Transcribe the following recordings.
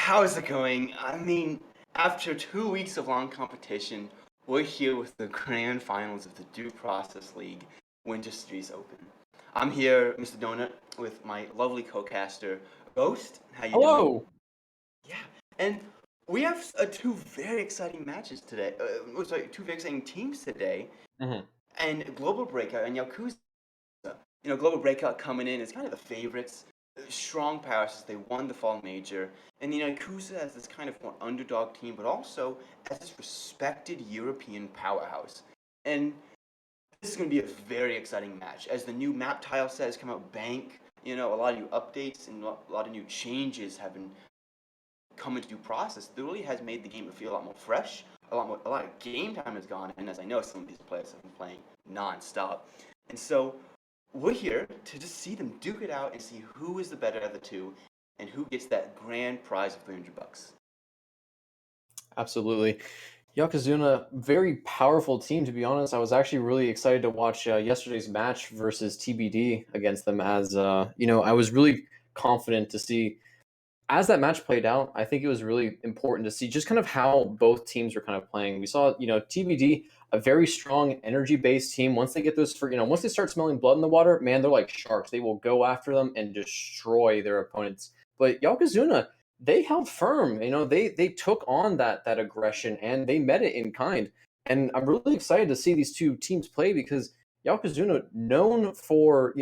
How's it going? I mean, after 2 weeks of long competition, we're here with the grand finals of the Due Process League Winter Series Open. I'm here, Mr. Donut, with my lovely co-caster, Ghost. How you doing? Hello. Yeah, and we have two very exciting matches today. Sorry, two very exciting teams today, Hmm. and Global Breakout and Yakuza. Global Breakout coming in as kind of the favorites, strong power since they won the fall major, and Yakuza as this kind of more underdog team, but also as this respected European powerhouse. And this is going to be a very exciting match as the new map tile set has come out. Bank, a lot of new updates and a lot of new changes have been come into due process. That really has made the game feel a lot more fresh. A lot of game time has gone, and as I know, some of these players have been playing non-stop. And so we're here to just see them duke it out and see who is the better of the two and who gets that grand prize of $300. Absolutely. Yokozuna, very powerful team, to be honest. I was actually really excited to watch yesterday's match versus TBD against them as, I was really confident to see. As that match played out, I think it was really important to see just kind of how both teams were kind of playing. We saw, TBD, a very strong energy-based team. Once they get once they start smelling blood in the water, man, they're like sharks. They will go after them and destroy their opponents. But Yokozuna, they held firm. They took on that aggression and they met it in kind. And I'm really excited to see these two teams play because Yokozuna, known for,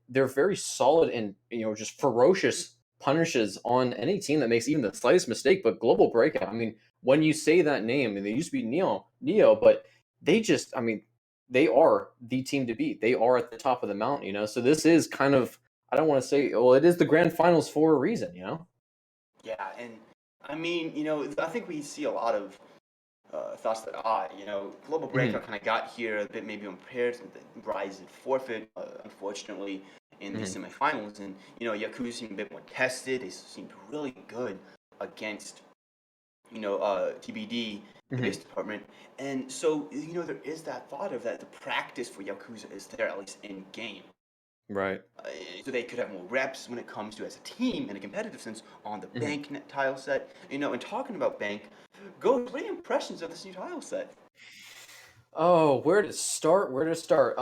they're very solid and, just ferocious punishes on any team that makes even the slightest mistake. But Global Breakout, I mean, when you say that name, and they used to be Neo, but they just, I mean, they are the team to beat. They are at the top of the mountain. So this is kind of, I don't want to say, well, it is the grand finals for a reason. Yeah, and I mean, I think we see a lot of thoughts that Global Hmm. Breakout kind of got here a bit maybe unprepared. Rise and forfeit, unfortunately, in the Hmm. semifinals. And, Yakuza seemed a bit more tested. They seemed really good against, TBD, the base Hmm. department. And so, there is that thought of that the practice for Yakuza is there, at least in game. Right. Uh, so they could have more reps when it comes to as a team in a competitive sense on the Hmm. bank net tile set. And talking about bank, go what are your impressions of this new tile set? Oh, where to start? Where to start?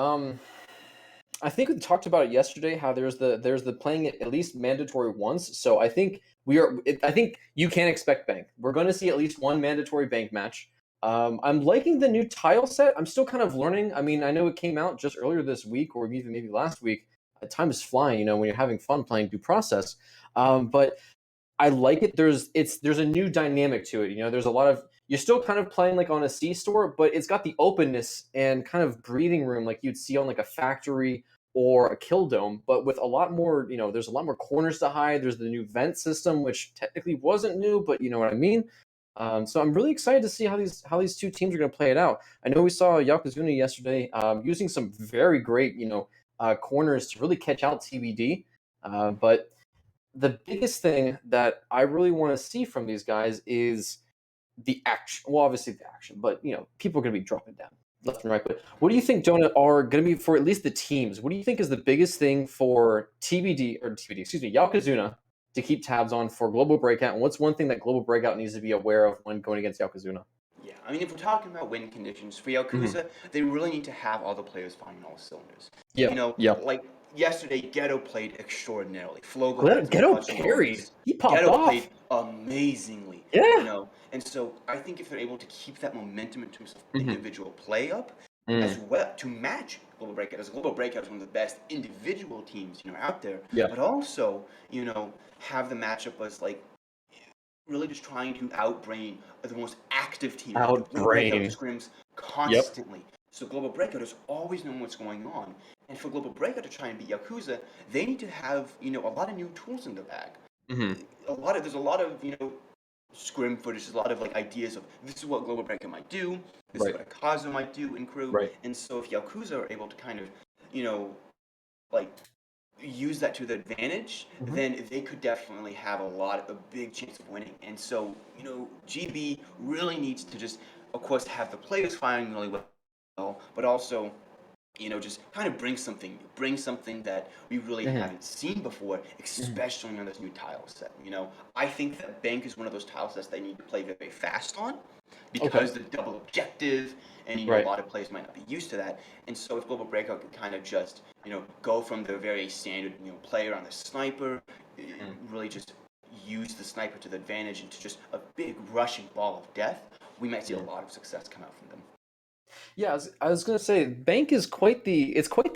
I think we talked about it yesterday. How there's the playing it at least mandatory once. So I think I think you can expect bank. We're going to see at least one mandatory bank match. I'm liking the new tile set. I'm still kind of learning. I mean, I know it came out just earlier this week or even maybe last week. Time is flying, when you're having fun playing due process. But I like it. There's a new dynamic to it. There's a lot of you're still kind of playing like on a C store, but it's got the openness and kind of breathing room like you'd see on like a factory or a kill dome, but with a lot more. There's a lot more corners to hide. There's the new vent system, which technically wasn't new, but you know what I mean. So I'm really excited to see how these two teams are going to play it out. I know we saw Yokozuna yesterday using some very great corners to really catch out TBD, but the biggest thing that I really want to see from these guys is the action. Well, obviously the action, but people are going to be dropping down left and right. But what do you think, Donut, are going to be for at least the teams? What do you think is the biggest thing for excuse me, Yaokazuna to keep tabs on for Global Breakout? And what's one thing that Global Breakout needs to be aware of when going against Yaokazuna? Yeah, I mean, if we're talking about win conditions for Hmm. Yakuza, they really need to have all the players firing all cylinders. Yep. Yep. Like yesterday, Ghetto played extraordinarily. Flogo had some Ghetto clutch carried. moments. He popped Ghetto off. played amazingly, Yeah. and so I think if they're able to keep that momentum in terms of Hmm. individual play up, as Mm. well to match Global Breakout, as Global Breakout is one of the best individual teams out there, Yep. but also have the matchup as like really just trying to outbrain the most active team out there. Global Breakout Outbrain. scrims Yep. constantly. So Global Breakout is always knowing what's going on. And for Global Breakout to try and beat Yakuza, they need to have, a lot of new tools in the bag. Hmm. There's a lot of, scrim footage, there's a lot of like ideas of this is what Global Breakout might do, this is Right. what Akaza might do in crew. Right. And so if Yakuza are able to kind of, you know, like use that to their advantage, Hmm. then they could definitely have a big chance of winning. And so, GB really needs to just, of course, have the players firing really well, but also just kind of bring something that we really Hmm. haven't seen before, Hmm. especially on this new tile set. I think that Bank is one of those tile sets they need to play very fast on Okay. because the double objective and a Right. lot of players might not be used to that. And so if Global Breakout can kind of just, go from the very standard, player on the sniper, Mhm. really just use the sniper to the advantage into just a big rushing ball of death, we might see a Yeah. lot of success come out from them. Yeah, I was gonna say bank is quite the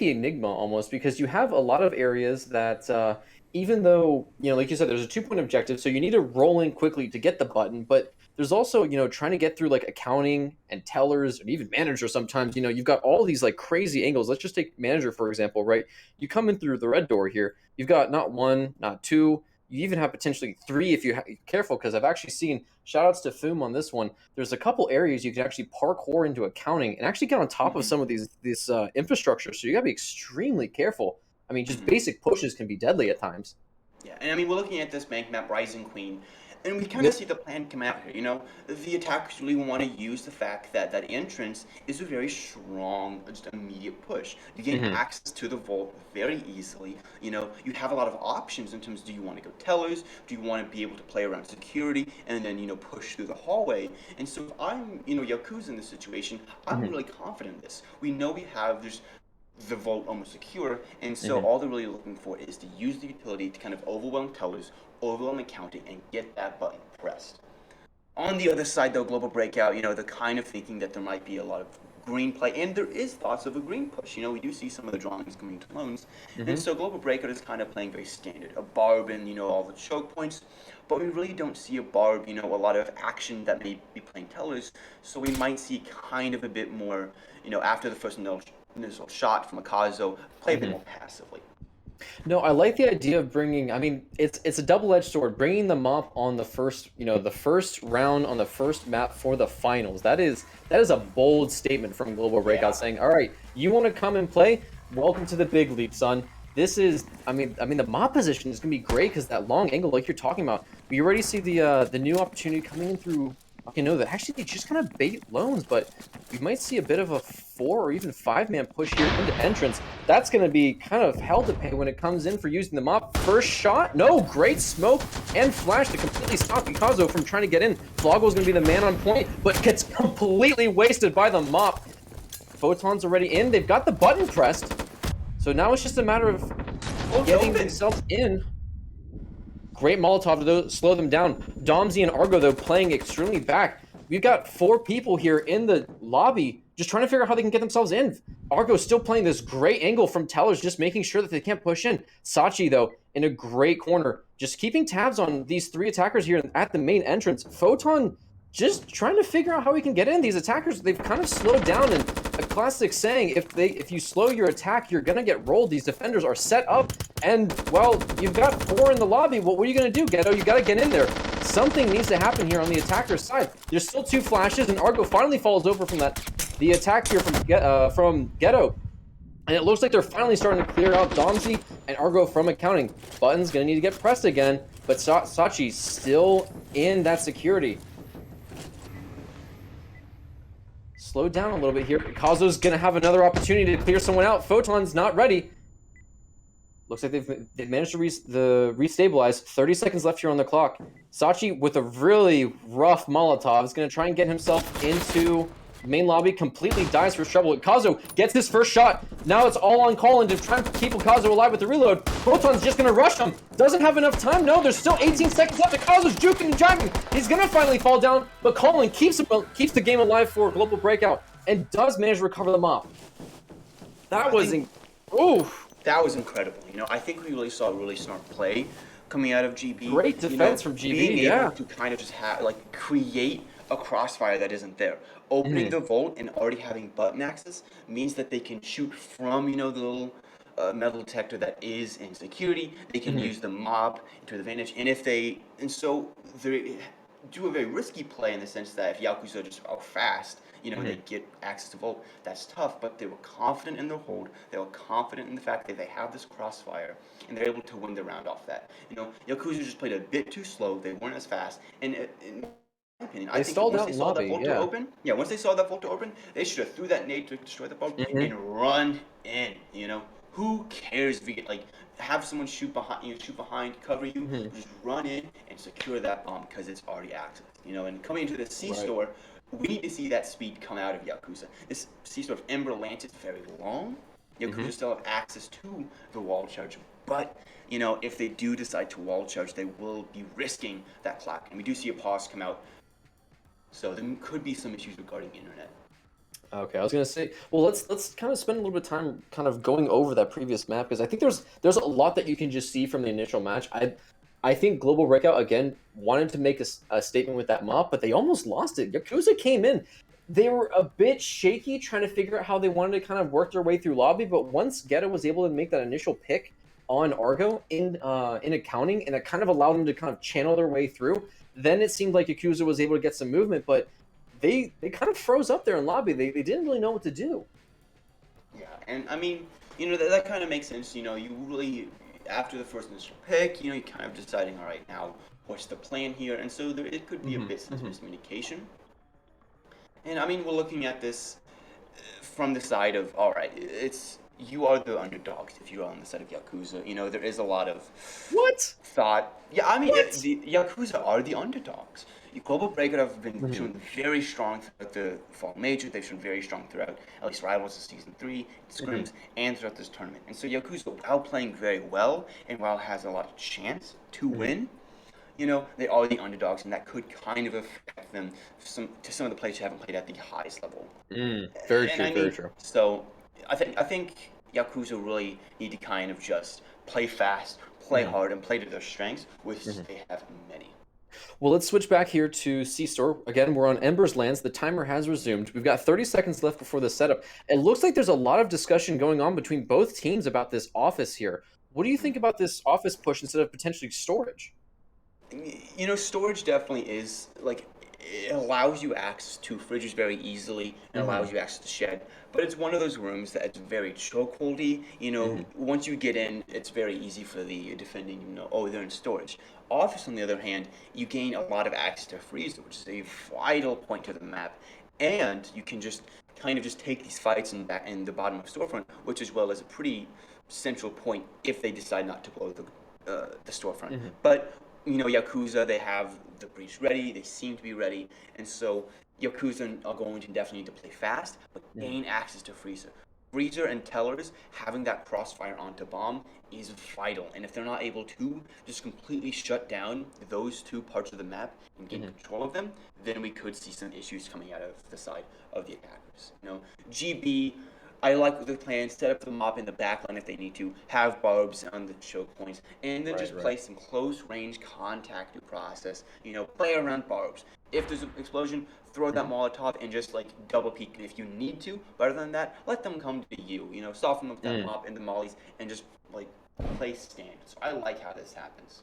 enigma almost because you have a lot of areas that even though like you said there's a 2 point objective, so you need to roll in quickly to get the button, but there's also trying to get through like accounting and tellers and even manager sometimes. You've got all these like crazy angles. Let's just take manager for example, right? You come in through the red door here. You've got not one, not two. You even have potentially three if you're careful, because I've actually seen shout outs to Foom on this one. There's a couple areas you can actually parkour into accounting and actually get on top of Hmm. some of these infrastructure. So you got to be extremely careful. I mean, just Hmm. basic pushes can be deadly at times. Yeah, and I mean, we're looking at this bank map, Rising Queen, and we kind of Yep. see the plan come out here. The attackers really want to use the fact that that entrance is a very strong, just immediate push. You gain Hmm. access to the vault very easily. You have a lot of options in terms of, do you want to go tellers? Do you want to be able to play around security and then, push through the hallway? And so if I'm, Yakuza in this situation, I'm Hmm. really confident in this. We know there's the vault almost secure, and so Hmm. all they're really looking for is to use the utility to kind of overwhelm tellers, overwhelm accounting, and get that button pressed. On the other side, though, Global Breakout, they're kind of thinking that there might be a lot of green play, and there is thoughts of a green push. We do see some of the drawings coming to loans, and Hmm. so Global Breakout is kind of playing very standard, a barb and all the choke points, but we really don't see a barb, a lot of action that may be playing tellers. So we might see kind of a bit more, after the first initial shot from Akazo, play a bit Hmm. more passively. No, I like the idea of bringing. I mean, it's a double-edged sword. Bringing the mop on the first, the first round on the first map for the finals. That is a bold statement from Global Breakout Yeah. saying, "All right, you want to come and play? Welcome to the big league, son." This is, I mean, the mop position is gonna be great because that long angle, like you're talking about, we already see the new opportunity coming in through. Okay, no, that actually they just kind of bait loans, but we might see a bit of a 4 or even 5 man push here into entrance. That's going to be kind of hell to pay when it comes in for using the mop. First shot, no, great smoke and flash to completely stop Ikazo from trying to get in. Floggo's going to be the man on point, but gets completely wasted by the mop. Photon's already in. They've got the button pressed. So now it's just a matter of Hole's getting open. themselves in. Great Molotov to slow them down. Domsy and Argo, though, playing extremely back. We've got 4 people here in the lobby just trying to figure out how they can get themselves in. Argo's still playing this great angle from Tellers, just making sure that they can't push in. Sachi, though, in a great corner, just keeping tabs on these 3 attackers here at the main entrance. Photon just trying to figure out how he can get in. These attackers, they've kind of slowed down, and a classic saying, if you slow your attack, you're gonna get rolled. These defenders are set up, and well, you've got 4 in the lobby. What are you gonna do, Ghetto? You gotta get in there. Something needs to happen here on the attacker's side. There's still 2 flashes, and Argo finally falls over from the attack here from Ghetto. And it looks like they're finally starting to clear out Domsy and Argo from accounting. Button's gonna need to get pressed again, but Sachi's still in that security. Slow down a little bit here. Kazu's gonna have another opportunity to clear someone out. Photon's not ready. Looks like they've managed to restabilize. 30 seconds left here on the clock. Sachi with a really rough Molotov is going to try and get himself into the main lobby. Completely dies for trouble. Kazu gets his first shot. Now it's all on Colin to try and keep Kazu alive with the reload. Photon's just going to rush him. Doesn't have enough time. No, there's still 18 seconds left. Kazu's juking and dragging. He's going to finally fall down, but Colin keeps the game alive for Global Breakout and does manage to recover the mop. Yeah, That I was think oof. that was incredible. I think we really saw a really smart play coming out of GB. Great defense from Being GB, able yeah. to kind of just create a crossfire that isn't there. Opening Mhm. the vault and already having button access means that they can shoot from the little metal detector that is in security. They can Mhm. use the mob to their advantage, and so they do a very risky play in the sense that if Yakuza just are fast, and they Mhm. get access to Volt, that's tough. But they were confident in their hold. They were confident in the fact that they have this crossfire, and they're able to win the round off that. Yakuza just played a bit too slow. They weren't as fast, and opinion, I They think stalled once out they in saw that lobby, vault door yeah. open, yeah, once they saw that vault door open, they should have threw that nade to destroy the bomb and run in. Who cares if you get like have someone shoot behind shoot behind, cover you, Hmm. just run in and secure that bomb because it's already active. And coming into the C Right. store, we need to see that speed come out of Yakuza. This C store of Ember Lance is very long. Yakuza still have access to the wall charge, but if they do decide to wall charge, they will be risking that clock. And we do see a pause come out, so there could be some issues regarding internet. Okay, I was gonna say, well, let's kind of spend a little bit of time kind of going over that previous map because I think there's a lot that you can just see from the initial match. I think Global Breakout again wanted to make a statement with that map, but they almost lost it. Yakuza came in, they were a bit shaky trying to figure out how they wanted to kind of work their way through lobby, but once Geta was able to make that initial pick on Argo in accounting, and it kind of allowed them to kind of channel their way through, then it seemed like Yakuza was able to get some movement, but they kind of froze up there in lobby. They didn't really know what to do. Yeah, and I mean, that kind of makes sense. You really after the first initial pick, you're kind of deciding, all right, now what's the plan here, and so it could be a bit of miscommunication. And I mean, we're looking at this from the side of, all right, you are the underdogs if you're on the side of Yakuza. There is a lot of What? thought. Yeah, I mean, What? the Yakuza are the underdogs. Global Breakout have been Mhm. showing very strong throughout the Fall Major. They've shown very strong throughout at least Rivals of Season 3, Mhm. Scrims, and throughout this tournament. And so Yakuza, while playing very well and while has a lot of chance to Mhm. win, they are the underdogs, and that could kind of affect them some of the players who haven't played at the highest level. Very And true. I Very mean, true. so I think Yakuza really need to kind of just play fast, play Mhm. hard, and play to their strengths, which Mhm. they have many. Well, let's switch back here to C Store. Again, we're on Ember's Lands. The timer has resumed. We've got 30 seconds left before the setup. It looks like there's a lot of discussion going on between both teams about this office here. What do you think about this office push instead of potentially storage? Storage definitely is like it allows you access to fridges very easily and allows Hmm. you access to shed. But it's one of those rooms that it's very chokeholdy. Hmm. Once you get in, it's very easy for the defending. Oh, they're in storage. Office, on the other hand, you gain a lot of access to freezer, which is a vital point to the map, and you can just kind of just take these fights in the bottom of storefront, which as well as a pretty central point if they decide not to blow the storefront. Hmm. But Yakuza, they have the breach ready. They seem to be ready, and so Yakuza are going to definitely need to play fast, but Hmm. gain access to Freezer. Freezer and Tellers having that crossfire onto bomb is vital, and if they're not able to just completely shut down those two parts of the map and gain Hmm. control of them, then we could see some issues coming out of the side of the attackers. GB, I like the plan. Set up the mop in the back line if they need to. Have barbs on the choke points, and then Right, just right. play some close range contact to process. Play around barbs. If there's an explosion, throw that Hmm. Molotov and just like double peek if you need to. But other than that, let them come to you. Soften them with that Mm. mop and the mollies, and just like play stand. So I like how this happens.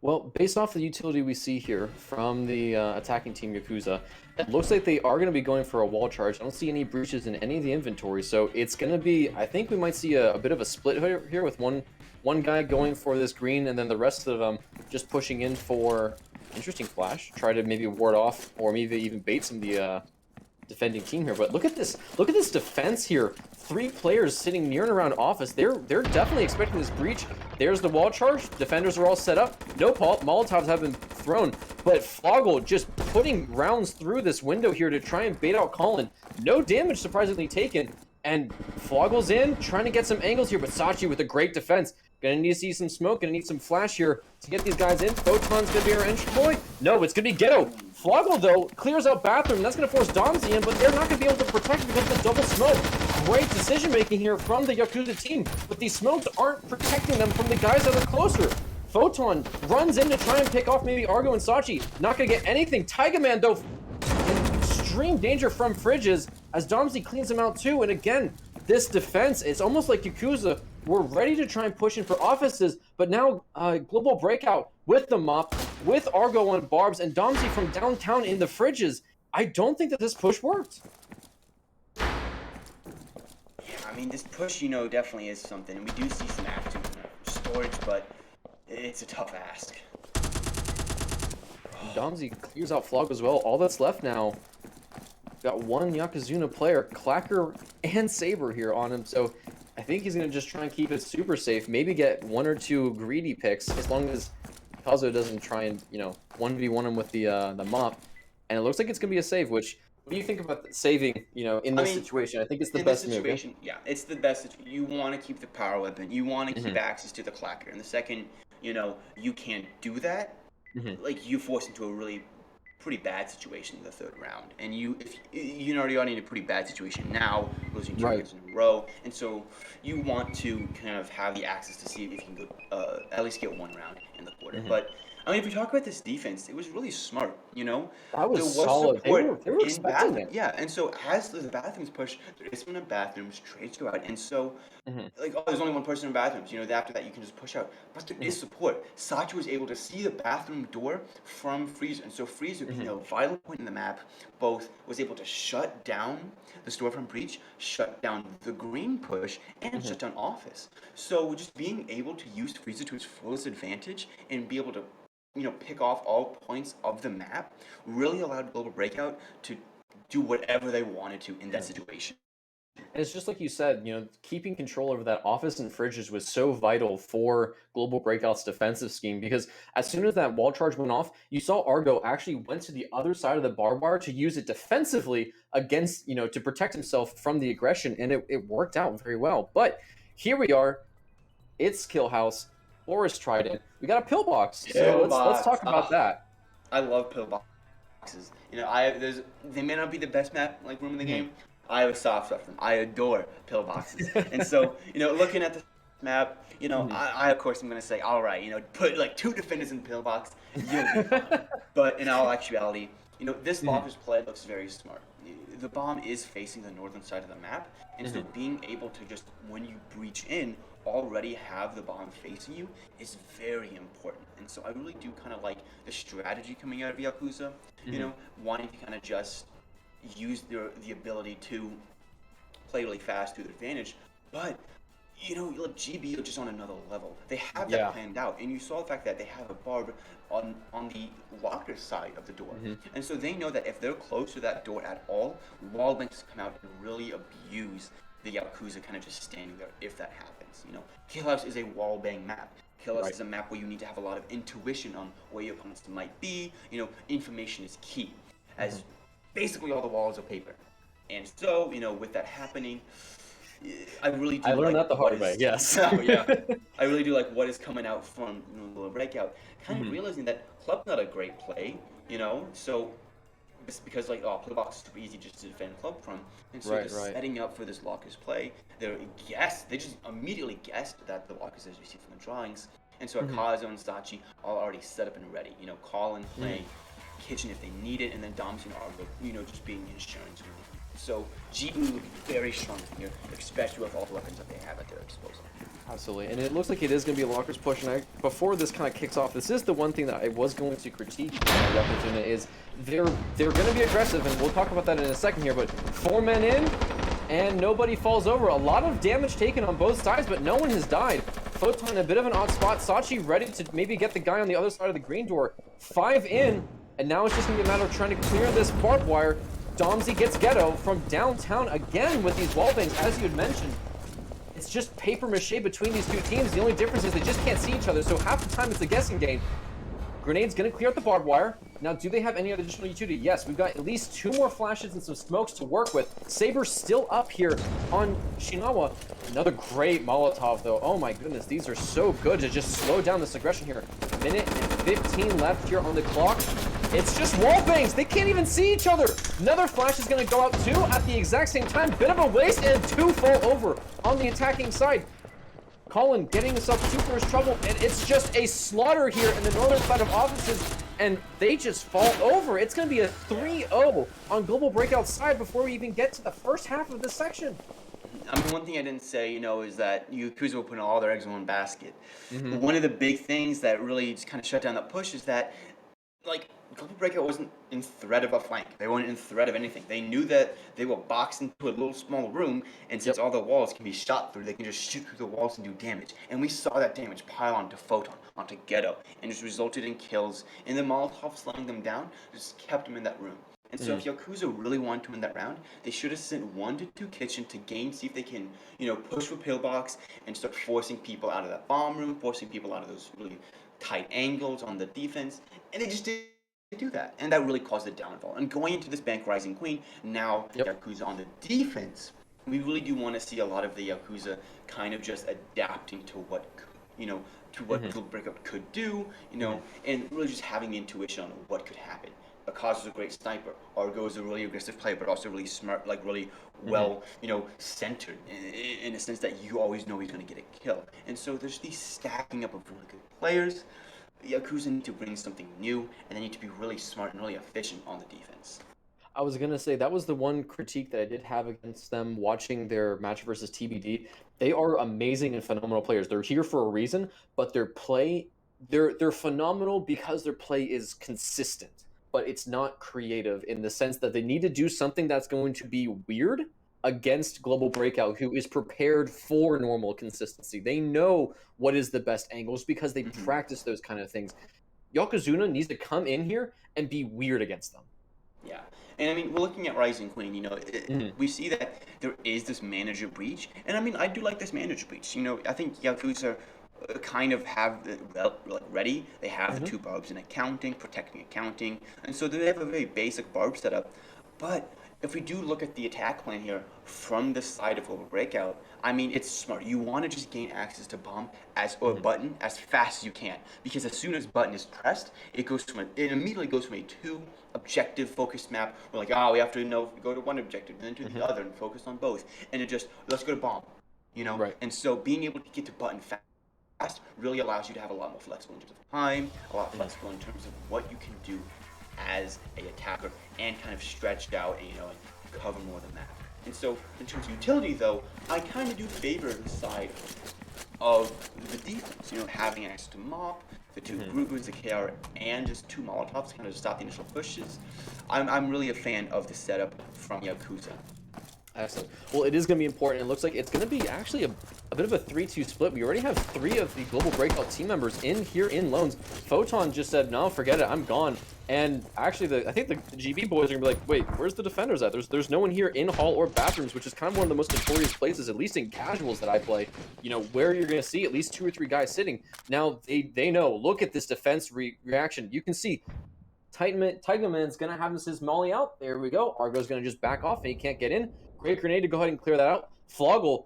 Well, based off the utility we see here from the attacking team Yakuza, it looks like they are going to be going for a wall charge. I don't see any breaches in any of the inventory, so it's going to be. I think we might see a bit of a split here with one guy going for this green, and then the rest of them just pushing in for interesting flash. Try to maybe ward off or maybe even bait some of the defending team here. But look at this! Look at this defense here. 3 players sitting near and around office. They're definitely expecting this breach. There's the wall charge. Defenders are all set up. No Molotovs have been thrown, but Floggle just putting rounds through this window here to try and bait out Colin. No damage surprisingly taken. And Floggle's in, trying to get some angles here, but Sachi with a great defense. Gonna need to see some smoke, gonna need some flash here to get these guys in. Photon's gonna be our entry point. No, it's gonna be Ghetto. Floggle, though, clears out Bathroom. That's gonna force Domsy in, but they're not gonna be able to protect because of the double smoke. Great decision making here from the Yakuza team, but these smokes aren't protecting them from the guys that are closer. Photon runs in to try and pick off maybe Argo and Sachi. Not gonna get anything. Tiger Man, though, in extreme danger from Fridges as Domsy cleans him out too. And again, this defense, it's almost like Yakuza were ready to try and push in for offices, but now Global Breakout with the mop, with Argo on barbs, and Domsy from downtown in the Fridges. I don't think that this push worked. Yeah, I mean, this push, definitely is something, and we do see some action storage, but it's a tough ask. Domzi clears out Flog as well. All that's left now, got one Yokozuna player, Clacker and Saber here on him. So I think he's going to just try and keep it super safe. Maybe get one or two greedy picks as long as Kazo doesn't try and, 1v1 him with the mop. And it looks like it's going to be a save, which, what do you think about saving, in I this mean, situation? I think it's the in this best move. Yeah? situation, yeah, it's the best. You want to keep the power weapon. You want to keep Mhm. access to the clacker. And the second, you can't do that, Mhm. like you force into a really pretty bad situation in the third round. And if you already are in a pretty bad situation now, losing two Right. games in a row, and so you want to kind of have the access to see if you can go at least get one round in the quarter. Mhm. But I mean, if we talk about this defense, it was really smart. That There was was solid. They support were in expecting bathroom, it. yeah. And so as the bathrooms push, there is one in bathrooms, trades go out, and so Mhm. like, oh, there's only one person in bathrooms. After that, you can just push out. But there Mhm. is support. Sachi was able to see the bathroom door from Freezer, and so Freezer, being Mhm. a vital point in the map, both was able to shut down the storefront breach, shut down the green push, and Mhm. shut down Office. So just being able to use Freezer to its fullest advantage and be able to, pick off all points of the map really allowed Global Breakout to do whatever they wanted to in that Mhm. situation. And it's just like you said, keeping control over that office and fridges was so vital for Global Breakout's defensive scheme because as soon as that wall charge went off, you saw Argo actually went to the other side of the barbed wire to use it defensively against, to protect himself from the aggression, and it worked out very well. But here we are, it's Kill House, Forest Trident. We got a pillbox, so let's Pillbox. talk about that. I love pillboxes. They may not be the best map like room in the Mhm. game. I have a soft spot for them. I adore pillboxes. And so, looking at the map, Mhm. I of course am gonna say, all right, put like two defenders in the pillbox, you'll be fine. But in all actuality, this Mhm. locker's play looks very smart. The bomb is facing the northern side of the map, and so Mhm. being able to just when you breach in, already have the bomb facing you is very important. And so I really do kind of like the strategy coming out of Yakuza, Mhm. wanting to kind of just use the ability to play really fast to their advantage. But like GB are just on another level. They have that Yeah. planned out, and you saw the fact that they have a barb on the locker side of the door, Mhm. and so they know that if they're close to that door at all, wall banks come out and really abuse the Yakuza kind of just standing there. If that happens, Kill House is a wall bang map. Kill House Right. is a map where you need to have a lot of intuition on where your opponents might be. Information is key, Mhm. as basically all the walls are paper. And so, with that happening, I really I do learned like that the what hard way. is. Yes. Oh yeah, I really do like what is coming out from the breakout. Kind of Mhm. realizing that club's not a great play, so it's because like pillbox is super easy just to defend club from, and so Right. just Right. setting up for this lockers play, they just immediately guessed that the lockers as you see from the drawings, and so Mhm. Akazo and Sachi are already set up and ready. Calling, Mhm. playing kitchen if they need it, and then Dom's and Argo, just being insurance. So GB looking very strong here, especially with all the weapons that they have at their disposal. Absolutely, and it looks like it is going to be a Lockers push. And before this kind of kicks off, this is the one thing that I was going to critique Yokozuna is they're going to be aggressive, and we'll talk about that in a second here. But 4 men in, and nobody falls over. A lot of damage taken on both sides, but no one has died. Photon in a bit of an odd spot. Sachi ready to maybe get the guy on the other side of the green door. 5 in, and now it's just going to be a matter of trying to clear this barbed wire. Domzi gets Ghetto from downtown again with these wall bangs, as you had mentioned. It's just paper mache between these two teams. The only difference is they just can't see each other, so half the time it's a guessing game. Grenade's gonna clear out the barbed wire. Now, do they have any other additional utility? Yes, we've got at least 2 more flashes and some smokes to work with. Saber's still up here on Shinawa. Another great Molotov, though. Oh my goodness, these are so good to just slow down this aggression here. Minute and 15 left here on the clock. It's just wall bangs. They can't even see each other. Another flash is going to go out too at the exact same time. Bit of a waste, and 2 fall over on the attacking side. Colin getting himself super much trouble, and it's just a slaughter here in the northern side of offices, and they just fall over. It's going to be a 3-0 on Global Breakout side before we even get to the first half of this section. I mean, one thing I didn't say, is that Yakuza will put all their eggs in one basket. Mm-hmm. One of the big things that really just kind of shut down the push is that like Global Breakout wasn't in threat of a flank. They weren't in threat of anything. They knew that they were boxed into a little small room, and since Yep. all the walls can be shot through, they can just shoot through the walls and do damage. And we saw that damage pile onto Photon, onto Ghetto, and just resulted in kills. And the Molotov slowing them down just kept them in that room. And so if Yakuza really wanted to win that round, they should have sent 1 to 2 Kitchen to gain, see if they can, push for pillbox and start forcing people out of that bomb room, forcing people out of those really tight angles on the defense. And they just didn't do that. And that really caused the downfall. And going into this Bank Rising Queen, now Yep. Yakuza on the defense, we really do want to see a lot of the Yakuza kind of just adapting to what, to what Hmm. Global Breakout could do, Hmm. and really just having the intuition on what could happen. Akazu's a great sniper. Argo is a really aggressive player, but also really smart, like really Hmm. well, centered in a sense that you always know he's going to get a kill. And so there's these stacking up of really good players. Yakuza need to bring something new, and they need to be really smart and really efficient on the defense. I was gonna say that was the one critique that I did have against them watching their match versus TBD. They are amazing and phenomenal players. They're here for a reason, but their play, they're phenomenal because their play is consistent, but it's not creative in the sense that they need to do something that's going to be weird against Global Breakout, who is prepared for normal consistency. They know what is the best angles because they Hmm. practice those kind of things. Yokozuna needs to come in here and be weird against them. Yeah, and I mean, we're looking at Rising Queen. Mhm. We see that there is this manager breach, and I mean, I do like this manager breach. I think Yakuza kind of have it like ready. They have the Mhm. two barbs in accounting, protecting accounting, and so they have a very basic barb setup. But if we do look at the attack plan here from the side of Global Breakout, I mean, it's smart. You want to just gain access to bomb or Mhm. button as fast as you can, because as soon as button is pressed, it immediately goes from a two objective focused map. We're like, we have to go to one objective, then to the Mhm. other, and focus on both. And it just let's go to bomb, Right. And so being able to get to button fast really allows you to have a lot more flexible in terms of time, a lot Mhm. flexible in terms of what you can do as a attacker, and kind of stretched out, and cover more than that. And so in terms of utility, though, I kind of do favor the side of the defense. Having access to mop, the two Mhm. Grubers, the KR, and just two Molotovs to kind of stop the initial pushes. I'm really a fan of the setup from Yakuza. Excellent. Well, it is going to be important. It looks like it's going to be actually a bit of a 3-2 split. We already have 3 of the Global Breakout team members in here in loans. Photon just said, no, forget it, I'm gone. And actually, I think the GB boys are going to be like, wait, where's the defenders at? There's no one here in hall or bathrooms, which is kind of one of the most notorious places, at least in casuals that I play, where you're going to see at least 2 or 3 guys sitting. Now, they know, look at this defense reaction. You can see Tigerman's going to have his molly out. There we go. Argo's going to just back off and he can't get in. Great grenade to go ahead and clear that out. Floggle,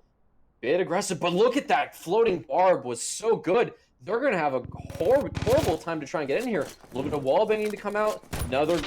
bit aggressive, but look at that floating barb was so good. They're going to have a horrible time to try and get in here. A little bit of wall banging to come out. They're not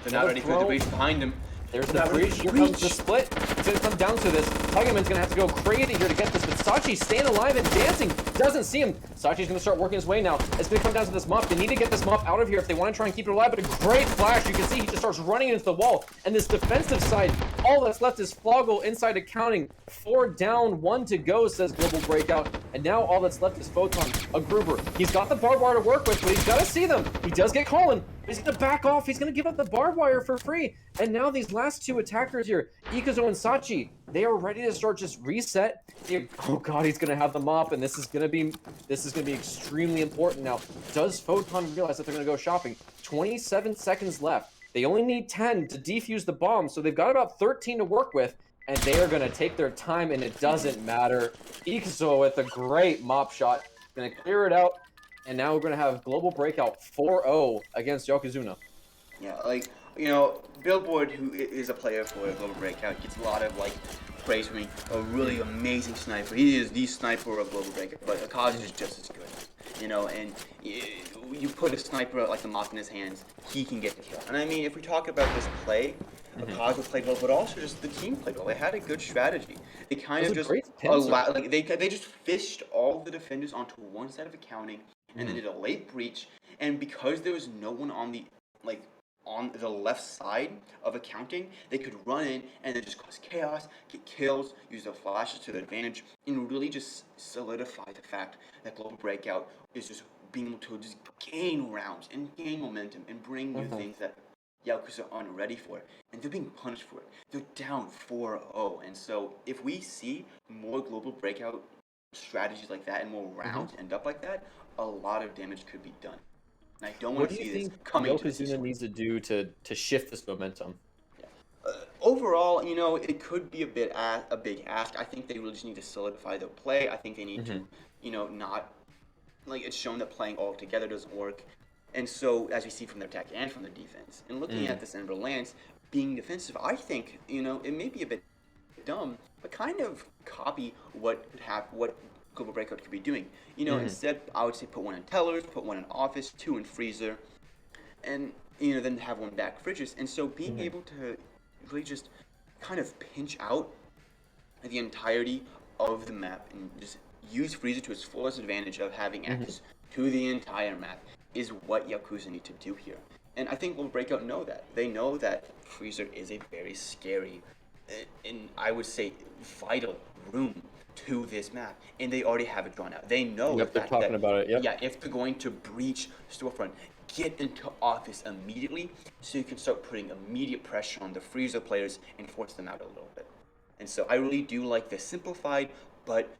Another ready for the throw. breach behind him. There's They're the not ready for breach. the Here comes the breach. split. It's going to come down to this. Tigerman's going to have to go crazy here to get this, but Sachi's staying alive and dancing. Doesn't see him. Sachi's going to start working his way now. It's going to come down to this muff. They need to get this muff out of here if they want to try and keep it alive, but a great flash. You can see he just starts running into the wall. And this defensive side, all that's left is Floggle inside accounting. 4 down, 1 to go, says Global Breakout. And now all that's left is Photon, a Gruber. He's got the barbed wire to work with, but he's got to see them. He does get Colin. He's going to back off. He's going to give up the barbed wire for free. And now these last 2 attackers here, Ikuzo and Sachi, they are ready to start just reset. Oh god, he's going to have the mop, and this is going to be extremely important now. Does Photon realize that they're going to go shopping? 27 seconds left. They only need 10 to defuse the bomb, so they've got about 13 to work with, and they are going to take their time, and it doesn't matter. Ikuzo with a great mop shot, going to clear it out. And now we're going to have Global Breakout 4-0 against Yokozuna. Yeah, Billboard, who is a player for Global Breakout, gets a lot of praise for me. A really amazing sniper. He is the sniper of Global Breakout, but Akazi is just as good. And you put a sniper like the mop in his hands, he can get the kill. And I mean, if we talk about this play, Akazi played well, but also just the team played well. They had a good strategy. They It kind was of a just great pincer. they just fished all the defenders onto one side of accounting, and then Mm. did a late breach. And because there was no one on the like on the left side of accounting, they could run in and then just cause chaos, get kills, use their flashes to their advantage, and really just solidify the fact that Global Breakout is just being able to just gain rounds and gain momentum and bring new things that Yaokuza aren't ready for, and they're being punished for it. They're down 4-0, and so if we see more global breakout strategies like that and more rounds end up like that, a lot of damage could be done. And I don't want What to do you see this think coming to this Yokozuna sort. needs to do to shift this momentum? Overall, it could be a big ask. I think they really just need to solidify their play. I think they need to, not like it's shown that playing all together doesn't work. And so, as we see from their attack and from their defense, and looking at this Ember Lance being defensive, I think it may be a bit dumb, but kind of copy what Global Breakout could be doing. Instead, I would say put one in Tellers, put one in Office, two in Freezer, and then have one back Fridges. And so, being able to really just kind of pinch out the entirety of the map and just use Freezer to its fullest advantage of having access to the entire map is what Yakuza need to do here. And I think Global Breakout know that. They know that Freezer is a very scary and I would say vital room to this map. And they already have it drawn out. They know the Yep, they're fact talking that, about it. Yep. yeah, if they're going to breach Storefront, get into Office immediately so you can start putting immediate pressure on the Freezer players and force them out a little bit. And so I really do like the simplified, but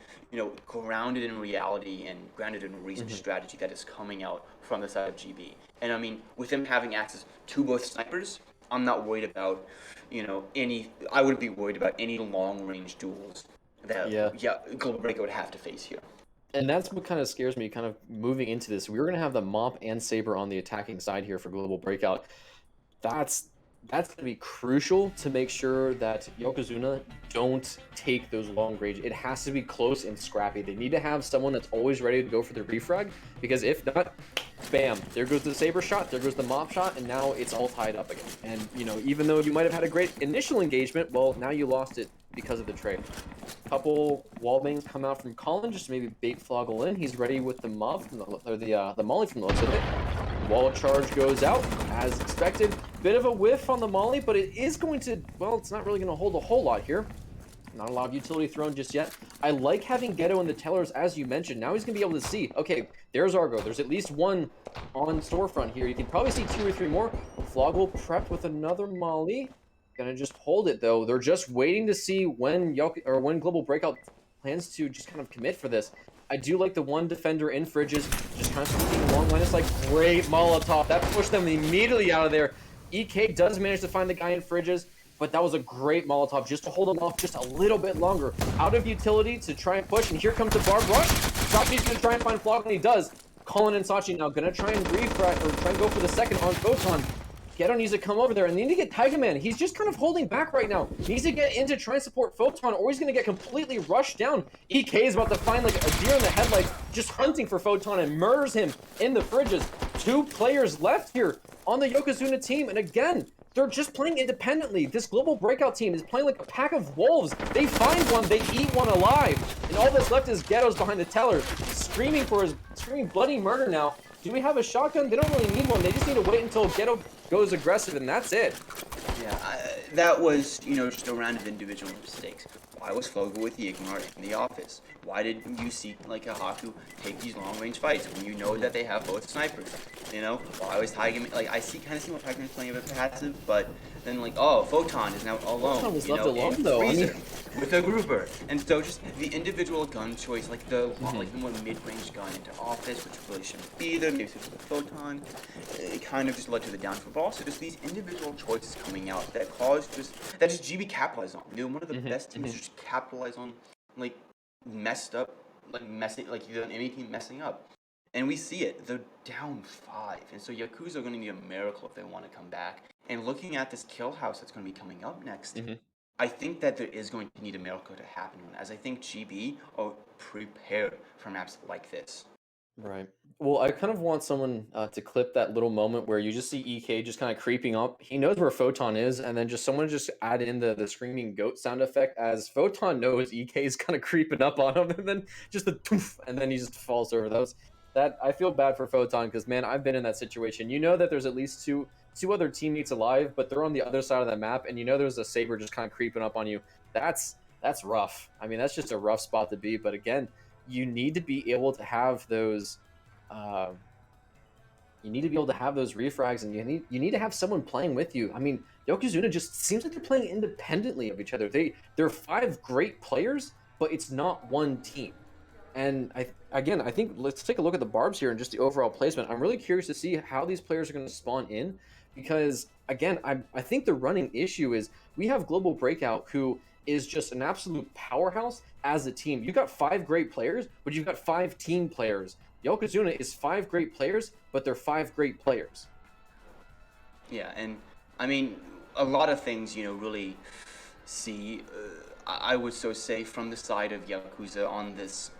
grounded in reality and grounded in reason strategy that is coming out from the side of GB. And I mean, with them having access to both snipers, I'm not worried about, any. I wouldn't be worried about any long range duels that Yeah. Global Breakout would have to face here. And that's what kind of scares me, kind of moving into this. We're going to have the Mop and Saber on the attacking side here for Global Breakout. That's going to be crucial to make sure that Yokozuna don't take those long range. It has to be close and scrappy. They need to have someone that's always ready to go for the refrag, because if not, bam, there goes the Saber shot, there goes the Mop shot, and now it's all tied up again. And, even though you might have had a great initial engagement, well, now you lost it because of the trade. Couple wall bangs come out from Colin, just maybe bait Floggle in. He's ready with the Mob from the Molly from the looks of it. Wall charge goes out as expected. Bit of a whiff on the Molly, but it is going to, well, it's not really going to hold a whole lot here. Not a lot of utility thrown just yet. I like having Ghetto in the Tellers, as you mentioned. Now he's going to be able to see, okay, there's Argo. There's at least one on Storefront here. You can probably see 2 or 3 more. Floggle prepped with another Molly. Gonna just hold it, though. They're just waiting to see when Global Breakout plans to just kind of commit for this. I do like the one defender in Fridges, just kind of sneaking along line. It's like great Molotov. That pushed them immediately out of there. EK does manage to find the guy in Fridges, but that was a great Molotov just to hold him off just a little bit longer. Out of utility to try and push, and here comes the Barb Rush. Sachi's going to try and find Flock, and he does. Colin and Sachi now going to try and refract, or try and go for the second on Photon. Ghetto needs to come over there, and they need to get Tiger Man. He's just kind of holding back right now. He needs to get in to try and support Photon, or he's going to get completely rushed down. EK is about to find like a deer in the headlights, just hunting for Photon, and murders him in the Fridges. 2 players left here on the Yokozuna team, and again, they're just playing independently. This Global Breakout team is playing like a pack of wolves. They find one, they eat one alive, and all that's left is Ghetto's behind the teller, screaming bloody murder now. Do we have a shotgun? They don't really need one. They just need to wait until Ghetto goes aggressive, and that's it. Yeah, that was, just a round of individual mistakes. Why was Fogel with the Ignore in the Office? Why did you see, like, a Haku take these long-range fights when you know that they have both snipers? Why was Tiger, like, I kind of see what Tiger is playing a bit passive, but then, like, oh, Photon is now alone, Photon was left alone, in though. Freezer with a grouper. And so just the individual gun choice, like the more mid-range gun into Office, which really shouldn't be there, maybe switch to Photon, it kind of just led to the downfall. But also just these individual choices coming out that just GB capitalized on. One of the best teams to just capitalize on, like, messing, like, any team messing up. And we see it. They're down 5. And so Yakuza are going to need a miracle if they want to come back. And looking at this kill house that's going to be coming up next, I think that there is going to need a miracle to happen, as I think GB are prepared for maps like this. Right. Well, I kind of want someone to clip that little moment where you just see EK just kind of creeping up. He knows where Photon is, and then just someone just add in the screaming goat sound effect as Photon knows EK is kind of creeping up on him, and then just the poof, and then he just falls over. That I feel bad for Photon because, man, I've been in that situation. You know that there's at least two other teammates alive, but they're on the other side of the map, and there's a Saber just kind of creeping up on you. That's rough. I mean, that's just a rough spot to be. But again, you need to be able to have those uh, you need to be able to have those refrags, and you need to have someone playing with you. I mean, Yokozuna just seems like they're playing independently of each other. They're five great players, but it's not one team. And I think let's take a look at the barbs here and just the overall placement. I'm really curious to see how these players are going to spawn in because again, I think the running issue is we have Global Breakout who is just an absolute powerhouse as a team. You've got five great players, but you've got five team players. Yokozuna is five great players, but they're five great players. Yeah, and I mean, a lot of things, really see, I would so say from the side of Yakuza on this,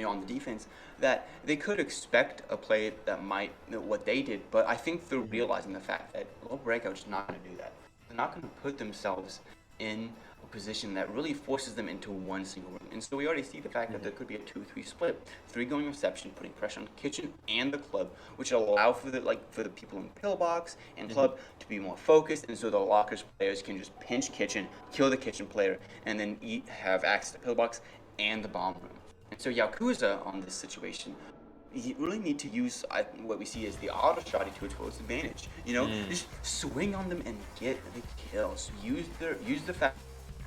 on the defense, that they could expect a play that might, what they did, but I think they're realizing the fact that Low Breakout is not going to do that. They're not going to put themselves in a position that really forces them into one single room. And so we already see the fact that there could be a 2-3 split. 3 going reception, putting pressure on Kitchen and the club, which will allow for the people in pillbox and club to be more focused, and so the lockers players can just pinch Kitchen, kill the Kitchen player, and then have access to pillbox and the bomb room. And so Yakuza on this situation, you really need to use what we see as the auto shotty to its advantage. Just swing on them and get the kills. Use the fact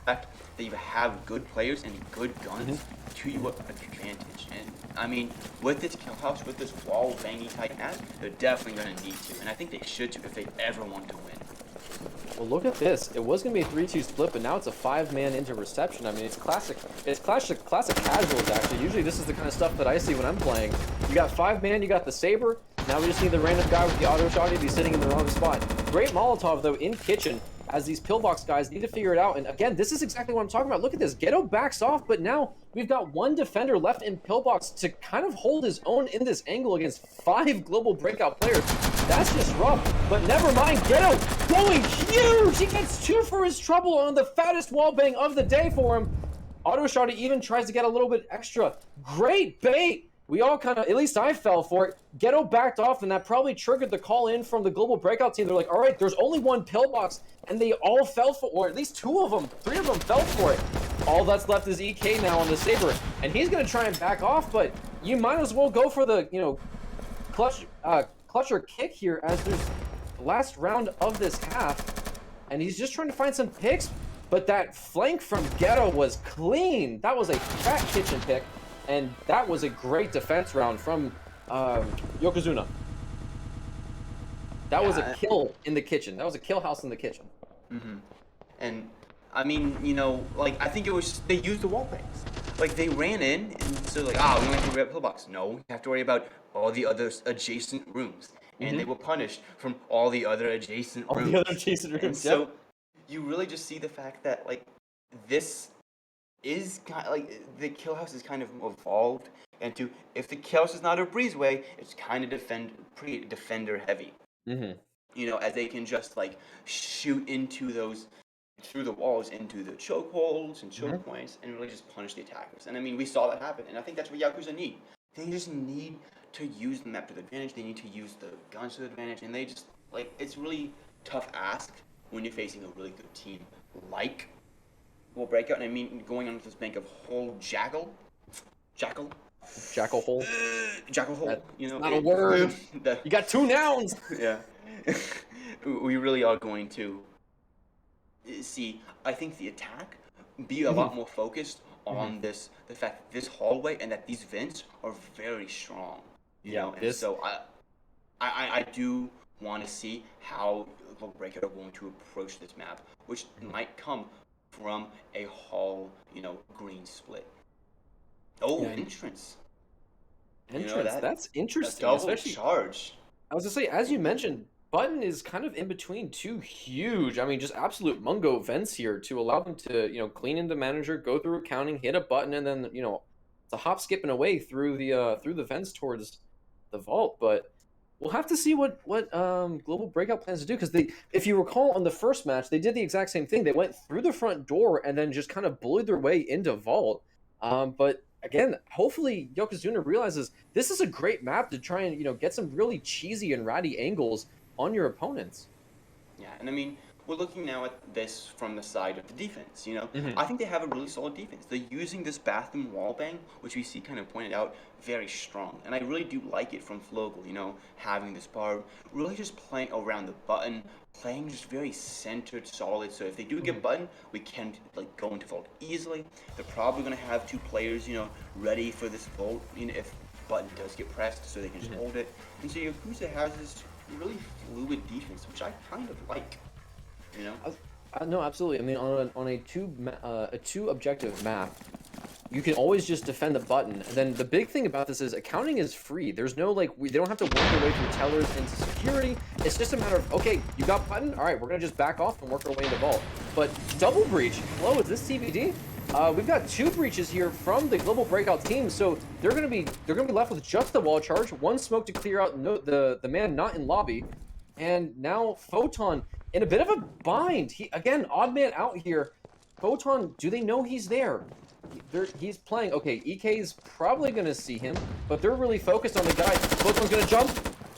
that you have good players and good guns to your advantage. And I mean, with this kill house, with this wall bangy type match, they're definitely going to need to, and I think they should too if they ever want to win. Well, look at this. It was going to be a 3-2 split, but now it's a 5-man into reception. I mean, it's classic casuals, actually. Usually this is the kind of stuff that I see when I'm playing. You got 5-man, you got the Saber. Now we just need the random guy with the auto shot to be sitting in the wrong spot. Great Molotov, though, in Kitchen, as these pillbox guys need to figure it out. And again, this is exactly what I'm talking about. Look at this. Ghetto backs off, but now we've got one defender left in pillbox to kind of hold his own in this angle against 5 Global Breakout players. That's just rough, but never mind. Ghetto going huge. He gets 2 for his trouble on the fattest wall bang of the day for him. Auto Shotty even tries to get a little bit extra. Great bait. We all kind of, at least I fell for it. Ghetto backed off, and that probably triggered the call in from the Global Breakout team. They're like, all right, there's only one pillbox, and they all fell for, or at least 2 of them, 3 of them fell for it. All that's left is EK now on the Saber, and he's going to try and back off, but you might as well go for the, clutch or kick here as there's the last round of this half, and he's just trying to find some picks, but that flank from Ghetto was clean. That was a fat Kitchen pick. And that was a great defense round from Yokozuna. That was a kill in the kitchen. That was a kill house in the kitchen. And I mean, I think it was they used the wall bangs. Like they ran in and so we only have to worry about pillbox. No, you have to worry about all the other adjacent rooms. And they were punished from all the other adjacent rooms. All the other adjacent rooms. And so you really just see the fact that this is kind of the kill house is kind of evolved into, if the kill house is not a breezeway, it's kind of defender heavy. As they can just shoot into those through the walls into the chokeholds and choke points and really just punish the attackers. And I mean, we saw that happen, and I think that's what Yakuza need. They just need to use the map to their advantage. They need to use the guns to their advantage, and they just it's really tough ask when you're facing a really good team will Breakout, and I mean going on this bank of whole jackal hole. Jackal hole. Not a word. You got 2 nouns. Yeah. We really are going to see, I think, the attack be a lot more focused on the fact that this hallway and that these vents are very strong. So I do want to see how the Breakout are going to approach this map, which might come from a hall, green split. Entrance. That's interesting. A double charge. I was gonna say, as you mentioned, Button is kind of in between 2 huge, just absolute mungo vents here to allow them to, clean into manager, go through accounting, hit a button, and then, it's a hop, skipping away through the vents towards the vault. But we'll have to see what Global Breakout plans to do, because if you recall on the first match, they did the exact same thing. They went through the front door and then just kind of bullied their way into vault. But again, hopefully Yokozuna realizes this is a great map to try and get some really cheesy and ratty angles on your opponents. Yeah, and I mean, we're looking now at this from the side of the defense. Hmm. I think they have a really solid defense. They're using this bathroom wall bang, which we see kind of pointed out, very strong, and I really do like it from Flogel. Having this bar, really just playing around the button, playing just very centered, solid. So if they do get Hmm. button, we can like go into vault easily. They're probably going to have two players, ready for this vault. If button does get pressed, so they can just Hmm. hold it. And so Yakuza has this really fluid defense, which I kind of like. You know? No, absolutely. I mean, on a two objective map, you can always just defend the button. And then the big thing about this is accounting is free. There's no like they don't have to work their way through tellers into security. It's just a matter of okay, you got button. All right, we're gonna just back off and work our way into vault. But double breach. Hello, is this TBD? We've got two breaches here from the global breakout team, so they're gonna be left with just the wall charge, one smoke to clear out the man not in lobby, and now Photon in a bit of a bind. He again odd man out here. Photon, do they know he's there? He's playing. Okay, EK is probably gonna see him, but they're really focused on the guy. Photon's gonna jump.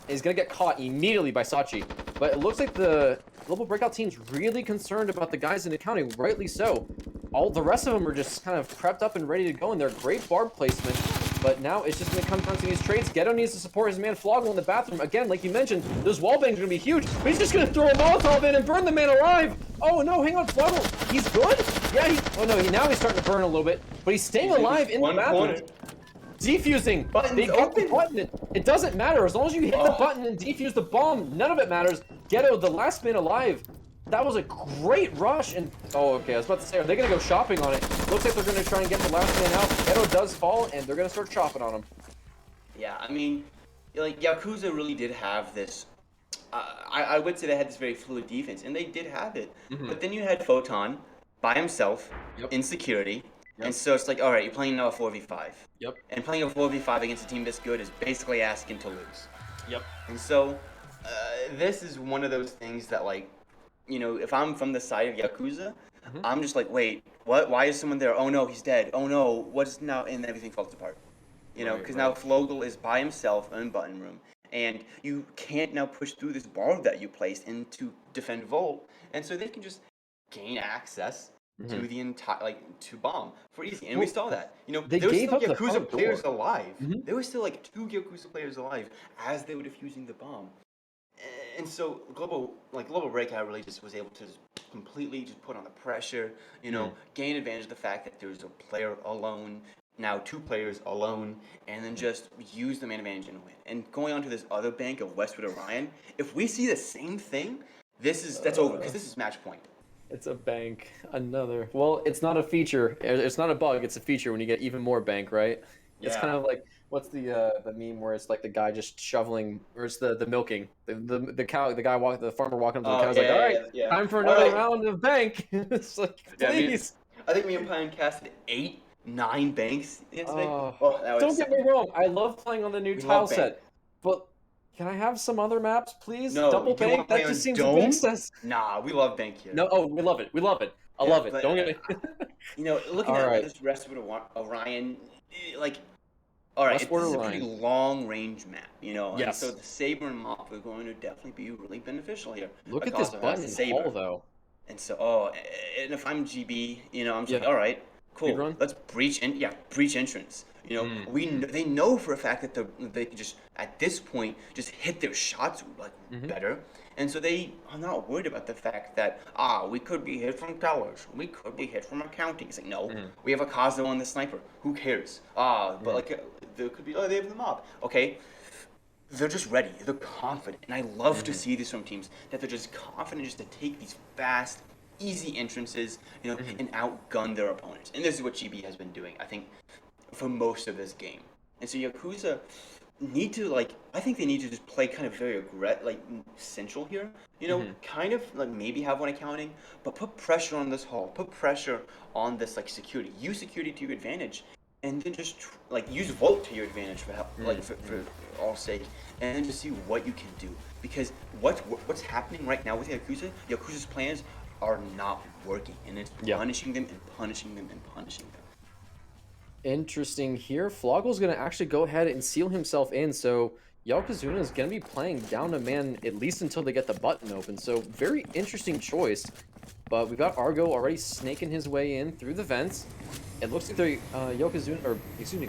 He's gonna get caught immediately by Sachi. But it looks like the global breakout team's really concerned about the guys in accounting, rightly so. All the rest of them are just kind of prepped up and ready to go, and they're great barb placement. But now it's just going to come down to these trades. Ghetto needs to support his man Floggle in the bathroom. Again, like you mentioned, those wall bangs are going to be huge. But he's just going to throw a Molotov in and burn the man alive. Oh, no, hang on, Floggle. He's good? Yeah, oh, no, now he's starting to burn a little bit. But he's staying alive in the bathroom. Corner. Defusing. Button's They got the open. button. It doesn't matter. As long as you hit the button and defuse the bomb, none of it matters. Ghetto, the last man alive. That was a great rush, and oh, okay, I was about to say, are they gonna go shopping on it? Looks like they're gonna try and get the last man out. Ghetto does fall, and they're gonna start chopping on him. Yeah, I mean, like Yakuza really did have this. I would say they had this very fluid defense, and they did have it. Mhm. But then you had Photon by himself Yep. in security, Yep. and so it's like, all right, you're playing now a 4v5, Yep. and playing a 4v5 against a team this good is basically asking to lose. Yep. And so, this is one of those things that like. If I'm from the side of Yakuza, Mhm. I'm just like, wait, what? Why is someone there? Oh no, he's dead. Oh no, what's now? And everything falls apart. Right, Because right. now Flogel is by himself in button room, and you can't now push through this bar that you placed into defend Volt, and so they can just gain access to Mhm. the entire to bomb for easy. And we Well, saw that. they There were gave still up the Yakuza front players door. alive. Mhm. There were still like two Yakuza players alive as they were defusing the bomb. And so global breakout really just was able to just completely just put on the pressure, Mhm. gain advantage of the fact that there's a player alone, now two players alone, and then just use the man advantage and win. And going on to this other bank of Westwood Orion, if we see the same thing, that's over because this is match point. It's a bank. Another. Well, it's not a feature. It's not a bug. It's a feature when you get even more bank, right? It's kind Yeah. of like what's the meme where it's like the guy just shoveling, or it's the milking. The cow, the farmer walking up to the Oh cow is like, yeah, all yeah, right, yeah, yeah. time for All another right. round of bank. It's like, Yeah, please. I think me and Pine casted 8, 9 banks yesterday. Oh, Oh, that don't was get me wrong. I love playing on the new we tile love bank. set, but can I have some other maps, please? No, Double you want to bank? play That just on seems a bit Dome? excessive. Nah, we love bank here. No, oh, we love it. We love it. I Yeah, love it. but Don't get me. looking All at right, this rest of Orion, like, all right, Westward this is a pretty Orion. long range map, and so Yes. the Saber and Mop are going to definitely be really beneficial here Look at this because it has button the in Hall, Saber. though. And so, and if I'm GB, I'm just like, Yeah. all right, Speed cool, run? let's breach entrance. Mm. They know for a fact that they can just at this point just hit their shots like Hmm. better, and so they are not worried about the fact that we could be hit from towers, we could be hit from accounting. It's like no, Hmm. we have a Kazo on the sniper. Who cares? But like there could be they have the mob. Okay, they're just ready. They're confident, and I love to Hmm. see this from teams that they're just confident just to take these fast, easy entrances, Hmm. and outgun their opponents. And this is what GB has been doing, I think, for most of this game. And so Yakuza need to I think they need to just play kind of very central here. Hmm. Kind of like maybe have one accounting, but put pressure on this hall. Put pressure on this security. Use security to your advantage, and then just use Volt to your advantage for help, for all sake, and then just see what you can do. Because what's happening right now with Yakuza's plans are not working, and it's Yeah. punishing them and punishing them and punishing them. Interesting here. Floggle's going to actually go ahead and seal himself in. So Yaokuza is going to be playing down a man at least until they get the button open. So very interesting choice. But we've got Argo already snaking his way in through the vents. It looks like the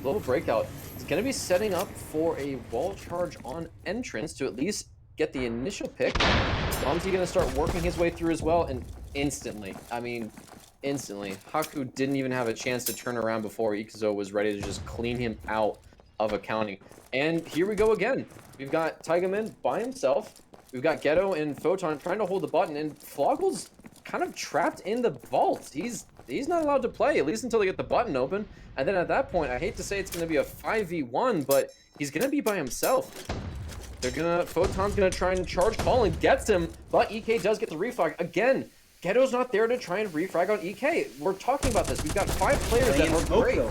Global Breakout is going to be setting up for a wall charge on entrance to at least get the initial pick. Domsy going to start working his way through as well, and instantly, Haku didn't even have a chance to turn around before Ikuzo was ready to just clean him out of accounting. And here we go again. We've got Taigaman by himself. We've got Ghetto and Photon trying to hold the button, and Floggle's kind of trapped in the vault. He's not allowed to play, at least until they get the button open. And then at that point, I hate to say it's going to be a 5v1, but he's going to be by himself. Photon's going to try and charge call and gets him, but EK does get the refrag. Again, Ghetto's not there to try and refrag on EK. We're talking about this. We've got 5 players that are great.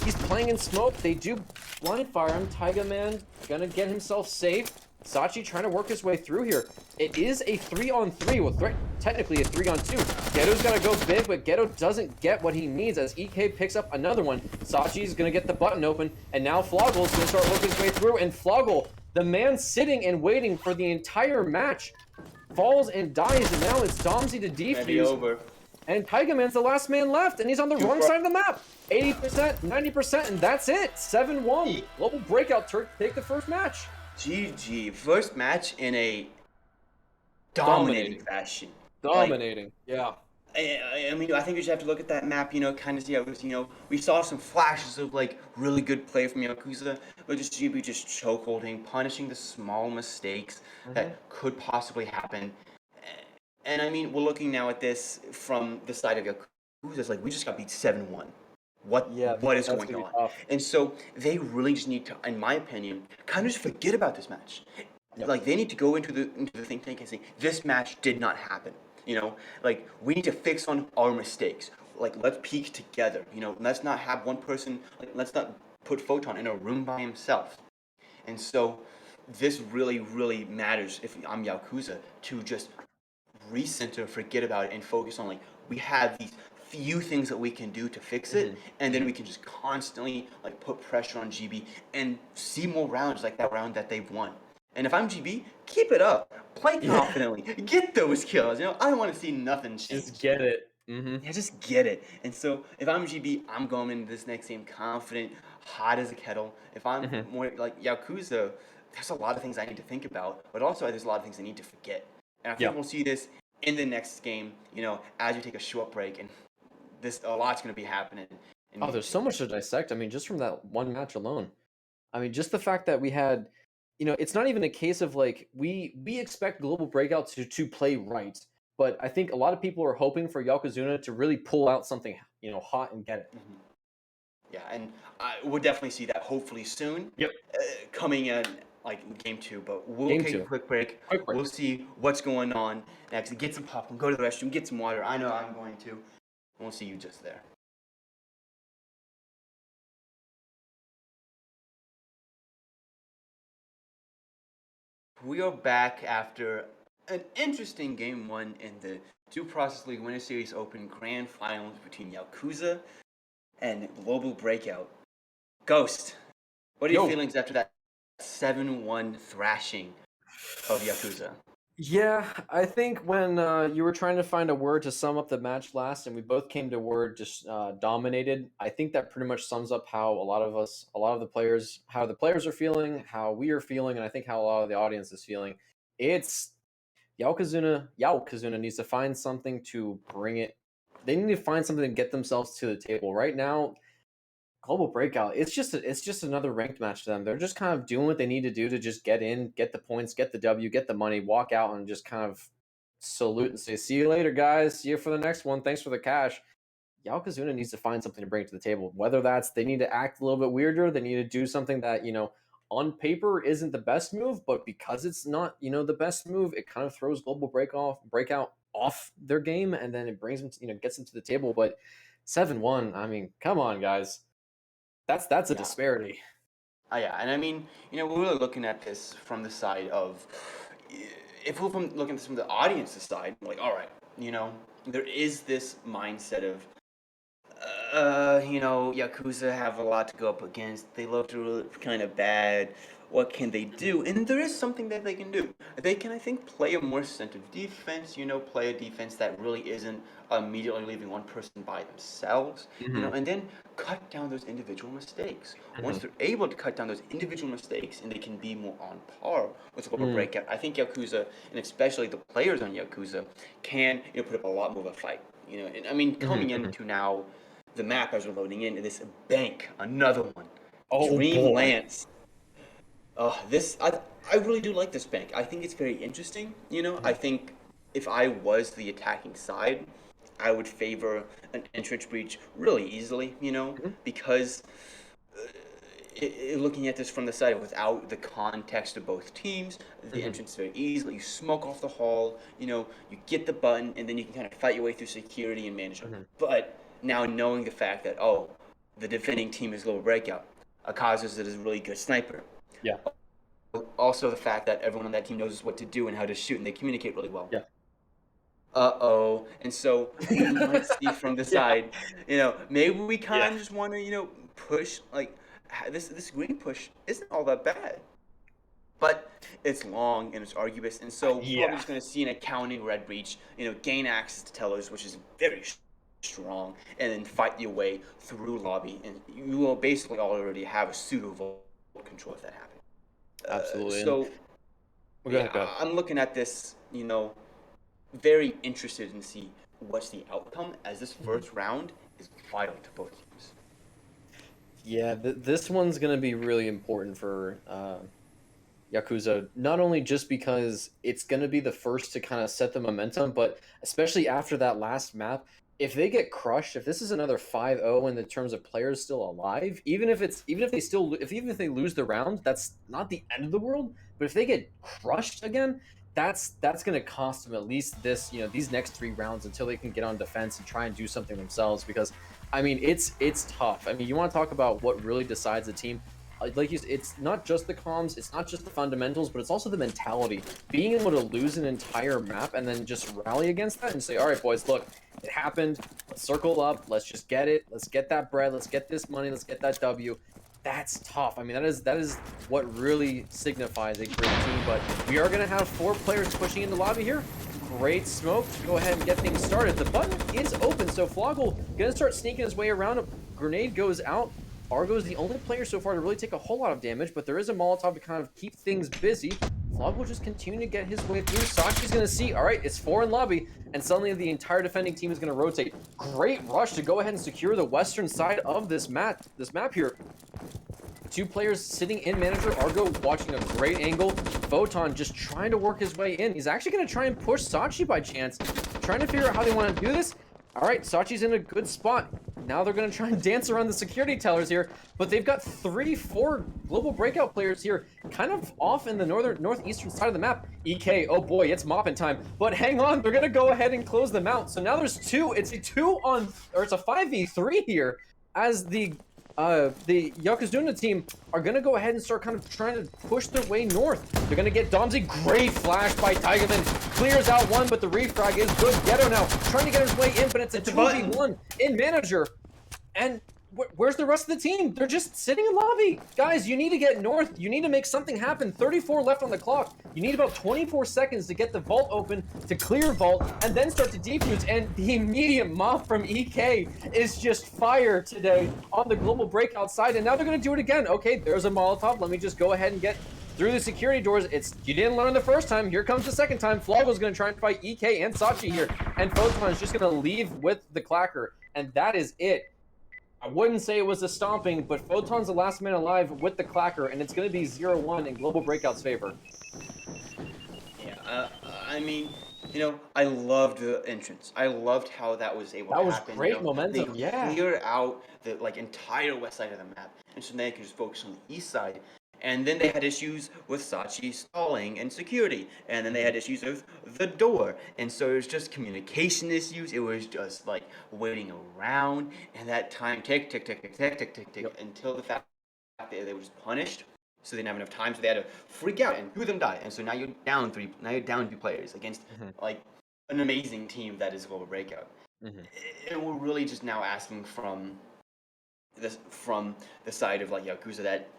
He's playing in smoke. They do blind fire him. Taiga Man gonna get himself safe. Sachi trying to work his way through here. It is a 3-on-3. Well, technically a 3-on-2. Ghetto's gotta go big, but Ghetto doesn't get what he needs as EK picks up another one. Sachi's gonna get the button open, and now Floggle's gonna start working his way through, and Floggle, the man sitting and waiting for the entire match, falls and dies, and now it's Domsy to defuse. Over. And Taiga Man's the last man left, and he's on the wrong side of the map. 80%, 90%, and that's it. 7-1. Global Breakout take the first match. GG. First match in a dominating fashion. Dominating, yeah. I mean, I think we just have to look at that map, kind of see how it was, we saw some flashes of, really good play from Yakuza, but just GB just chokeholding, punishing the small mistakes that could possibly happen. And, I mean, we're looking now at this from the side of Yakuza. It's like, we just got beat 7-1. What is going on? Tough. And so they really just need to, in my opinion, kind of just forget about this match. Yep. Like, they need to go into the think tank and say, this match did not happen. We need to fix on our mistakes. Let's peak together. Let's not have one person, let's not put Photon in a room by himself. And so this really, really matters if I'm Yakuza to just recenter, forget about it, and focus on, we have these few things that we can do to fix it, and then we can just constantly, put pressure on GB and see more rounds like that round that they've won. And if I'm GB, keep it up. Play confidently. Get those kills. I don't want to see nothing change. Just get it. Yeah, just get it. And so if I'm GB, I'm going into this next game confident, hot as a kettle. If I'm more like Yakuza, there's a lot of things I need to think about, but also there's a lot of things I need to forget. And I think we'll see this in the next game, as we take a short break, and a lot's going to be happening. There's so much to dissect. I mean, just from that one match alone. I mean, just the fact that we had, it's not even a case of we expect Global Breakout to play right, but I think a lot of people are hoping for Yaokuza to really pull out something, hot and get it. Yeah, and we'll definitely see that hopefully soon. Yep. Coming in game 2, but we'll take a quick break. We'll see what's going on next. Get some popcorn, go to the restroom, get some water. I know I'm going to. We'll see you just there. We are back after an interesting game 1 in the Due Process League Winter Series Open Grand Finals between Yakuza and Global Breakout. Ghost, what are your feelings after that 7-1 thrashing of Yakuza? Yeah, I think when you were trying to find a word to sum up the match last, and we both came to word just dominated, I think that pretty much sums up how a lot of the players are feeling, how we are feeling, and I think how a lot of the audience is feeling. It's Yaokuza needs to find something to bring it. They need to find something to get themselves to the table. Right now, Global Breakout, it's just another ranked match to them. They're just kind of doing what they need to do to just get in, get the points, get the W, get the money, walk out, and just kind of salute and say, see you later, guys. See you for the next one. Thanks for the cash. Yaokuza needs to find something to bring to the table. Whether that's they need to act a little bit weirder, they need to do something that, on paper isn't the best move, but because it's not, the best move, it kind of throws Global Breakout off their game, and then it brings them, gets them to the table. But 7-1, I mean, come on, guys. That's a disparity. Yeah, and I mean, we're really looking at this from the side of, if we're looking at this from the audience's side, all right, there is this mindset of, Yakuza have a lot to go up against. They looked really kind of bad. What can they do? And there is something that they can do. They can, I think, play a more centered defense, play a defense that really isn't immediately leaving one person by themselves, Hmm. and then cut down those individual mistakes. Hmm. Once they're able to cut down those individual mistakes and they can be more on par with Global Mm. Breakout, I think Yakuza, and especially the players on Yakuza, can, put up a lot more of a fight. And I mean, Hmm. coming Hmm. into now the map as we're loading in, this bank, another one. Oh Dream boy. Lance. I really do like this bank. I think it's very interesting. I Mhm. think if I was the attacking side, I would favor an entrance breach really easily. Mhm. Because looking at this from the side without the context of both teams, the Mhm. entrance is very easily. You smoke off the hall. You get the button, and then you can kind of fight your way through security and manage it. Mhm. But now knowing the fact that the defending team is Global Breakout, Akazu is a really good sniper. Yeah. Also the fact that everyone on that team knows what to do and how to shoot, and they communicate really well. Yeah. And so we might see from the Yeah. side, maybe we Yeah. kind of just want to, push like this green push isn't all that bad, but it's long and it's arduous, and so we're probably Yeah. just going to see an accounting red breach, gain access to tellers, which is very strong, and then fight your way through lobby, and you will basically already have a pseudo vault control if that happens. Absolutely. And So well, go yeah, ahead. Go ahead. I'm looking at this, very interested in see what's the outcome, as this Mhm. first round is vital to both teams. Yeah. This one's gonna be really important for Yakuza, not only just because it's going to be the first to kind of set the momentum, but especially after that last map, if they get crushed, if this is another 5-0 in the terms of players still alive, even if they lose the round, that's not the end of the world. But if they get crushed again, that's going to cost them at least these next 3 rounds until they can get on defense and try and do something themselves. Because I mean, it's tough. I mean, you want to talk about what really decides a team, like you said, it's not just the comms, it's not just the fundamentals, but it's also the mentality. Being able to lose an entire map and then just rally against that and say, all right, boys, look, it happened. Let's circle up. Let's just get it. Let's get that bread. Let's get this money. Let's get that W. That's tough. I mean, that is what really signifies a great team. But we are gonna have 4 players pushing into lobby here. Great smoke to go ahead and get things started. The button is open, so Floggle gonna start sneaking his way around. A grenade goes out. Argo is the only player so far to really take a whole lot of damage, but there is a Molotov to kind of keep things busy. Flog will just continue to get his way through. Sachi's going to see, all right, it's 4 in lobby, and suddenly the entire defending team is going to rotate. Great rush to go ahead and secure the western side of this map here. 2 players sitting in manager. Argo watching a great angle. Photon just trying to work his way in. He's actually going to try and push Sachi by chance, trying to figure out how they want to do this. All right, Sachi's in a good spot. Now they're going to try and dance around the security tellers here, but they've got 3-4 global breakout players here, kind of off in the northeastern side of the map. EK, oh boy, it's mopping time. But hang on, they're going to go ahead and close them out. So now there's 2. It's a 5v3 here, as the Yokozuna team are going to go ahead and start kind of trying to push their way north. They're going to get Domsey. Great flash by Tigerman. Clears out one, but the refrag is good. Ghetto now trying to get his way in, but it's a 2v1 in manager. And where's the rest of the team? They're just sitting in lobby. Guys, you need to get north. You need to make something happen. 34 left on the clock. You need about 24 seconds to get the vault open, to clear vault, and then start to defuse. And the immediate mop from EK is just fire today on the global breakout side. And now they're going to do it again. Okay, there's a Molotov. Let me just go ahead and get through the security doors. You didn't learn the first time. Here comes the second time. Floggo's going to try and fight EK and Sachi here. And Photon is just going to leave with the clacker. And that is it. I wouldn't say it was a stomping, but Photon's the last man alive with the clacker, and it's going to be 0-1 in Global Breakout's favor. Yeah, I mean, I loved the entrance. I loved how that was able to That was happen. great They momentum, yeah. cleared out the entire west side of the map, and so they could just focus on the east side. And then they had issues with Sachi stalling and security, and then they had issues with the door, and so it was just communication issues. It was just like waiting around, and that time tick tick tick tick tick tick tick tick Yep. until the fact that they were just punished, so they didn't have enough time, so they had to freak out and 2 of them die, and so now you're down 3. Now you're down 2 players against Hmm. like an amazing team that is Global Breakout, Hmm. and we're really just now asking from the side of like Yakuza that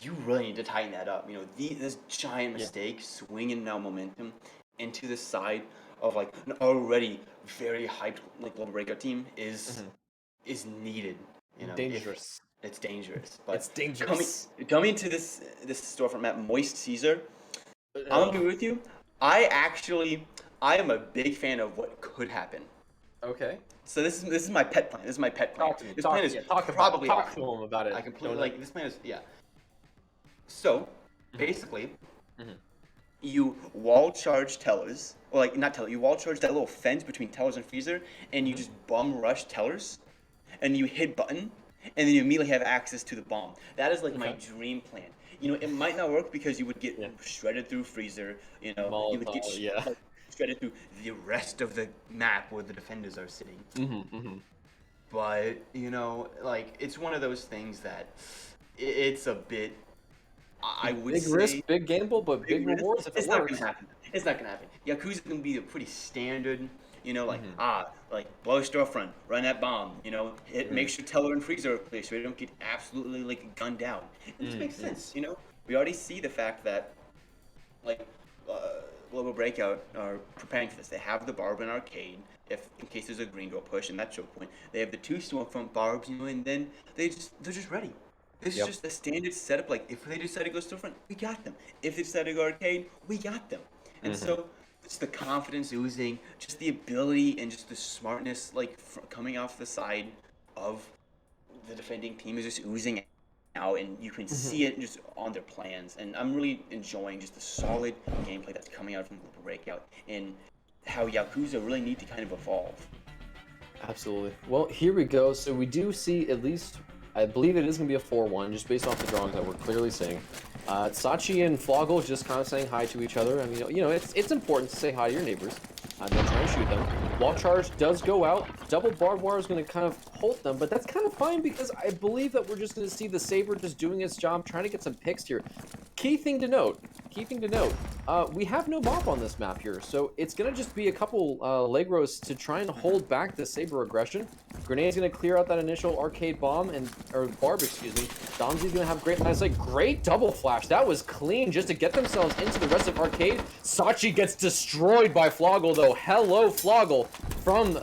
you really need to tighten that up. This giant Yeah. mistake, swinging now momentum into the side of like an already very hyped like global breakout team Hmm. is needed. If Dangerous. it's dangerous, but It's coming dangerous. coming to this storefront map, Moist Caesar, I'm gonna Ugh. be with you. I am a big fan of what could happen. Okay. So this is my pet plan. This is my pet plan. Talk to me. This plan Talk. is Yeah. Talk about it. probably Talk to awful. him about I it, completely Donut. like this plan is yeah. So Hmm. basically, Hmm. you wall charge tellers, or like not teller, you wall charge that little fence between tellers and freezer, and you Hmm. just bum rush tellers, and you hit button, and then you immediately have access to the bomb. That is like my Okay. dream plan. It might not work because you would get Yeah. shredded through freezer. You would get Molotov. Yeah. like shredded through the rest of the map where the defenders are sitting. Hmm. Hmm. But like it's one of those things that it's a bit. I would Big risk, say big gamble, but big big risk. rewards if it It's not gonna works. happen. It's not gonna happen. Yakuza can be a pretty standard, like Hmm. like blow storefront, run that bomb, it Hmm. make sure teller and freezer are placed so they don't get absolutely like gunned down. And this makes Hmm. sense. We already see the fact that like Global Breakout are preparing for this. They have the barb in arcade, if in case there's a green door push and that choke point. They have the two storefront barbs, and then they're just ready. This is Yep. just a standard setup. Like if they decide to go storefront, we got them. If they decide to go arcade, we got them. And Hmm. so it's the confidence oozing, just the ability and just the smartness like coming off the side of the defending team is just oozing out, and you can Hmm. see it just on their plans. And I'm really enjoying just the solid gameplay that's coming out from Global Breakout and how Yakuza really need to kind of evolve. Absolutely. Well, here we go. So we do see at least, I believe it is going to be a 4-1, just based off the drawings that we're clearly seeing. Sachi and Floggle just kind of saying hi to each other. I mean, it's important to say hi to your neighbors. Don't try and shoot them. Wall charge does go out. Double barbed wire is going to kind of hold them, but that's kind of fine because I believe that we're just going to see the Saber just doing its job, trying to get some picks here. Key thing to note, we have no mop on this map here, so it's going to just be a couple Legros to try and hold back the Saber aggression. Grenade's going to clear out that initial arcade bomb, or barb, excuse me. Domsy's going to have great line of sight. Great double flash. That was clean just to get themselves into the rest of arcade. Sachi gets destroyed by Floggle, though. Hello, Floggle from...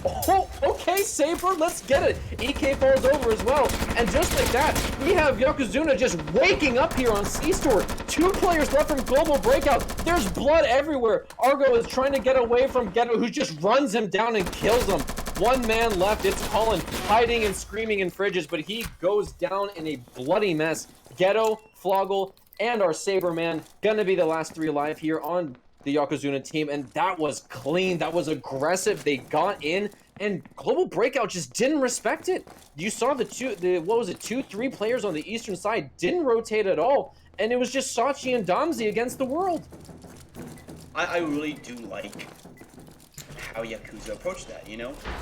Oh, okay, Saber, let's get it. EK falls over as well. And just like that, we have Yokozuna just waking up here on C-Store. 2 players left from Global Breakout. There's blood everywhere. Argo is trying to get away from Ghetto, who just runs him down and kills him. 1 man left. It's Colin hiding and screaming in fridges, but he goes down in a bloody mess. Ghetto, Floggle, and our Saber man gonna be the last 3 alive here on the Yokozuna team, and that was clean. That was aggressive. They got in, and Global Breakout just didn't respect it. You saw what was it, 3 players on the eastern side didn't rotate at all, and it was just Sachi and Domzy against the world. I really do like how Yakuza approached that.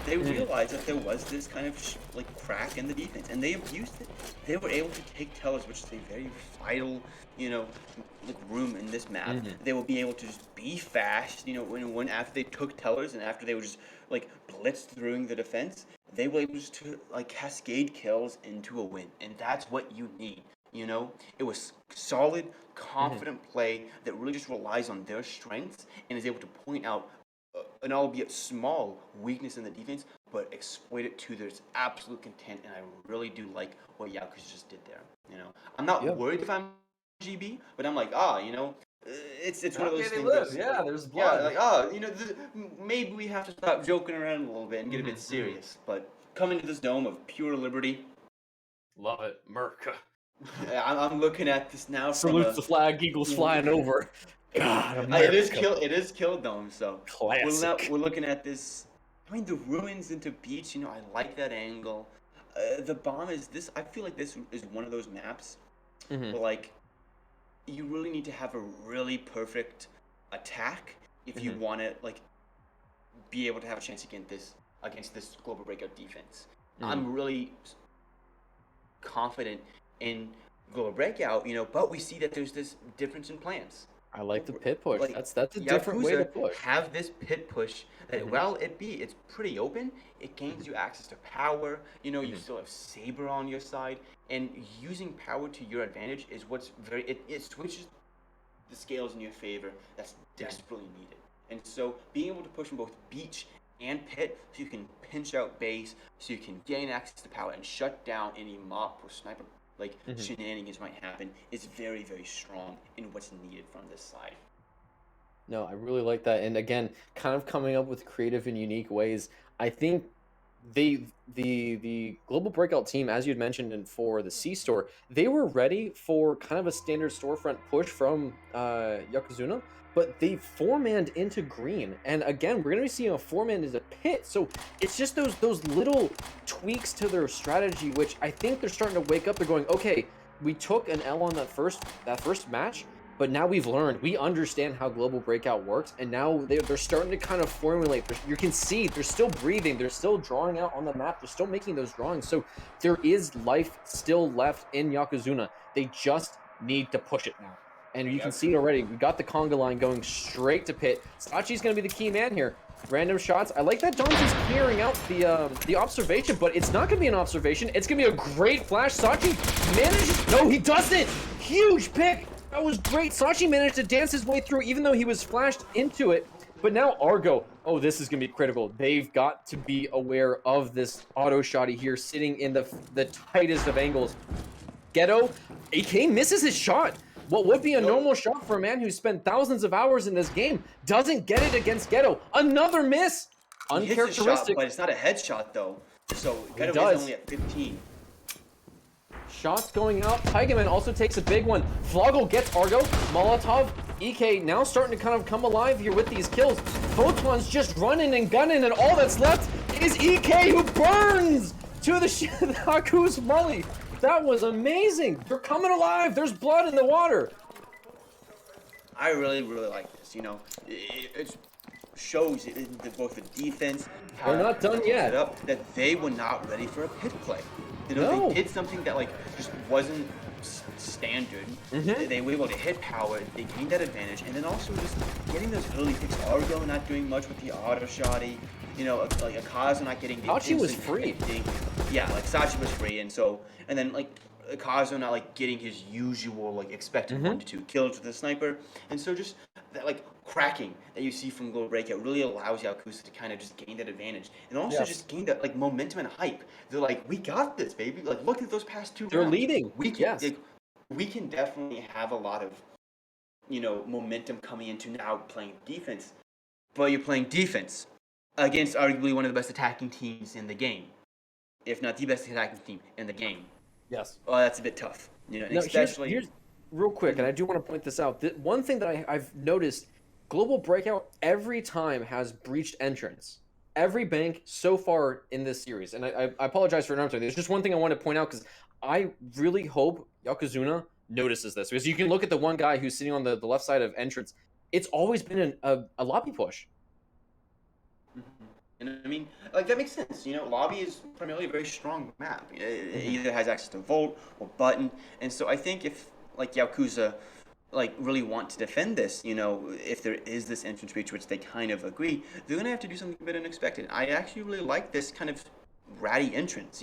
They realized that there was this kind of like crack in the defense, and they abused it. They were able to take tellers, which is a very vital, like room in this map. They will be able to just be fast. When after they took tellers and after they were just like blitzed through the defense, they were able just to like cascade kills into a win, and that's what you need. It was solid, confident play that really just relies on their strengths and is able to point out an albeit small weakness in the defense, but exploit it to their absolute content. And I really do like what Yakuza just did there. I'm not Yeah. worried if I'm GB, but I'm like, it's one of Okay, those they things live. that's Yeah, like, there's yeah, blood. like maybe we have to stop joking around a little bit and get a bit serious. But coming to this dome of pure liberty, Love it. Merc. I'm looking at this now from Salutes a the flag, eagles flying over. God, It is America. kill dome. So Classic. we're looking at this. I mean, the ruins into beach. I like that angle. The bomb is this. I feel like this is one of those maps Hmm. where like you really need to have a really perfect attack if you Hmm. want to like be able to have a chance against this global breakout defense. Hmm. I'm really confident in global breakout. But we see that there's this difference in plans. I like the pit push. Like That's a different way to Yakuza push. have this pit push that Hmm. while it's pretty open, it gains you access to power. You Hmm. still have Saber on your side, and using power to your advantage is what's it switches the scales in your favor. That's Yeah. desperately needed. And so being able to push from both beach and pit, so you can pinch out base, so you can gain access to power and shut down any mop or sniper like Hmm. shenanigans might happen, is very very strong in what's needed from this side. No, I really like that. And again, kind of coming up with creative and unique ways. I think the global breakout team, as you'd mentioned, and for the C store, they were ready for kind of a standard storefront push from Yokozuna, but they four-manned into green. And again, we're gonna be seeing a four-man as a pit. So it's just those little tweaks to their strategy, which I think they're starting to wake up. They're going, okay, we took an L on that first match, but now we've learned, we understand how global breakout works, and now they're starting to kind of formulate. You can see they're still breathing, they're still drawing out on the map, they're still making those drawings. So there is life still left in Yokozuna. They just need to push it now. And you can Yep. see it already. We got the conga line going straight to pit. Sachi's going to be the key man here. Random shots. I like that Jones is clearing out the observation, but it's not going to be an observation. It's going to be a great flash. Sachi manages. No, he doesn't. Huge pick. That was great. Sachi managed to dance his way through, even though he was flashed into it. But now Argo, oh, this is going to be critical. They've got to be aware of this auto shotty here, sitting in the tightest of angles. Ghetto, AK misses his shot. What would be a No, normal shot for a man who spent thousands of hours in this game doesn't get it against Ghetto. Another miss. he hits his shot, Uncharacteristic. but it's not a headshot though. So He Geto is does. only at 15. Shots going out. Tigerman also takes a big one. Floggle gets Argo. Molotov. EK now starting to kind of come alive here with these kills. Photon's just running and gunning, and all that's left is EK, who burns to the Haku's Mully. That was amazing. They're coming alive. There's blood in the water. I really really like this. It shows both the defense, how They're not done set yet. up, that they were not ready for a pit play. No. They did something that like just wasn't standard. They were able to hit power. They gained that advantage, and then also just getting those early picks. Argo not doing much with the auto shotty. Like Akaza not getting the Sachi was instant free. hit. Yeah, like Sachi was free, and then like Akaza not like getting his usual like expected 1 to 2 kills with the sniper, and so just that like cracking that you see from Global Breakout really allows Yakuza to kind of just gain that advantage, and also Yes. just gain that like momentum and hype. They're like, we got this, baby. Like, look at those past 2 They're rounds. leading. We can, Yes. like, we can definitely have a lot of, momentum coming into now playing defense, but you're playing defense against arguably one of the best attacking teams in the game, if not the best attacking team in the game. Yes. Well, that's a bit tough, and Now, especially. here's real quick, and I do want to point this out. One thing that I've noticed, Global Breakout every time has breached entrance. Every bank so far in this series, and I apologize for interrupting. There's just one thing I want to point out because I really hope Yokozuna notices this, because you can look at the one guy who's sitting on the left side of entrance. It's always been a lobby push. Mhm. And I mean, like that makes sense. Lobby is primarily a very strong map. It either has access to Volt or Button, and so I think if like Yakuza, like really want to defend this, if there is this entrance breach, which they kind of agree, they're gonna have to do something a bit unexpected. I actually really like this kind of ratty entrance.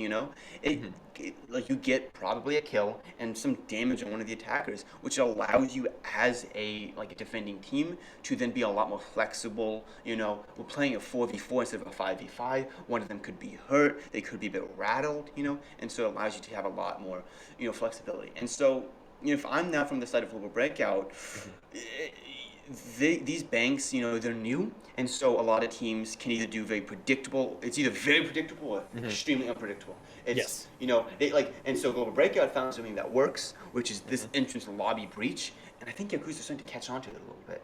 Like you get probably a kill and some damage on one of the attackers, which allows you as a defending team to then be a lot more flexible. We're playing a 4v4 instead of a 5v5. One of them could be hurt, they could be a bit rattled, and so it allows you to have a lot more flexibility. And so if I'm now from the side of Global Breakout, these banks, they're new, and so a lot of teams can either do very predictable. It's either very predictable or extremely unpredictable. It's, Yes. and so Global Breakout found something that works, which is this entrance lobby breach, and I think Yakuza's starting to catch on to it a little bit.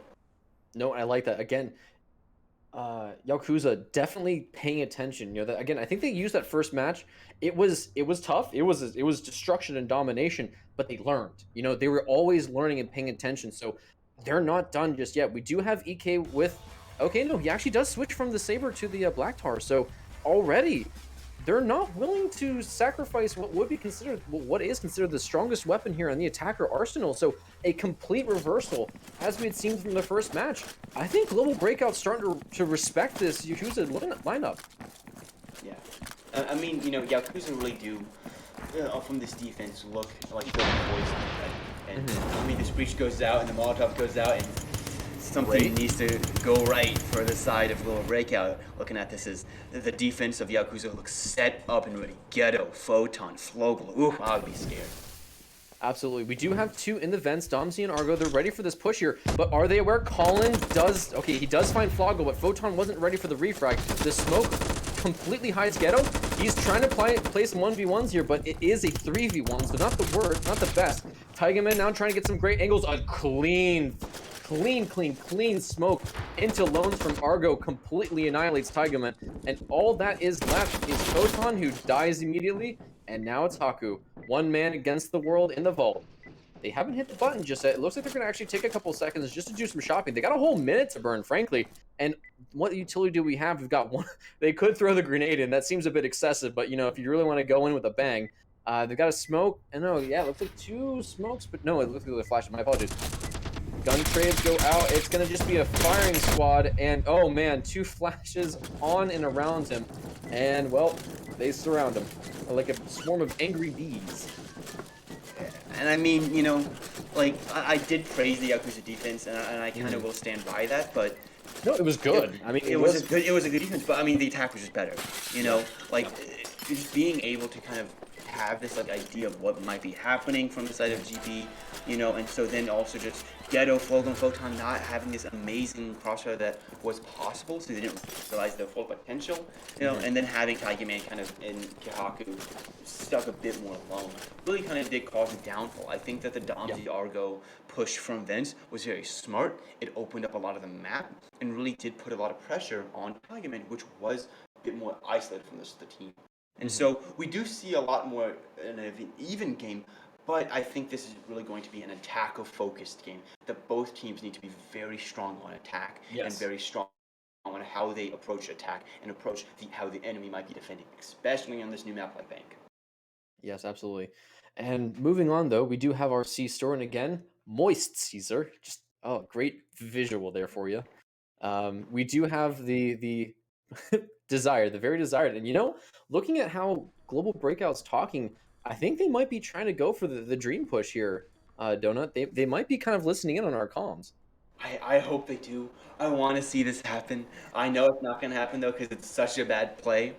No, I like that. Again, Yakuza definitely paying attention. That again, I think they used that first match. It was tough. It was destruction and domination, but they learned. They were always learning and paying attention. So they're not done just yet. We do have EK with. Okay, no, he actually does switch from the Saber to the Black Tar. So already they're not willing to sacrifice what is considered the strongest weapon here in the attacker arsenal. So a complete reversal, as we had seen from the first match. I think Global Breakout's starting to respect this Yakuza lineup. Yeah. I mean, Yakuza really do, from this defense, look like they're poised. Right? And I mean, this breach goes out and the Molotov goes out, and something needs to go right for the side of Global Breakout. Looking at this is the defense of Yakuza looks set up and ready. Ghetto, Photon, Flogel. Ooh, I would be scared. Absolutely. We do have two in the vents, Domsey and Argo. They're ready for this push here, but are they aware? Colin does, okay, he does find Flogel, but Photon wasn't ready for the refrag. The smoke completely hides Ghetto. He's trying to play some 1v1s here, but it is a 3v1, so not the best. Tigerman now trying to get some great angles. A clean smoke into loans from Argo completely annihilates Tigerman, and all that is left is Photon, who dies immediately, and now it's Haku. One man against the world in the vault. They haven't hit the button just yet. It looks like they're going to actually take a couple seconds just to do some shopping. They got a whole minute to burn, frankly. And what utility do we have? We've got one. They could throw the grenade in. That seems a bit excessive, but, if you really want to go in with a bang, they've got a smoke. And no, yeah, it looks like two smokes, but no, it looks like they're flashing. My apologies. Gun trades go out. It's going to just be a firing squad. And, oh, man, two flashes on and around him. And, well, they surround him like a swarm of angry bees. And I mean, I did praise the Yakuza defense, and I kind of will stand by that, but... No, it was good. It was a good defense, but I mean, the attack was just better. Just being able to kind of have this idea of what might be happening from the side of GB, and so then also just Ghetto, Flogel, and Photon not having this amazing crossfire that was possible, so they didn't realize their full potential, and then having Tiger Man kind of in Kihaku stuck a bit more alone really kind of did cause a downfall. I think that the Domsey Argo push from Vents was very smart. It opened up a lot of the map and really did put a lot of pressure on Tiger Man, which was a bit more isolated from the team. And so we do see a lot more in an even game, but I think this is really going to be an attack-focused game, that both teams need to be very strong on attack and very strong on how they approach attack and approach how the enemy might be defending, especially on this new map like Bank. Yes, absolutely. And moving on, though, we do have our C store, and again, Moist Caesar. Just, great visual there for you. We do have the desired, the very desired. And, looking at how Global Breakout's talking, I think they might be trying to go for the dream push here, Donut. They might be kind of listening in on our comms. I hope they do. I want to see this happen. I know it's not going to happen, though, because it's such a bad play.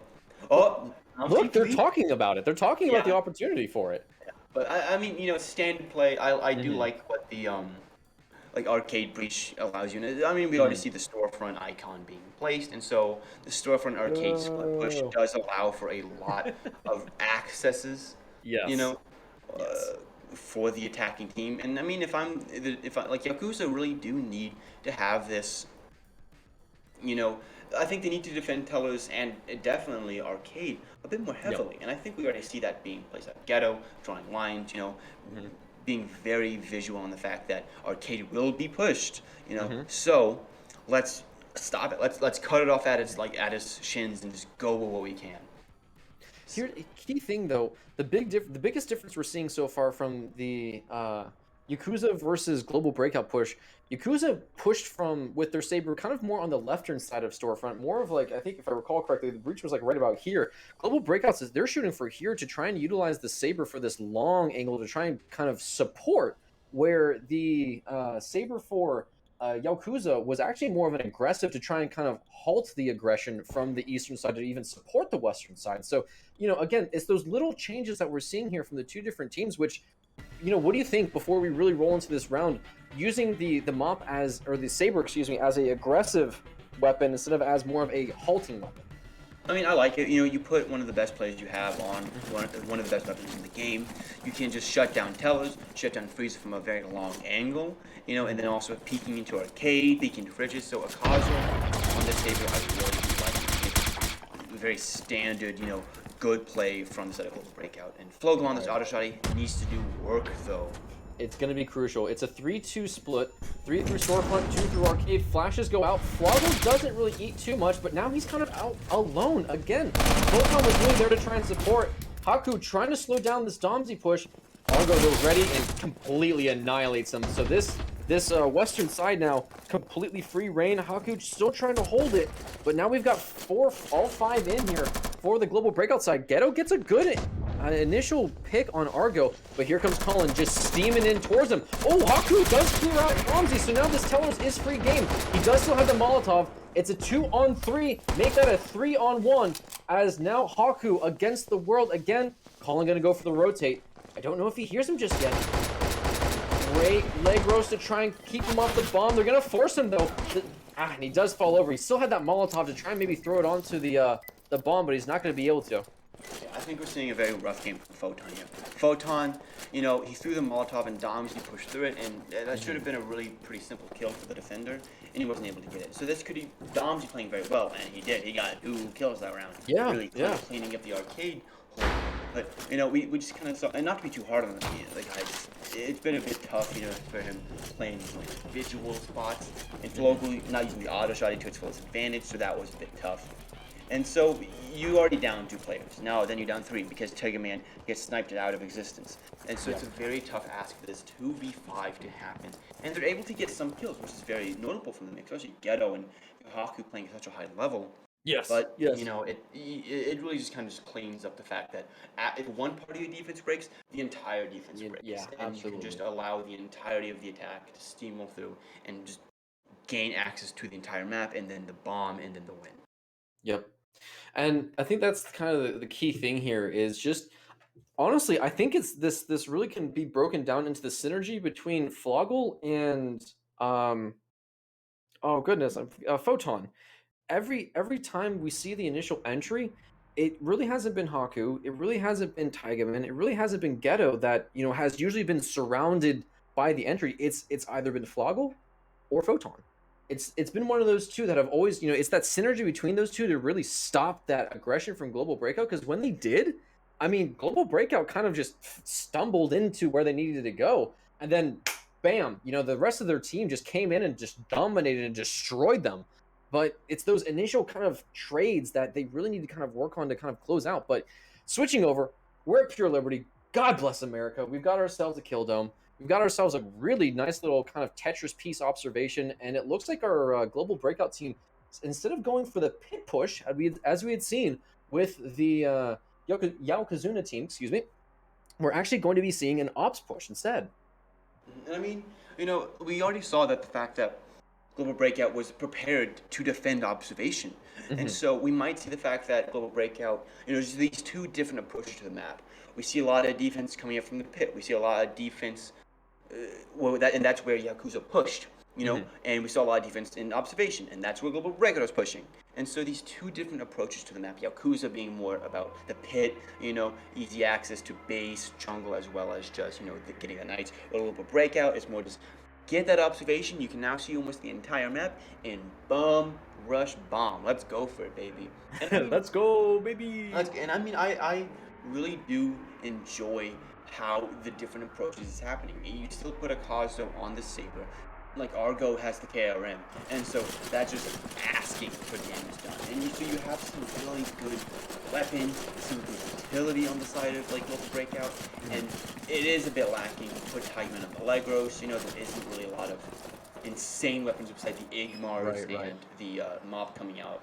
Oh, look, they're talking about it. They're talking about the opportunity for it. Yeah. But, I mean, standard play, I do like what the Arcade Breach allows you. I mean, we already see the storefront icon being placed, and so the storefront arcade split push does allow for a lot of accesses. Yes. For the attacking team. And I mean, if I Yakuza really do need to have this. I think they need to defend Tellers and definitely Arcade a bit more heavily. And I think we already see that being placed at Ghetto, drawing lines. Being very visual on the fact that Arcade will be pushed. So let's stop it. Let's cut it off at its shins and just go with what we can. Here, a key thing though, the biggest difference we're seeing so far from the Yakuza versus Global Breakout push, Yakuza pushed with their saber kind of more on the left-turn side of storefront, more of I think if I recall correctly, the breach was right about here. Global Breakout says they're shooting for here to try and utilize the saber for this long angle to try and kind of support, where the saber for Yakuza was actually more of an aggressive to try and kind of halt the aggression from the eastern side to even support the western side. So, again, it's those little changes that we're seeing here from the two different teams, which, what do you think before we really roll into this round, using the mop the saber, as a aggressive weapon instead of as more of a halting weapon? I mean, I like it. You put one of the best players you have on one of the best weapons in the game. You can just shut down Tellers, shut down Frieza from a very long angle, and then also peeking into Arcade, peeking into Fridges. So Akaza on this saber, I really like it. Very standard, good play from the side of Global Breakout. And Flogel on this auto shotty needs to do work, though. It's going to be crucial. It's a 3-2 split. 3 through Storefront, 2 through Arcade. Flashes go out. Floggle doesn't really eat too much, but now he's kind of out alone again. Photon was really there to try and support. Haku trying to slow down this Domsy push. Argo goes ready and completely annihilates him. So this western side now completely free reign. Haku still trying to hold it, but now we've got all five in here for the global breakout side. Ghetto gets a good initial pick on Argo, but here comes Colin just steaming in towards him. Oh, Haku does clear out Ramsey, so now this Telos is free game. He does still have the Molotov. It's a 2-on-3, make that a 3-on-1, as now Haku against the world again. Colin gonna go for the rotate. I don't know if he hears him just yet. Great leg roast to try and keep him off the bomb. They're gonna force him though. And he does fall over. He still had that Molotov to try and maybe throw it onto the bomb, but he's not gonna be able to. Yeah, I think we're seeing a very rough game from Photon here. Photon, you know, he threw the Molotov and Domsy pushed through it, and that should have been a really pretty simple kill for the defender, and he wasn't able to get it. So this could be Domsy playing very well, and he did. He got 2 kills that round. Yeah, really cleaning up the arcade hole. But, you know, we just kind of saw, and not to be too hard on the guys, it's been a bit tough, you know, for him playing these like visual spots, and Flogu not using the auto shot to its full advantage, so that was a bit tough. And so you already down 2 players. Now then you're down 3 because Tiger Man gets sniped out of existence. And so it's a very tough ask for this 2v5 to happen. And they're able to get some kills, which is very notable from them, especially Ghetto and Haku playing at such a high level. Yes. But you know, it really just kind of just cleans up the fact that if one part of your defense breaks, the entire defense breaks. Yeah, and absolutely. you can just allow the entirety of the attack to steamroll through and just gain access to the entire map, and then the bomb, and then the win. Yep. And I think that's kind of the key thing here is just, honestly, I think it's this really can be broken down into the synergy between Floggle and oh goodness, Photon. Every time we see the initial entry, it really hasn't been Haku, it really hasn't been Taigaman, it really hasn't been Ghetto that, you know, has usually been surrounded by the entry. It's either been Floggle or Photon. It's been one of those two that have always, you know, it's that synergy between those two to really stop that aggression from Global Breakout, because when they did, I mean, Global Breakout kind of just stumbled into where they needed to go, and then bam, you know, the rest of their team just came in and just dominated and destroyed them. But it's those initial kind of trades that they really need to kind of work on to kind of close out. But switching over, we're at Pure Liberty. God bless America. We've got ourselves a kill dome. We've got ourselves a really nice little kind of Tetris piece observation, and it looks like our global breakout team, instead of going for the pit push, as we had seen with the Yaokuza team, we're actually going to be seeing an ops push instead. I mean, you know, we already saw that the fact that Global Breakout was prepared to defend observation. And so we might see the fact that Global Breakout, you know, there's these 2 different approaches to the map. We see a lot of defense coming up from the pit. We see a lot of defense, and that's where Yakuza pushed, you know, and we saw a lot of defense in observation, and that's where Global Breakout was pushing. And so these 2 different approaches to the map, Yakuza being more about the pit, you know, easy access to base, jungle, as well as just, you know, getting the knights. Global Breakout is more just get that observation. You can now see almost the entire map, and boom, rush bomb. Let's go for it, baby. And I mean, let's go, baby. And I mean, I really do enjoy how the different approaches is happening. You still put a Kazo on the Saber, like Argo has the KRM, and so that's just asking for damage done. And so you have some really good weapons, some good utility on the side of like Global Breakout, and it is a bit lacking. Put Tigeman on the Legros, you know, there isn't really a lot of insane weapons besides the Igmars and the Mob coming out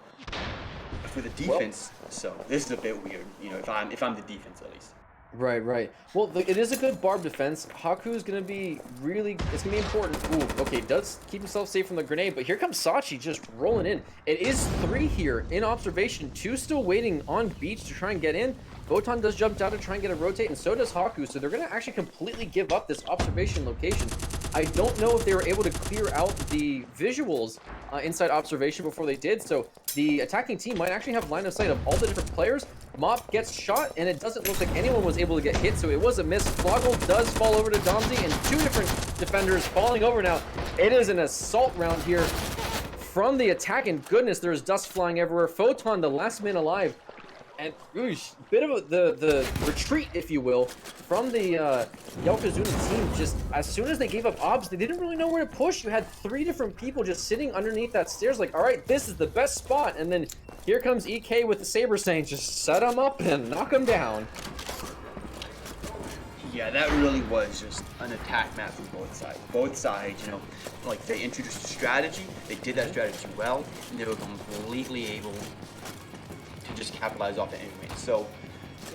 for the defense. So this is a bit weird, you know, if I'm the defense at least. Right. Well, it is a good barb defense. Haku is going to be it's going to be important. Ooh, okay, does keep himself safe from the grenade, but here comes Sachi just rolling in. It is 3 here in observation, 2 still waiting on beach to try and get in. Photon does jump down to try and get a rotate, and so does Haku, so they're going to actually completely give up this observation location. I don't know if they were able to clear out the visuals inside observation before they did, so the attacking team might actually have line of sight of all the different players. Mop gets shot, and it doesn't look like anyone was able to get hit, so it was a miss. Floggle does fall over to Domsy, and 2 different defenders falling over now. It is an assault round here from the attack, and goodness, there's dust flying everywhere. Photon, the last man alive, And oosh, bit of the retreat, if you will, from the Yaokuza team. Just as soon as they gave up obs, they didn't really know where to push. You had three different people just sitting underneath that stairs, like, all right, this is the best spot. And then here comes EK with the Saber saying, just set them up and knock them down. Yeah, that really was just an attack map from both sides. Both sides, like they introduced a strategy, they did that strategy well, and they were completely able to just capitalize off the enemy. So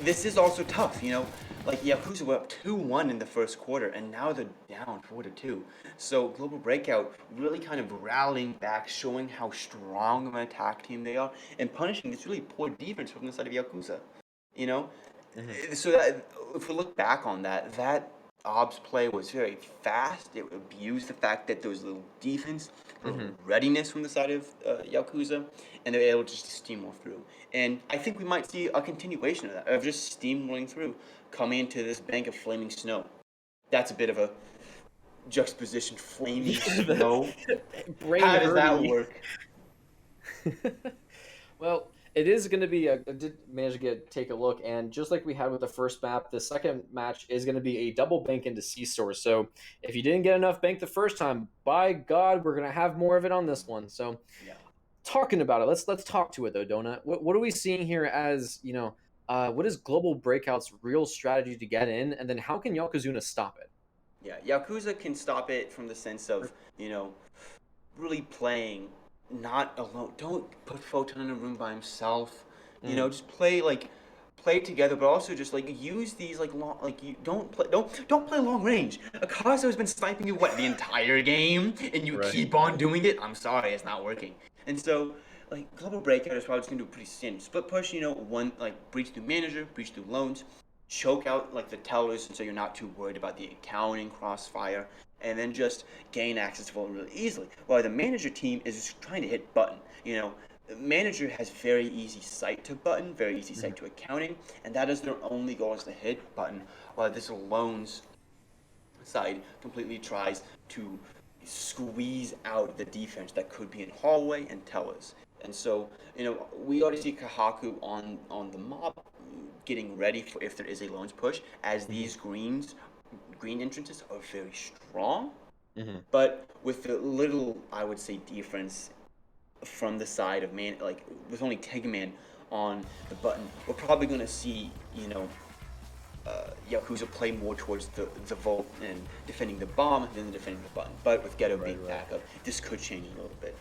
this is also tough, Like Yakuza were up 2-1 in the first quarter, and now they're down 4-2. So Global Breakout really kind of rallying back, showing how strong of an attack team they are, and punishing this really poor defense from the side of Yakuza. You know, so that if we look back on that Ob's play was very fast. It abused the fact that there was little defense, little readiness from the side of Yakuza, and they were able to just steamroll through. And I think we might see a continuation of that, of just steamrolling through, coming into this bank of flaming snow. That's a bit of a juxtaposition, flaming snow. Brain How does that hurting. work? Well, it is going to be I did manage to take a look, and just like we had with the first map, the second match is going to be a double bank into C-Store. So if you didn't get enough bank the first time, by God, we're going to have more of it on this one. So Yeah. talking about it, let's talk to it though, Donut. What are we seeing here as, what is Global Breakout's real strategy to get in, and then how can Yokozuna stop it? Yeah, Yakuza can stop it from the sense of, really playing not alone. Don't put Photon in a room by himself. Mm, Just play together, but also just like use these like long like you don't play long range. Akaza has been sniping you what the entire game, and you right. keep on doing it. I'm sorry, it's not working. And so like Global Breakout is probably just gonna do a pretty standard split push. One like breach through manager, breach through loans, choke out like the tellers, and so you're not too worried about the accounting crossfire, and then just gain access to it really easily. While the manager team is just trying to hit button. The manager has very easy sight to button, very easy sight to accounting, and that is their only goal is to hit button. While this loans side completely tries to squeeze out the defense that could be in hallway and tellers. And so, we already see Kahaku on the mob getting ready for if there is a loans push, as Hmm. these green entrances are very strong, Hmm. but with the little, I would say, difference from the side of man, like with only Tegaman on the button, we're probably going to see, Yakuza play more towards the vault and defending the bomb than defending the button. But with Ghetto Right, being right. backup, this could change a little bit.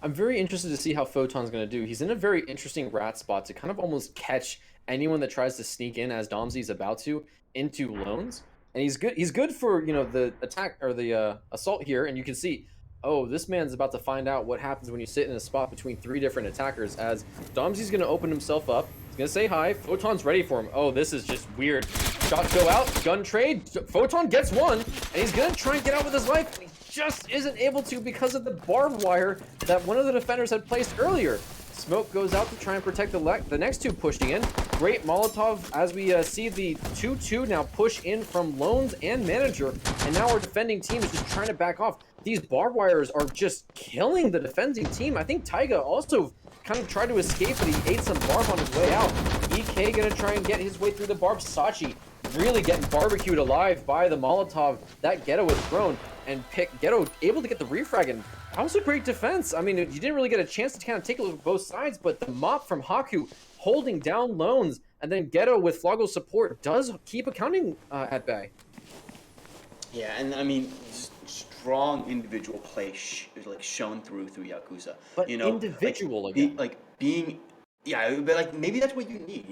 I'm very interested to see how Photon's going to do. He's in a very interesting rat spot to kind of almost catch anyone that tries to sneak in as Domsy's about to into loans. And he's good. He's good for the attack or the assault here. And you can see, oh, this man's about to find out what happens when you sit in a spot between three different attackers. As Domsy's going to open himself up. He's going to say hi. Photon's ready for him. Oh, this is just weird. Shots go out. Gun trade. Photon gets one, and he's going to try and get out with his life. Just isn't able to because of the barbed wire that one of the defenders had placed earlier. Smoke goes out to try and protect the next two pushing in. Great Molotov as we see the 2-2 now push in from Loans and Manager. And now our defending team is just trying to back off. These barbed wires are just killing the defending team. I think Taiga also kind of tried to escape, but he ate some barb on his way out. EK gonna try and get his way through the barb. Sachi really getting barbecued alive by the Molotov. That Ghetto was thrown, and Ghetto able to get the refrag, and that was a great defense. I mean, you didn't really get a chance to kind of take a look at both sides, but the mop from Haku holding down Loans, and then Ghetto with Floggo's support does keep accounting at bay. Yeah, and I mean, strong individual play like shown through Yakuza. But Like individual again. being. Yeah, but like maybe that's what you need.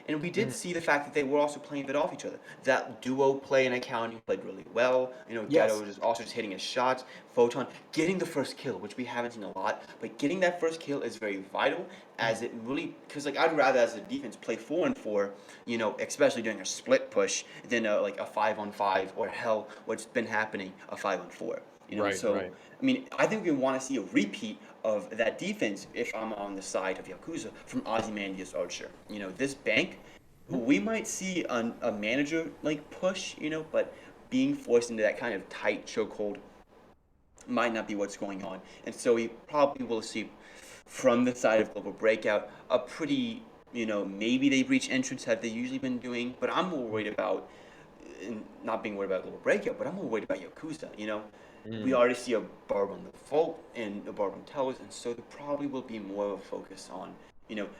And we did Mhm. see the fact that they were also playing a bit off each other. That duo play and accounting played really well. Ghetto Yes. was also just hitting his shots. Photon getting the first kill, which we haven't seen a lot, but getting that first kill is very vital as it really because like I'd rather as a defense play 4-4, especially during a split push than like a 5-on-5 or hell what's been happening a 5-on-4. Right, So right. I mean, I think we want to see a repeat of that defense if I'm on the side of Yakuza from Ozymandias Archer. This bank, we might see a manager like push, but being forced into that kind of tight chokehold might not be what's going on. And so we probably will see from the side of Global Breakout a pretty Maybe they breach entrance have they usually been doing, but I'm more worried about not being worried about Global Breakout, but I'm more worried about Yakuza. We Mm. already see a Barb on the vault and a Barb on towers, and so there probably will be more of a focus on,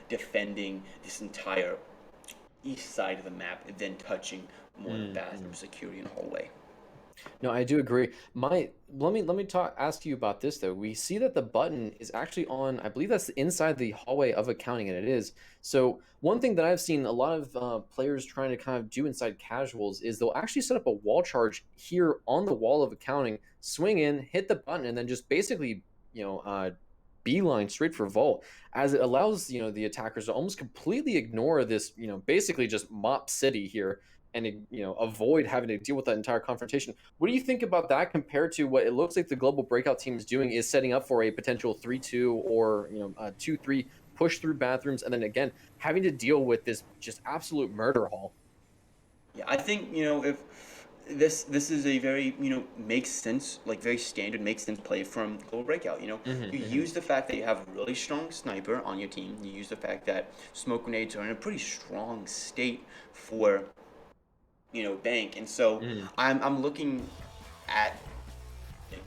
defending this entire east side of the map than touching more of the bathroom Mm. security and hallway. No, I do agree. Let me ask you about this though. We see that the button is actually on, I believe that's inside the hallway of accounting, and it is. So one thing that I've seen a lot of players trying to kind of do inside casuals is they'll actually set up a wall charge here on the wall of accounting, swing in, hit the button, and then just basically, beeline straight for vault, as it allows the attackers to almost completely ignore this, basically just mop city here, and avoid having to deal with that entire confrontation. What do you think about that compared to what it looks like the global breakout team is doing, is setting up for a potential 3-2 or 2-3 push through bathrooms, and then again having to deal with this just absolute murder hall? Yeah, I think if this is a very makes sense, like very standard makes sense play from Global Breakout. Hmm. You Hmm. use the fact that you have a really strong sniper on your team. You use the fact that smoke grenades are in a pretty strong state for bank, and so Hmm. I'm looking at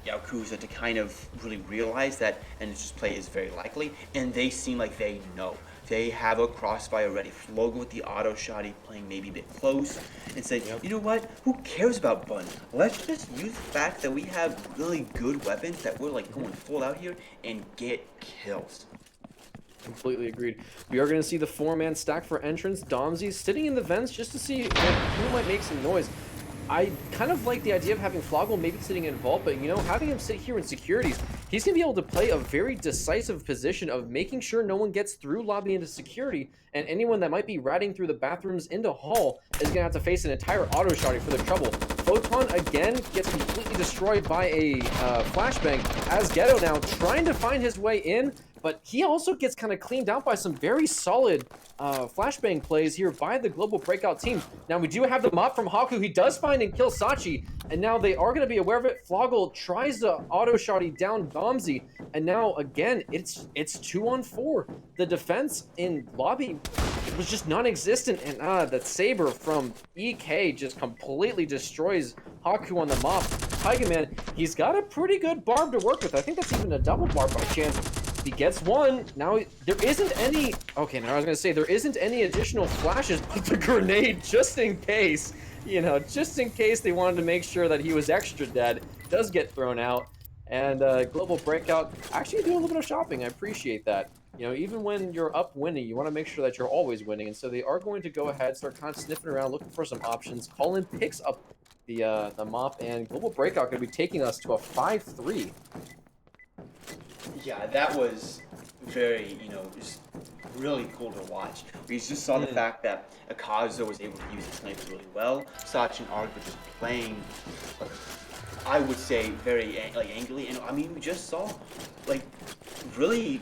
Yakuza to kind of really realize that and just play is very likely, and they seem like they know. They have a crossfire ready. Flogo with the auto shotty playing maybe a bit close and say, Yep. you know what? Who cares about Bun? Let's just use the fact that we have really good weapons that we're like Hmm. going full out here and get kills. Completely agreed. We are going to see the four-man stack for entrance. Domsey sitting in the vents just to see who might make some noise. I kind of like the idea of having Floggle maybe sitting in vault, but having him sit here in securities, he's gonna be able to play a very decisive position of making sure no one gets through lobby into security, and anyone that might be ratting through the bathrooms into hall is gonna have to face an entire auto shotty for the trouble. Photon again gets completely destroyed by a flashbang, as Ghetto now trying to find his way in, but he also gets kind of cleaned out by some very solid flashbang plays here by the global breakout team. Now we do have the mop from Haku. He does find and kill Sachi, and now they are going to be aware of it. Floggle tries to auto shotty down Domsey, and now again it's 2-on-4. The defense in lobby was just non-existent, and that saber from EK just completely destroys Haku on the mop. Tiger Man, he's got a pretty good barb to work with. I think that's even a double barb by chance. He gets one. Now there isn't any. Okay, now I was gonna say there isn't any additional flashes, but the grenade, just in case, just in case they wanted to make sure that he was extra dead, does get thrown out. And global breakout actually do a little bit of shopping. I appreciate that. Even when you're up winning, you want to make sure that you're always winning. And so they are going to go ahead, start kind of sniffing around, looking for some options. Colin picks up the mop, and global breakout going to be taking us to a 5-3. Yeah, that was very, just really cool to watch. We just saw the Mm. fact that Akazo was able to use the sniper really well. Sachin Arg was just playing, I would say, very like angrily, and I mean, we just saw, like, really,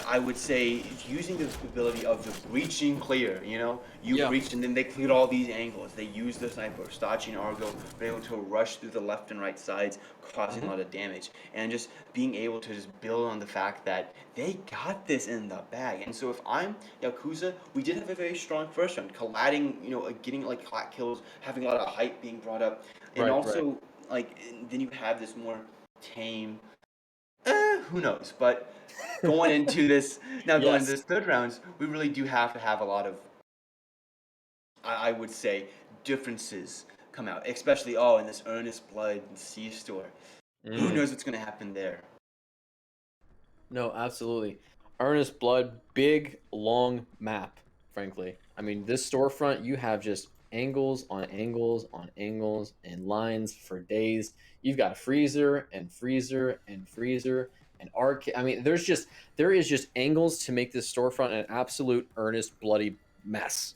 I would say, using the ability of the breaching clear. You Yeah. breached, and then they cleared all these angles. They used the sniper. Stachi and Argo were able to rush through the left and right sides, causing a Hmm. lot of damage, and just being able to just build on the fact that they got this in the bag. And so, if I'm Yakuza, we did have a very strong first round, colliding, getting like hot kills, having a lot of hype being brought up, and Right. Right. also like then you have this more tame. Who knows? But going into this now, going into Yes. this third rounds, we really do have to have a lot of, I would say, differences come out, especially in this Earnest Blood C store. Who Mm. knows what's gonna happen there? No, absolutely. Earnest Blood, big, long map, frankly. I mean, this storefront, you have just angles on angles on angles and lines for days. You've got freezer and freezer and freezer and arcade. I mean, there is just angles to make this storefront an absolute earnest bloody mess.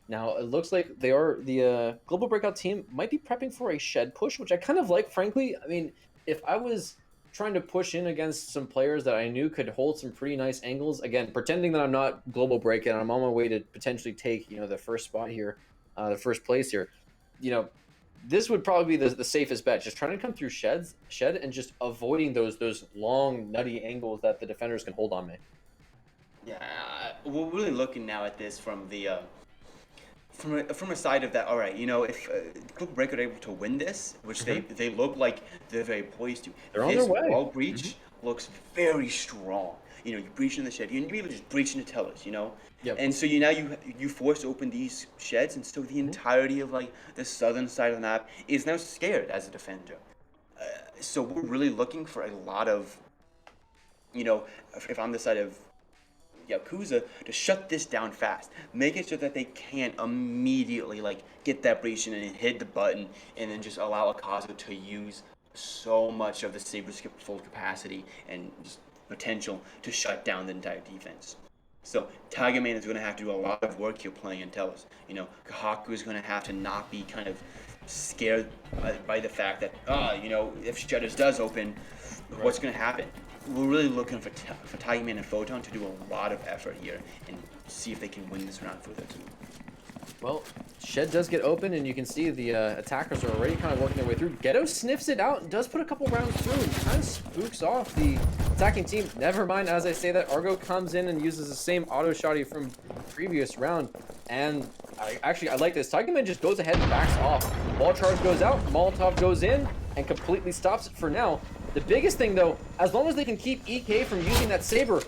Now it looks like the global breakout team might be prepping for a shed push, which I kind of like, frankly. I mean, if I was trying to push in against some players that I knew could hold some pretty nice angles, again, pretending that I'm not global breakout, I'm on my way to potentially take the first spot here, the first place here. You know, this would probably be the safest bet. Just trying to come through shed and just avoiding those long nutty angles that the defenders can hold on me. Yeah, we're really looking now at this from the from a side of that. All right, if Global Breakout are able to win this, which Hmm. they look like they're very poised to, They're on their this way. wall Hmm. breach looks very strong. You breach in the shed. You really just breach into tellers. Yep. And so you force open these sheds, and so the Mhm. entirety of like the southern side of the map is now scared as a defender. So we're really looking for a lot of, you know, if I'm the side of Yakuza, to shut this down fast. Make it so that they can't immediately like get that breach in and hit the button and then just allow Akazu to use so much of the Saber's full capacity and just potential to shut down the entire defense. So Tiger Man is going to have to do a lot of work here playing Intellis. Kahaku is going to have to not be kind of scared by the fact that, if Shutters does open, Right. what's going to happen? We're really looking for Tiger Man and Photon to do a lot of effort here and see if they can win this round for their team. Well, shed does get open, and you can see the attackers are already kind of working their way through. Ghetto sniffs it out and does put a couple rounds through and kind of spooks off the attacking team. Never mind, as I say that, Argo comes in and uses the same auto shotty from previous round. And I like this. Tiger Man just goes ahead and backs off. Ball charge goes out, Molotov goes in, and completely stops it for now. The biggest thing, though, as long as they can keep EK from using that Saber,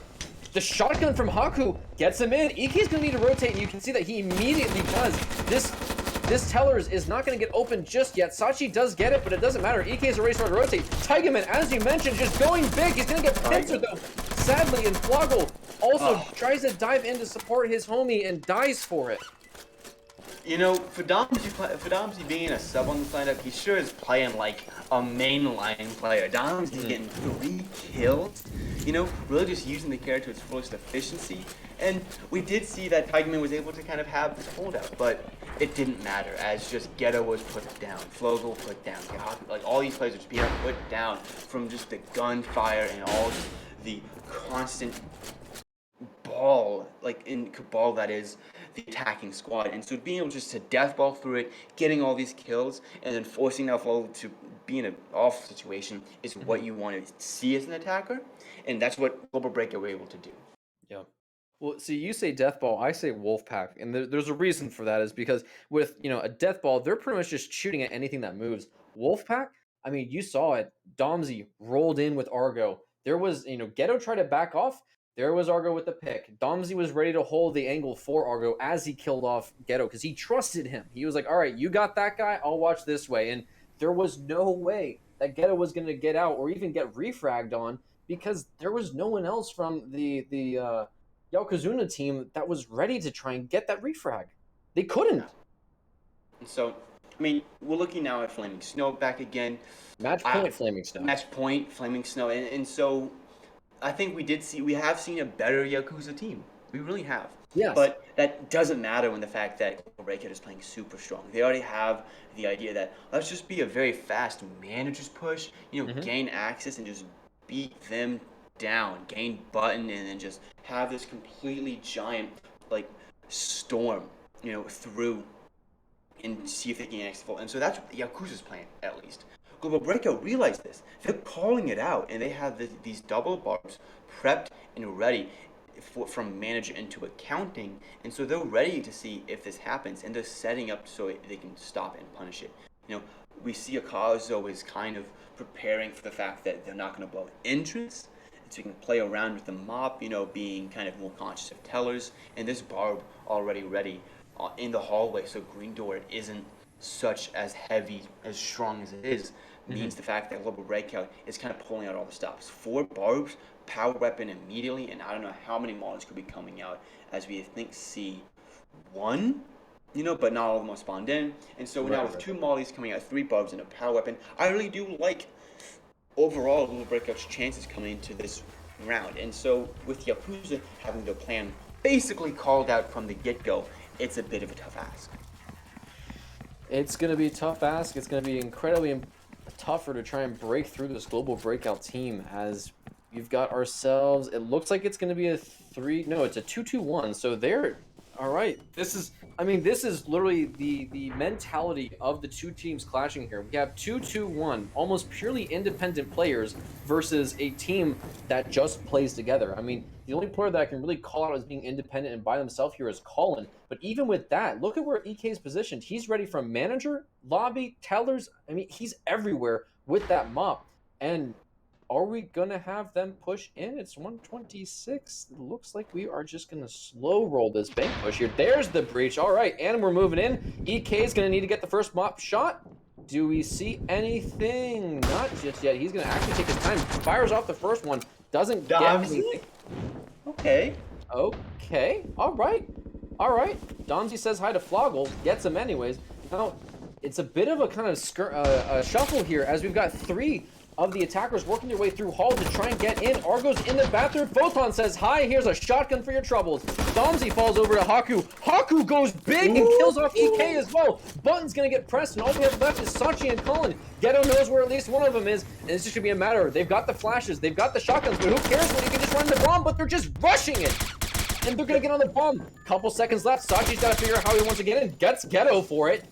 the shotgun from Haku gets him in. EK's gonna need to rotate, and you can see that he immediately does. This Tellers is not gonna get open just yet. Sachi does get it, but it doesn't matter. EK's already started to rotate. Tigerman, as you mentioned, just going big. He's gonna get pincered though, sadly, and Floggle also tries to dive in to support his homie and dies for it. For Domsy being a sub on the lineup, he sure is playing like a mainline player. Domsy's getting 3 kills, really just using the character to its fullest efficiency. And we did see that Tigerman was able to kind of have this holdout, but it didn't matter as just Ghetto was put down, Flogo put down, like all these players were just being put down from just the gunfire and all the constant like in Cabal, that is the attacking squad. And so being able just to deathball through it, getting all these kills, and then forcing that flow to be in an off situation is what you want to see as an attacker, and that's what Global Breakout were able to do. Yeah. Well, see, you say death ball, I say wolf pack, and there's a reason for that. Is because with a death ball, they're pretty much just shooting at anything that moves. Wolf pack, I mean, you saw it. Domsy rolled in with Argo. There was Ghetto tried to back off. There was Argo with the pick. Domsy was ready to hold the angle for Argo as he killed off Ghetto because he trusted him. He was like, "All right, you got that guy. I'll watch this way." And there was no way that Ghetto was going to get out or even get refragged on because there was no one else from the Yaokuza team that was ready to try and get that refrag. They Yeah. couldn't. And so, I mean, we're looking now at Flaming Snow back again. Match I, point, Flaming Snow. Match point, Flaming Snow, and so I think we have seen a better Yakuza team. We really have. Yes. But that doesn't matter when the fact that Breakout is playing super strong. They already have the idea that let's just be a very fast manager's push, gain access and just beat them down, gain button, and then just have this completely giant like storm, through and see if they can access full. And so that's what Yakuza's plan, at least. Global Breakout realized this. They're calling it out, and they have these double barbs prepped and ready from manager into accounting, and so they're ready to see if this happens, and they're setting up so they can stop and punish it. We see Akazo is kind of preparing for the fact that they're not going to blow entrance, and so you can play around with the mop, being kind of more conscious of tellers, and this barb already ready in the hallway, so Green Door isn't such as heavy, as strong as it is, means the fact that Global Breakout is kind of pulling out all the stops. 4 barbs, power weapon immediately, and I don't know how many models could be coming out as we see 1, but not all of them are spawned in. And so now with 2 mollies coming out, 3 barbs and a power weapon, I really do like overall Global Breakout's chances coming into this round. And so with Yakuza having their plan basically called out from the get-go, it's a bit of a tough ask. It's going to be a tough ask. It's going to be incredibly tougher to try and break through this Global Breakout team as we've got ourselves. It looks like it's going to be a 2-2-1. So they're All right. This is literally the mentality of the two teams clashing here. We have 2-2-1, almost purely independent players versus a team that just plays together. I mean, the only player that I can really call out as being independent and by themselves here is Colin. But even with that, look at where EK is positioned. He's ready from manager, lobby, tellers. I mean, he's everywhere with that mop. And are we going to have them push in? It's 126. It looks like we are just going to slow roll this bank push here. There's the breach. All right, and we're moving in. EK is going to need to get the first mop shot. Do we see anything? Not just yet. He's going to actually take his time. Fires off the first one. Doesn't get anything. Okay. Okay. All right. All right. Domsy says hi to Floggle. Gets him anyways. Now, it's a bit of a kind of shuffle here as we've got three of the attackers working their way through Hall to try and get in. Argo's in the bathroom. Photon says, hi, here's a shotgun for your troubles. Domsy falls over to Haku. Haku goes big and kills off EK as well. Button's gonna get pressed, and all we have left is Sachi and Colin. Ghetto knows where at least one of them is, and it's just gonna be a matter. They've got the flashes, they've got the shotguns, but who cares when you can just run the bomb, but they're just rushing it. And they're gonna get on the bomb. Couple seconds left. Sachi's gotta figure out how he wants to get in. Gets Ghetto for it.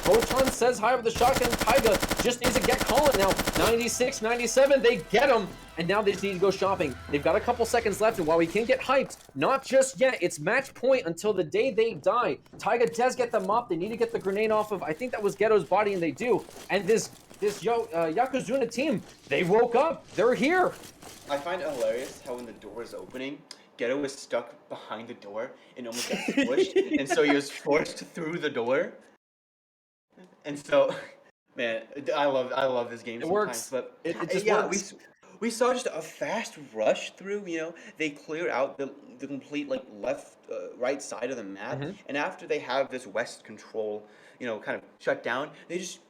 Photon says hi with the shotgun. Taiga just needs to get Colin now. 96, 97, they get him. And now they just need to go shopping. They've got a couple seconds left, and while we can get hyped, not just yet, it's match point until the day they die. Taiga does get the mop. They need to get the grenade off of, I think that was Ghetto's body, and they do. And this Yakuza team, they woke up. They're here. I find it hilarious how when the door is opening, Ghetto was stuck behind the door and almost got squished, and so he was forced through the door. And so, man, I love this game. It works, but it just works. We saw just a fast rush through. They clear out the complete left, right side of the map, and after they have this west control, kind of shut down, they just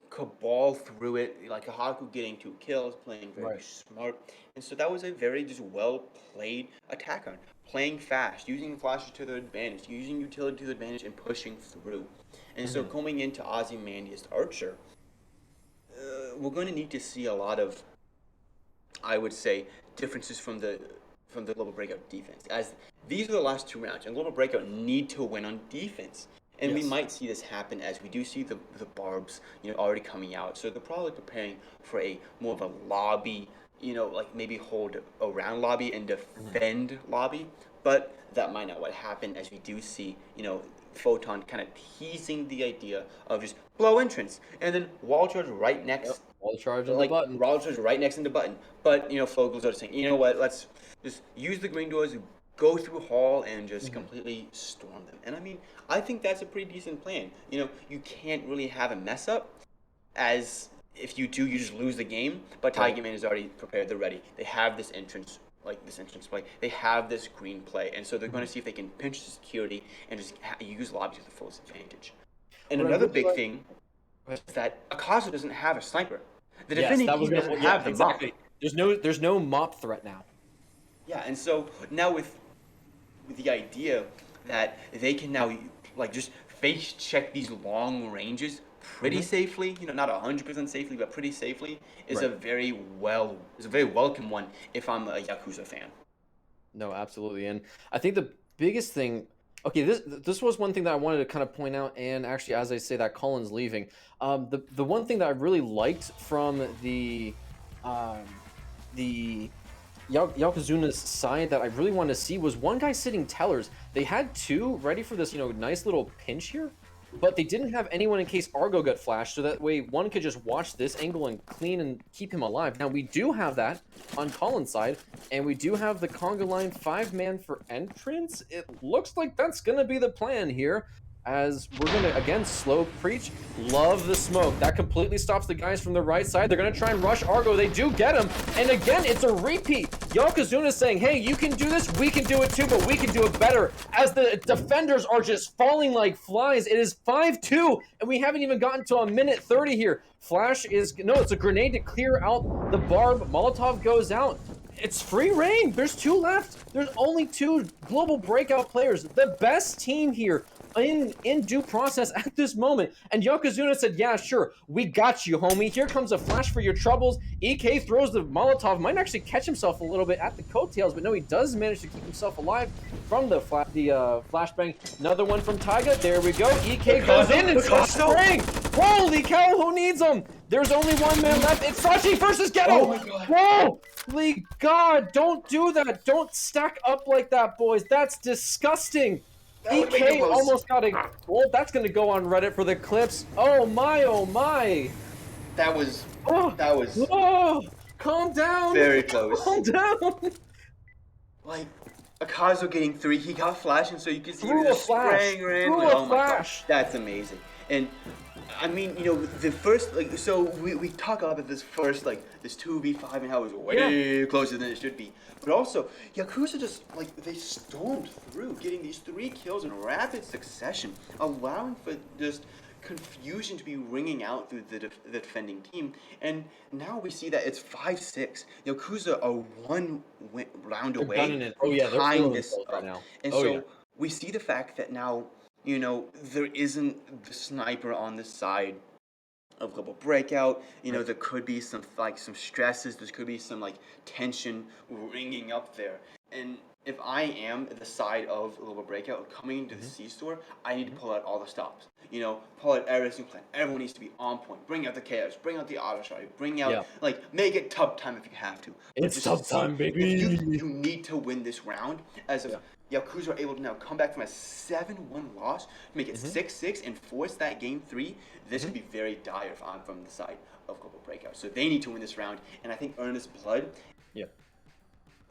cabal through it. Like Haku getting 2 kills, playing very smart, and so that was a very just well played attack on. Playing fast, using flashes to their advantage, using utility to their advantage, and pushing through. And so coming into Ozymandias Archer, we're going to need to see a lot of, I would say, differences from the Global Breakout defense. As these are the last 2 rounds, and Global Breakout need to win on defense. And we might see this happen as we do see the barbs, already coming out. So they're probably preparing for a more of a lobby, maybe hold around lobby and defend lobby. But that might not what happen, as we do see, Photon kind of teasing the idea of just blow entrance and then wall charge right next. Wall charge on the button. Wall charge right next to the button. But Fogel's are saying, you know what? Let's just use the green doors, go through Hall, and just completely storm them. And I mean, I think that's a pretty decent plan. You can't really have a mess up, as if you do, you just lose the game. But Tiger Man is already prepared. They're ready. They have this entrance play. They have this green play, and so they're going to see if they can pinch the security and just use lobby to the fullest advantage. And another big thing is that Akaza doesn't have a sniper. The defending team doesn't have the mop. There's no mop threat now. Yeah, and so now with the idea that they can now just face check these long ranges pretty safely, not 100% safely, but pretty safely, is a very welcome one if I'm a Yakuza fan. No, absolutely. And I think the biggest thing, okay, this was one thing that I wanted to kind of point out, and actually, as I say that, Colin's leaving. The one thing that I really liked from the Yokozuna's side that I really wanted to see was one guy sitting tellers. They had 2 ready for this, nice little pinch here, but they didn't have anyone in case Argo got flashed, so that way one could just watch this angle and clean and keep him alive. Now, we do have that on Colin's side, and we do have the conga line 5-man for entrance. It looks like that's going to be the plan here, as we're going to, again, slow preach. Love the smoke. That completely stops the guys from the right side. They're going to try and rush Argo. They do get him. And again, it's a repeat. Yokozuna's saying, hey, you can do this. We can do it too, but we can do it better. As the defenders are just falling like flies. It is 5-2, and we haven't even gotten to a minute 30 here. Flash is, no, it's a grenade to clear out the barb. Molotov goes out. It's free reign. There's 2 left. There's only 2 Global Breakout players. The best team here in due process at this moment. And Yokozuna said, "Yeah, sure, we got you, homie. Here comes a flash for your troubles." EK throws the Molotov, might actually catch himself a little bit at the coattails, but no, he does manage to keep himself alive from the flashbang. Another one from Taiga. There we go. EK goes in and starts spraying. Holy cow, who needs him? There's only one man left. It's Sachi versus Ghetto. Oh my god. Holy God, don't do that. Don't stack up like that, boys. That's disgusting. That would make it EK close. almost got a... Well, that's going to go on Reddit for the clips. Oh, my, oh, my. That was Oh, calm down. very close. Calm down. Like, Akazo getting 3, he got flash, and so you can see Threw him a just flash. spraying randomly. Threw a Oh my flash. gosh, that's amazing. And I mean, you know, the first, like, so we talk about this first, like, this 2v5 and how it was way closer than it should be. But also, Yakuza just, like, they stormed through, getting these 3 kills in rapid succession, allowing for just confusion to be ringing out through the defending team. And now we see that it's 5-6. Yakuza are one round They're away gunning it. from Oh, yeah, they're tying feeling this themselves up. right now. And Oh, so yeah. we see the fact that now, you know, there isn't the sniper on the side of Global Breakout. You know, there could be some stresses. There could be some like tension ringing up there. And if I am the side of Global Breakout coming into the C-store, I need to pull out all the stops. You know, pull out every single plan. Everyone needs to be on point. Bring out the chaos. Bring out the auto shot. Bring out like make it tough time if you have to. But It's just tough time, baby. you need to win this round. As if Yakuza are able to now come back from a 7-1 loss, make it 6-6, and force that game 3. This could be very dire if I'm from the side of Global Breakout. So they need to win this round, and I think Earnest Blood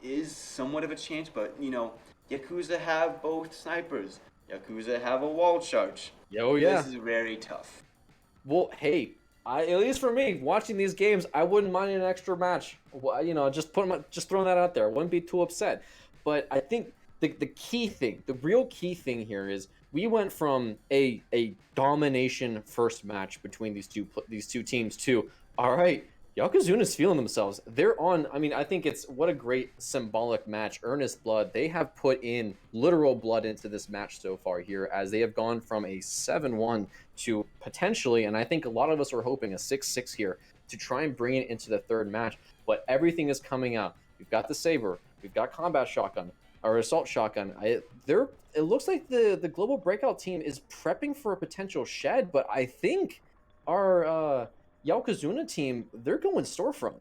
is somewhat of a chance, but you know, Yakuza have both snipers. Yakuza have a wall charge. Oh, yeah. This is very tough. Well, hey, at least for me, watching these games, I wouldn't mind an extra match. Well, you know, just throwing that out there. I wouldn't be too upset. But I think the key thing, the real key thing here is we went from a domination first match between these two teams to, all right, Yokozuna's feeling themselves. They're on. I mean, I think it's what a great symbolic match. Earnest Blood. They have put in literal blood into this match so far here, as they have gone from a 7-1 to potentially, and I think a lot of us are hoping a 6-6 here to try and bring it into the third match. But everything is coming out. We've got the Saber. We've got Combat Shotgun or Assault Shotgun. It looks like the Global Breakout team is prepping for a potential shed, but I think our Yaokazuna team, they're going storefront.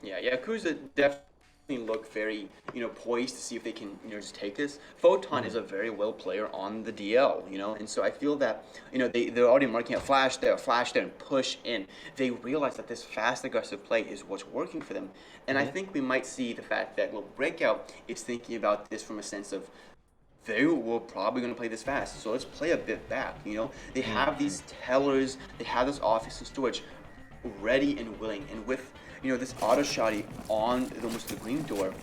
Yeah, Yakuza definitely look very, you know, poised to see if they can, you know, just take this. Photon is a very well player on the DL, you know, and so I feel that, you know, they're already marking a flash there, and push in. They realize that this fast, aggressive play is what's working for them. And I think we might see the fact that Global Breakout is thinking about this from a sense of, they were probably going to play this fast, so let's play a bit back, you know? They have these tellers, they have this office and storage ready and willing, and with, you know, this auto shotty on almost the green door,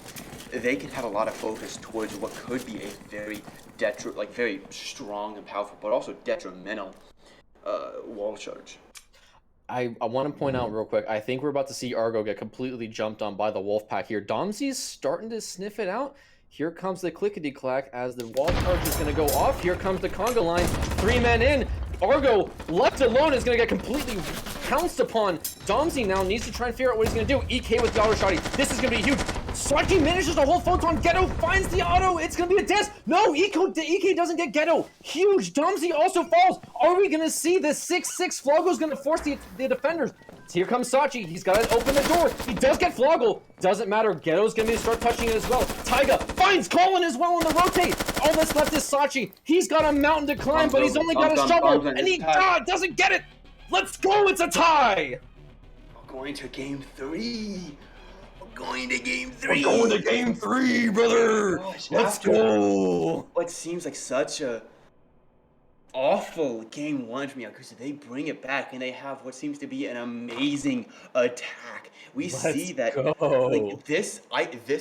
they can have a lot of focus towards what could be a very very strong and powerful, but also detrimental wall charge. I want to point out real quick, I think we're about to see Argo get completely jumped on by the Wolfpack here. Domsy's starting to sniff it out. Here comes the clickety-clack as the wall charge is going to go off. Here comes the conga line. 3 men in. Argo, left alone, is going to get completely pounced upon. Domsy now needs to try and figure out what he's going to do. EK with the auto shotty. This is going to be huge. Saki manages to hold Photon. Ghetto finds the auto. It's going to be a death. No, EK doesn't get Ghetto. Huge. Domsy also falls. Are we going to see the 6-6? Floggo's going to force the defenders. Here comes Sachi. He's got to open the door. He does get Floggle. Doesn't matter. Ghetto's going to start touching it as well. Taiga finds Colin as well on the rotate. All that's left is Sachi. He's got a mountain to climb, but he's only got a shovel. And he doesn't get it. Let's go. It's a tie. We're going to game 3. We're going to game 3. We're going to game 3, brother. Gosh, let's go. What seems like such a awful game 1 from Yakuza, they bring it back and they have what seems to be an amazing attack. We see that like this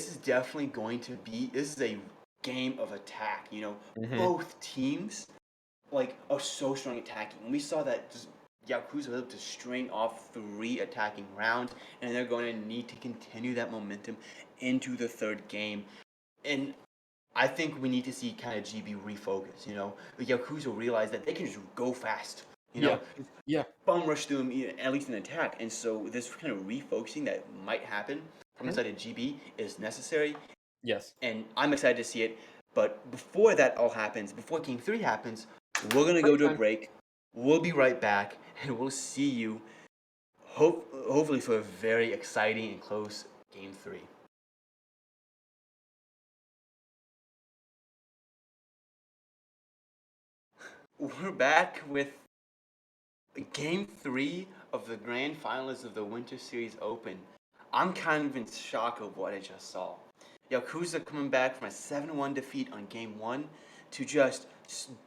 is definitely going to be, this is a game of attack, you know. Both teams like are so strong attacking. And we saw that just Yakuza was able to string off 3 attacking rounds, and they're going to need to continue that momentum into the third game. And I think we need to see kind of GB refocus. Yakuza realize that they can just go fast. You Yeah, know, yeah. bum rush through them at least in attack, and so this kind of refocusing that might happen from Mhm. inside of GB is necessary, Yes. and I'm excited to see it. But before that all happens, before Game 3 happens, we're gonna go Break to a time. break. We'll be right back, and we'll see you hopefully for a very exciting and close Game 3. We're back with Game 3 of the grand finals of the Winter Series Open. I'm kind of in shock of what I just saw. Yakuza coming back from a 7-1 defeat on Game 1 to just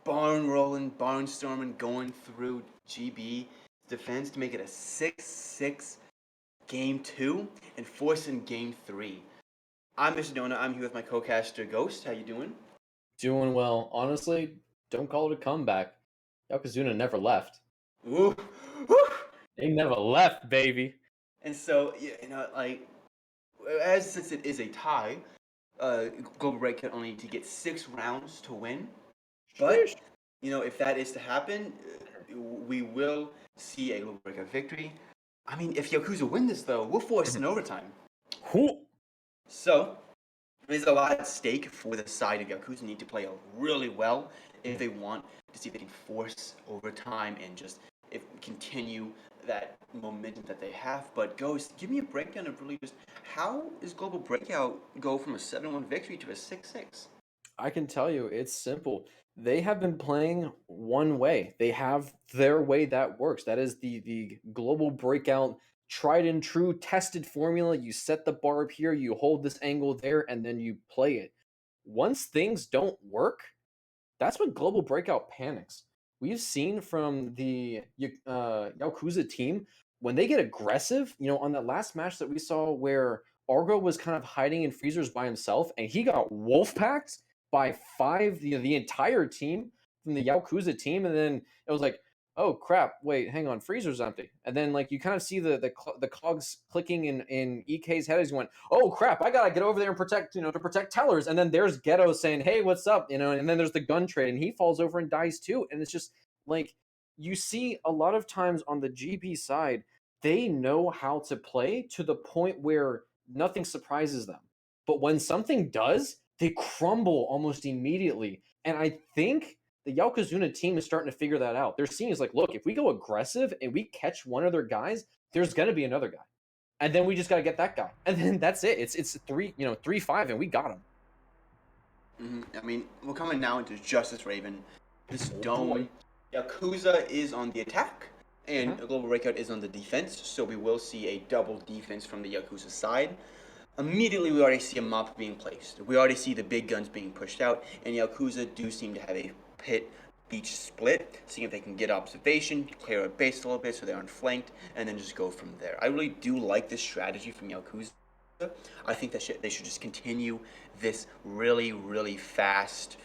barn rolling, barnstorming, going through GB defense to make it a 6-6 Game 2 and forcing Game 3. I'm Mr. Donut. I'm here with my co-caster Ghost. How you doing? Doing well. Honestly, don't call it a comeback. Yokozuna never left. Ooh, woo. They never left, baby. And so, like, as since it is a tie, uh, Global Breakout only need to get 6 rounds to win. But Sheesh. if that is to happen, we will see a Global Breakout victory. I mean, if Yakuza win this though, we'll force an overtime. Who? So there's a lot at stake for the side of Yakuza. Need to play out really well if they want to see if they can force overtime and just continue that momentum that they have. But Ghost, give me a breakdown of really just how is Global Breakout go from a 7-1 victory to a 6-6? I can tell you, it's simple. They have been playing one way. They have their way that works. That is the global breakout, tried and true, tested formula. You set the bar up here, you hold this angle there, and then you play it. Once things don't work, that's when global breakout panics. We've seen from the Yakuza team when they get aggressive. On that last match that we saw where Argo was kind of hiding in freezers by himself, and he got wolf packed by five, the entire team from the Yakuza team, and then it was like, oh crap, wait, hang on, freezer's empty, and then like you kind of see the cogs clicking in EK's head as he went, oh crap, I gotta get over there and protect, to protect tellers. And then there's Ghetto saying, hey, what's up? And then there's the gun trade, and he falls over and dies too. And it's just like you see a lot of times on the GB side, they know how to play to the point where nothing surprises them. But when something does, they crumble almost immediately. And I think the Yaokazuna team is starting to figure that out. They're seeing is like, look, if we go aggressive and we catch one of their guys, there's gonna be another guy, and then we just got to get that guy, and then that's it. It's 3-5, and we got him. I mean, we're coming now into Justice Raven. This Oh dome, boy. Yakuza is on the attack, and Mhm. Global Breakout is on the defense. So we will see a double defense from the Yakuza side. Immediately, we already see a mop being placed. We already see the big guns being pushed out, and Yakuza do seem to have a pit beach split, seeing if they can get observation, clear a base a little bit so they aren't flanked, and then just go from there. I really do like this strategy from Yakuza. I think that they should just continue this really, really fast,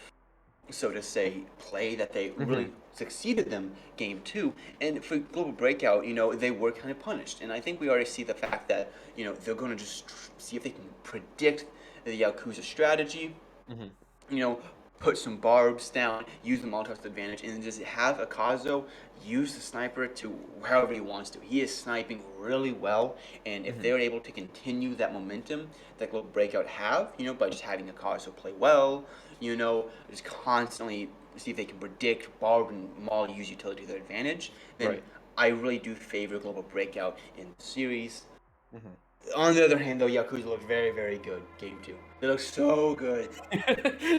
so to say, play that they really Mhm. succeeded them game 2. And for Global Breakout, they were kind of punished. And I think we already see the fact that, they're going to just see if they can predict the Yakuza strategy, Mhm. you know, put some barbs down, use the Molotov's advantage, and then just have Akazo use the sniper to however he wants to. He is sniping really well, and if Mhm. they're able to continue that momentum that Global Breakout have, by just having Akazo play well, just constantly see if they can predict barb and Maul use utility to their advantage, then Right. I really do favor Global Breakout in the series. Mhm. On the other hand, though, Yakuza looked very, very good game 2. They look so good.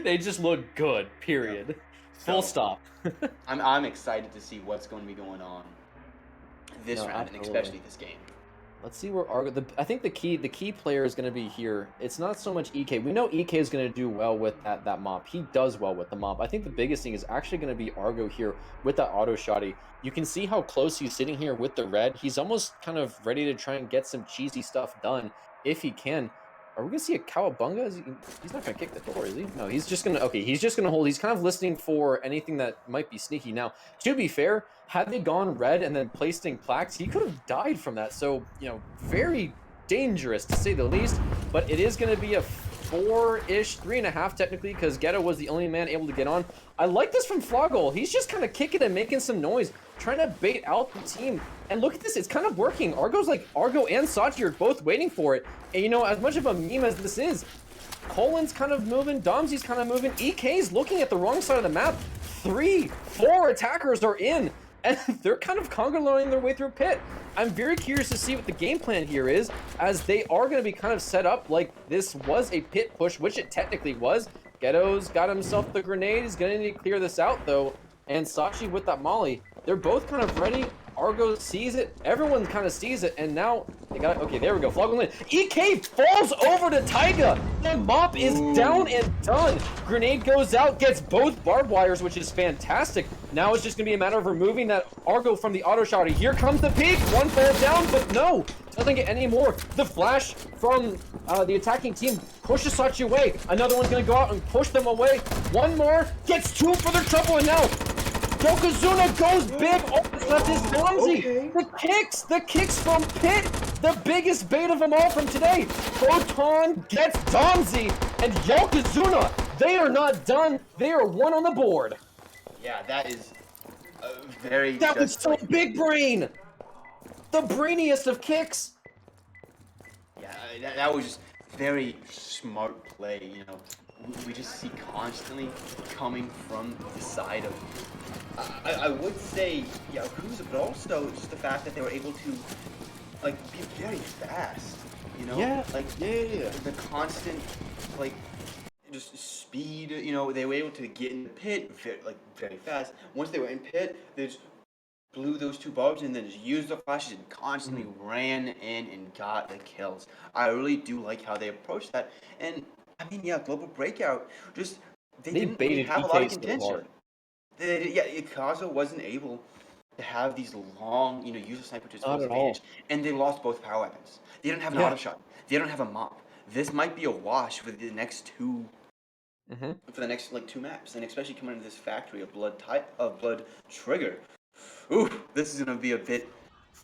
They just look good. Yeah. Period. Full So stop. I'm excited to see what's going to be going on this No, round and absolutely. especially this game. Let's see where Argo. I think the key player is going to be here. It's not so much EK. We know EK is going to do well with that mop. He does well with the mop. I think the biggest thing is actually going to be Argo here with that auto shotty. You can see how close he's sitting here with the red. He's almost kind of ready to try and get some cheesy stuff done if he can. Are we gonna see a cowabunga? He's not gonna kick the door, is he? No, he's just gonna. Okay, he's just gonna hold. He's kind of listening for anything that might be sneaky. Now, to be fair, had they gone red and then placed in plaques, he could have died from that. So, very dangerous to say the least. But it is going to be a 4-ish, 3.5 technically, because Ghetto was the only man able to get on. I like this from Floggle. He's just kind of kicking and making some noise, trying to bait out the team. And look at this, it's kind of working. Argo and Sachi are both waiting for it. And you know, as much of a meme as this is, Colin's kind of moving, Domsy's kind of moving, EK's looking at the wrong side of the map. 3, 4 attackers are in, and they're kind of conga-loing their way through pit. I'm very curious to see what the game plan here is, as they are going to be kind of set up like this was a pit push, which it technically was. Ghetto's got himself the grenade. He's going to need to clear this out, though. And Sachi with that molly. They're both kind of ready. Argo sees it. Everyone kind of sees it. And now they got it. Okay, there we go. Floggle in. EK falls over to Taiga. The mop is down and done. Grenade goes out, gets both barbed wires, which is fantastic. Now it's just going to be a matter of removing that Argo from the auto shotty. Here comes the peak. One falls down, but no. Doesn't get any more. The flash from the attacking team pushes Sachi away. Another one's going to go out and push them away. One more. Gets 2 for their trouble, and now Yaokuza goes big. All that's left is Domzy. Okay. The kicks from Pit. The biggest bait of them all from today. Photon gets Domzy, and Yaokuza, they are not done. They are 1 on the board. Yeah, that is very... That was so big brain. The brainiest of kicks. Yeah, that was just very smart play, you know. We just see constantly coming from the side of... I would say Yaokuza, but also just the fact that they were able to, like, be very fast, you know? Yeah, like, yeah. The constant, like, just speed, you know, they were able to get in the pit very fast. Once they were in pit, they just blew those 2 barbs and then just used the flashes and constantly ran in and got the kills. I really do like how they approached that. And I mean, yeah, Global Breakout, just they didn't really have a lot of contention. Yaokuza wasn't able to have these long, you know, use a sniper to its full advantage, and they lost both power weapons. They don't have an auto shot. They don't have a mop. This might be a wash for the next 2, for the next like 2 maps, and especially coming into this factory of Blood Trigger. Ooh, this is gonna be a bit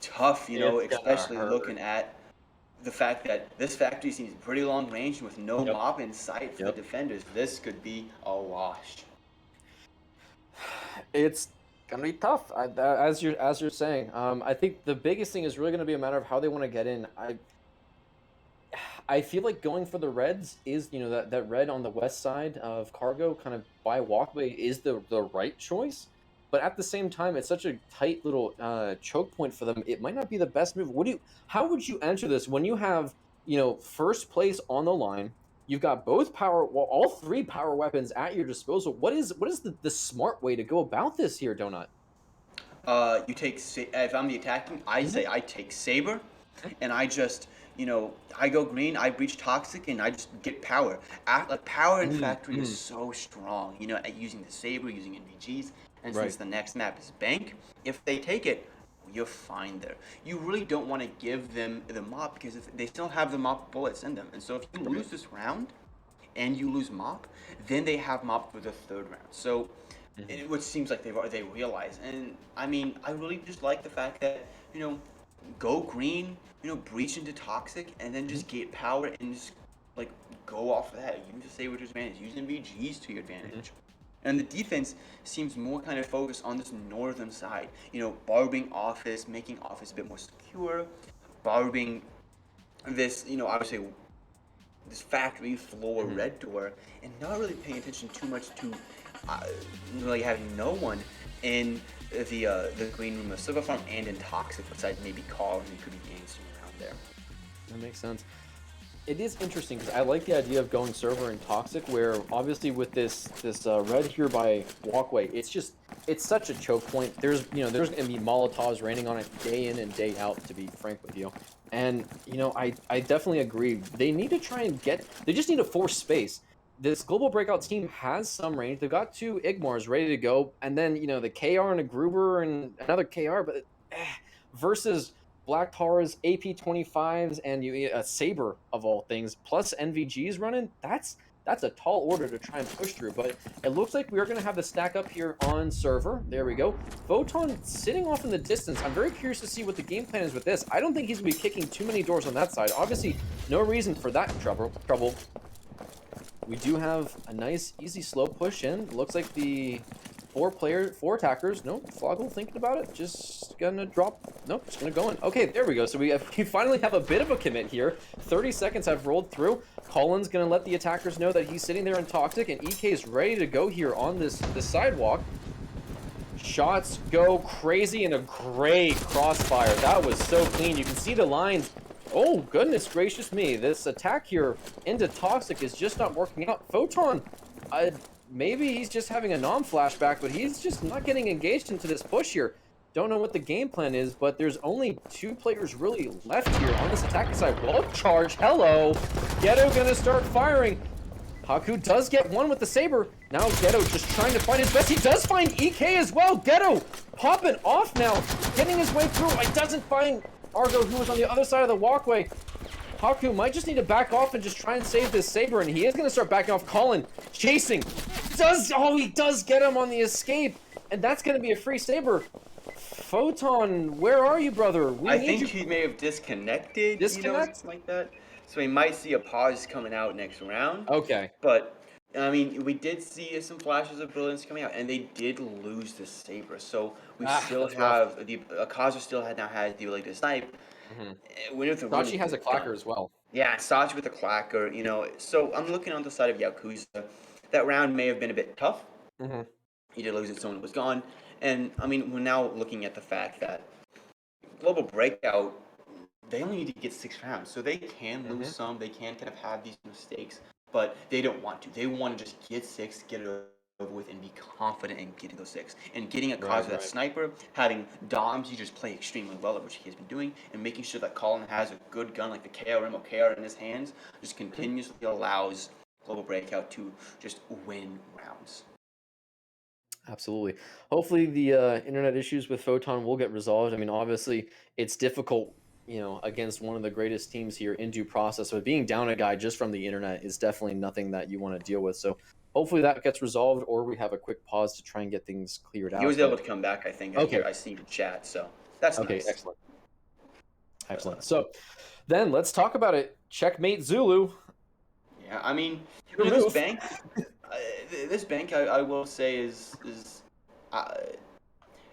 tough, you know, especially looking at the fact that this factory seems pretty long range with no mop in sight for the defenders. This could be a wash. It's gonna be tough, as you're saying. I think the biggest thing is really gonna be a matter of how they want to get in. I feel like going for the reds is, you know, that red on the west side of Cargo, kind of by walkway, is the right choice. But at the same time, it's such a tight little choke point for them. It might not be the best move. How would you enter this when you have, you know, first place on the line? You've got all 3 power weapons at your disposal. What is the smart way to go about this here, Donut? You take, if I'm the attacking, I say I take Saber, and I just, you know, I go green, I breach Toxic, and I just get power. Power in Factory is so strong, you know, at using the Saber, using NVGs, and since the next map is Bank, if they take it, you're fine there. You really don't want to give them the mop, because if they still have the mop bullets in them, and so if you lose this round, and you lose mop, then they have mop for the 3rd round. So, which seems like they realize. And I mean, I really just like the fact that, you know, go green, you know, breach into Toxic, and then just get power and just like go off of that. Use the Saber to your advantage. Use NVGs to your advantage. And the defense seems more kind of focused on this northern side. You know, barbing office, making office a bit more secure, barbing this, you know, I would say this factory floor red door, and not really paying attention too much to really having no one in the green room of Silver Farm and in Toxic, besides maybe Carl, who could be dancing around there. That makes sense. It is interesting because I like the idea of going server in Toxic, where obviously with this red here by walkway, it's such a choke point. There's gonna be Molotovs raining on it day in and day out, to be frank with you. And you know, I definitely agree. They need to try and they just need to force space. This Global Breakout team has some range. They've got 2 Igmars ready to go, and then, you know, the KR and a Gruber and another KR, but versus Black Tara's AP25s and a Saber of all things, plus NVGs running, that's a tall order to try and push through. But it looks like we're going to have the stack up here on server. There we go. Photon sitting off in the distance. I'm very curious to see what the game plan is with this. I don't think he's going to be kicking too many doors on that side. Obviously, no reason for that trouble. we do have a nice, easy, slow push in. Looks like the four attackers. No, Floggle thinking about it. Just gonna drop. Nope, just gonna go in. Okay, there we go. So we finally have a bit of a commit here. 30 seconds have rolled through. Colin's gonna let the attackers know that he's sitting there in Toxic, and EK is ready to go here on this sidewalk. Shots go crazy and a great crossfire. That was so clean. You can see the lines. Oh, goodness gracious me. This attack here into Toxic is just not working out. Photon, maybe he's just having a non-flashback, but he's just not getting engaged into this push here. Don't know what the game plan is, but there's only 2 players really left here on this attacking side. Wall charge, hello. Ghetto gonna start firing. Haku does get one with the Saber. Now Ghetto just trying to find his best. He does find EK as well. Ghetto popping off now, getting his way through. It doesn't find Argo, who was on the other side of the walkway. Haku might just need to back off and just try and save this Saber, and he is going to start backing off. Colin chasing. He does get him on the escape, and that's going to be a free Saber. Photon, where are you, brother? I think he may have disconnected. Disconnect? Something like that. So we might see a pause coming out next round. Okay. But, I mean, we did see some flashes of brilliance coming out, and they did lose the Saber. So we still have, Yaokuza still now has the ability to snipe. Sachi has a clacker as well. Yeah, Sachi with a clacker, you know. So I'm looking on the side of Yaokuza. That round may have been a bit tough. He did lose it, someone was gone. And, I mean, we're now looking at the fact that Global Breakout, they only need to get 6 rounds. So they can lose some, they can kind of have these mistakes, but they don't want to. They want to just get 6, get it over with, and be confident in getting those 6. And getting a cause of that sniper, having Doms, you just play extremely well, which he has been doing, and making sure that Colin has a good gun like the KRM or KR in his hands, just continuously allows Global Breakout to just win rounds. Absolutely. Hopefully the internet issues with Photon will get resolved. I mean, obviously, it's difficult, you know, against one of the greatest teams here in due process. So being down a guy just from the internet is definitely nothing that you want to deal with. So hopefully that gets resolved, or we have a quick pause to try and get things cleared out. He was able to come back, I think. Okay. I see the chat, so that's okay. Nice. Excellent. Excellent. So then let's talk about it. Checkmate Zulu. Yeah, I mean, this bank, I will say is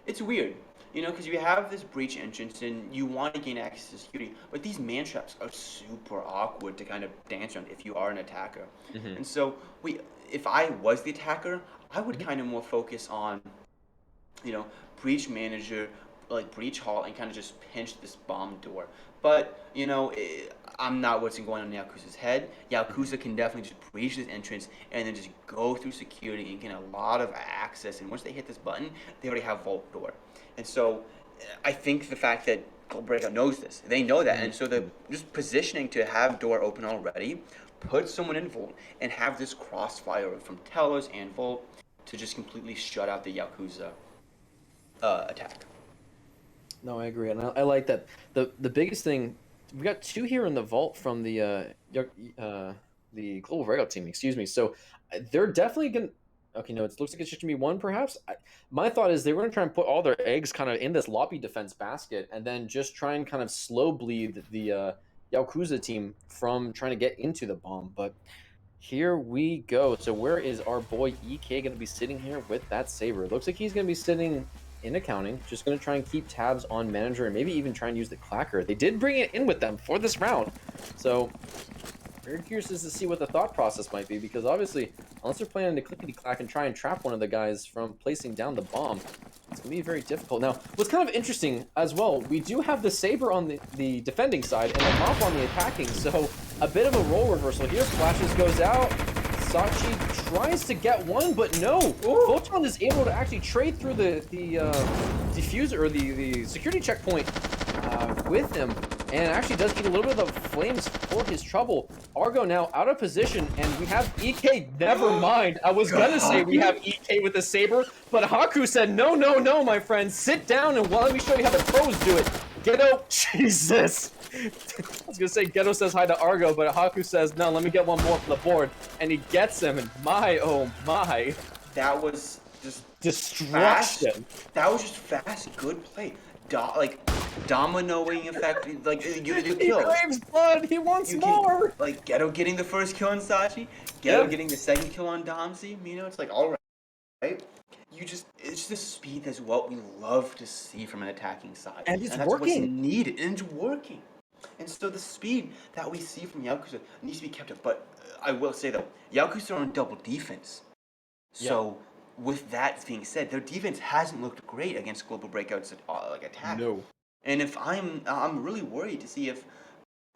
it's weird, you know, because you have this breach entrance and you want to gain access to security, but these man traps are super awkward to kind of dance around if you are an attacker. And so if I was the attacker, I would kind of more focus on, you know, breach manager, like breach hall, and kind of just pinch this bomb door. But, you know, I'm not what's going on in Yakuza's head. Yakuza can definitely just breach this entrance and then just go through security and get a lot of access. And once they hit this button, they already have vault door. And so I think the fact that Global Breakout knows this, they know that. And so they're just positioning to have door open already, put someone in vault, and have this crossfire from tellers and vault to just completely shut out the Yakuza attack. No, I agree, and I like that. The biggest thing, we got 2 here in the vault from the Global Breakout team. Excuse me. So they're definitely gonna. Okay, no, it looks like it's just gonna be 1, perhaps. My thought is they were gonna try and put all their eggs kind of in this lobby defense basket, and then just try and kind of slow bleed the Yaokuza team from trying to get into the bomb. But here we go. So where is our boy EK gonna be sitting here with that Saber? It looks like he's gonna be sitting in accounting, just going to try and keep tabs on manager and maybe even try and use the clacker. They did bring it in with them for this round, so very curious to see what the thought process might be, because obviously unless they're planning to clickety clack and try and trap one of the guys from placing down the bomb, it's going to be very difficult. Now, what's kind of interesting as well, we do have the Saber on the defending side and the Mop on the attacking, so a bit of a role reversal here. Flashes goes out. Sachi tries to get one, but no. Photon is able to actually trade through the diffuser, or the security checkpoint with him, and actually does eat a little bit of the flames for his trouble. Argo now out of position, and we have EK. Never mind. I was gonna say we have EK with the Saber, but Haku said, no, no, no, my friend. Sit down and let me show you how the pros do it. Ghetto. Jesus. I was gonna say Ghetto says hi to Argo, but Haku says, no, let me get one more from the board. And he gets him, and my, oh my. That was just destruction. Fast. That was just fast, good play. dominoing effect, like the He kills. craves blood. He wants You can more. like Ghetto getting the first kill on Sachi, Ghetto Yeah, getting the second kill on Domzi. It's like all right. It's the speed that's what we love to see from an attacking side, and it's and that's what's working. needed, and it's working. And so the speed that we see from Yakuza needs to be kept up. But I will say though, Yakuza are on double defense. Yeah. So with that being said, their defense hasn't looked great against Global Breakout's like attack. No. And if I'm really worried to see if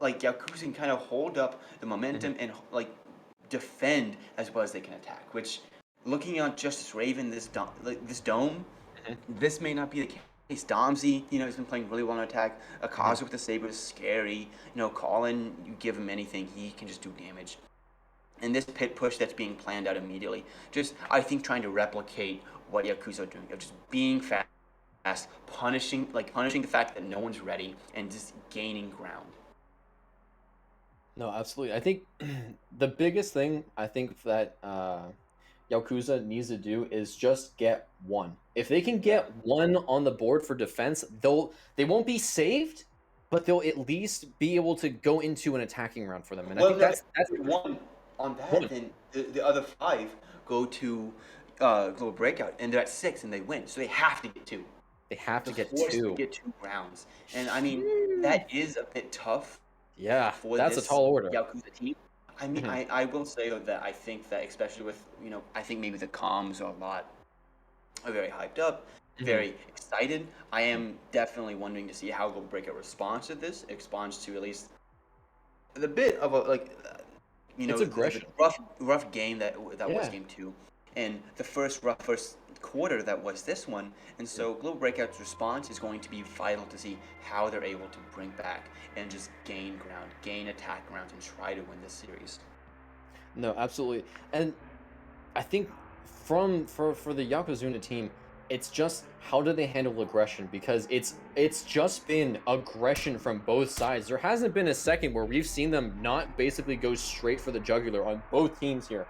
like Yakuza can kind of hold up the Mhm. momentum and like defend as well as they can attack. Which, looking at Justice Raven, this dome, Mhm. this may not be the case. Domsey, has been playing really well on attack. Mhm. Akaza with the saber is scary. Colin, you give him anything, he can just do damage. And this pit push that's being planned out immediately, just I think trying to replicate what Yakuza are doing, of just being fast, punishing the fact that no one's ready, and just gaining ground. No, absolutely. I think the biggest thing I think that Yakuza needs to do is just get one. If they can Yeah. get one on the board for defense, they won't be saved, but they'll at least be able to go into an attacking round for them. And I Well, think no, if that's they won on one. that, then the other five go to Global Breakout, and they're at 6, and they win. So they have to get two. They have to They're get forced to two. get 2 rounds. And Sheesh. that is a bit tough Yeah, for that's a this tall order. Yakuza team. Mhm. I will say though that I think that especially with, I think maybe the comms are very hyped up, Mhm. very excited. I am definitely wondering to see how Global Breakout responds to this, responds to at least the bit of a It's the aggression. rough game that was Yeah. game two, and the first quarter that was this one, and Mhm. so Global Breakout's response is going to be vital to see how they're able to bring back and just gain ground, gain attack grounds, and try to win this series. No, absolutely. And I think for the Yokozuna team, it's just how do they handle aggression because it's just been aggression from both sides. There hasn't been a second where we've seen them not basically go straight for the jugular on both teams here.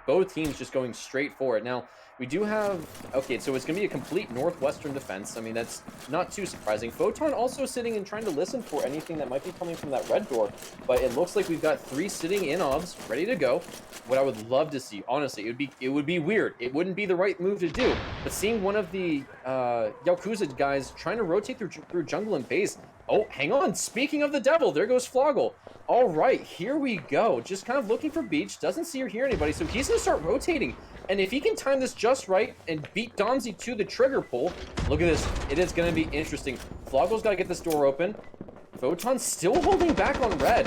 Both teams just going straight for it. Now, we do have okay, so it's gonna be a complete northwestern defense. I mean, that's not too surprising. Photon also sitting and trying to listen for anything that might be coming from that red door, but it looks like we've got 3 sitting in obs ready to go. What I would love to see, honestly, it would be weird. It wouldn't be the right move to do, but seeing one of the Yakuza guys trying to rotate through jungle and base. Oh, hang on. Speaking of the devil, there goes Floggle. All right, here we go. Just kind of looking for Beach. Doesn't see or hear anybody, so he's going to start rotating. And if he can time this just right and beat Domsey to the trigger pull, look at this. It is going to be interesting. Floggle's got to get this door open. Photon's still holding back on red.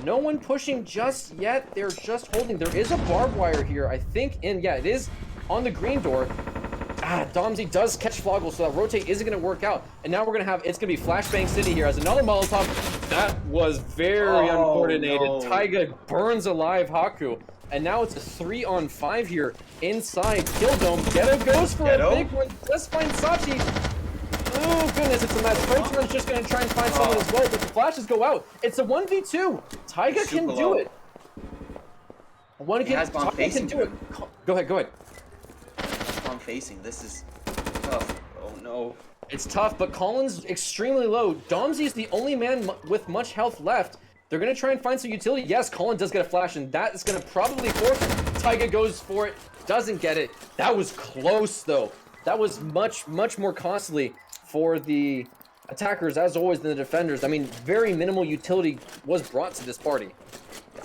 No one pushing just yet. They're just holding. There is a barbed wire here, I think. And yeah, it is on the green door. Domsey does catch Floggle, so that rotate isn't going to work out. And now we're going to have, it's going to be Flashbang City here as another Molotov. That was very Oh uncoordinated. no! Taiga burns alive Haku. And now it's a 3-on-5 here inside Kill Dome. Ghetto goes for a Ghetto? big one. Does find Sachi. Oh, goodness, it's a mess. Photon's just going to try and find someone as well, but the flashes go out. It's a 1v2. He's Taiga super can do low. it. He has bomb Taiga can facing do it. him. Go ahead, go ahead. Bomb facing. This is tough. Oh no. It's tough, but Colin's extremely low. Domsey's the only man with much health left. They're going to try and find some utility. Yes, Colin does get a flash, and that is going to probably force him. Taiga goes for it, doesn't get it. That was close, though. That was much, much more costly for the attackers, as always, than the defenders. I mean, very minimal utility was brought to this party.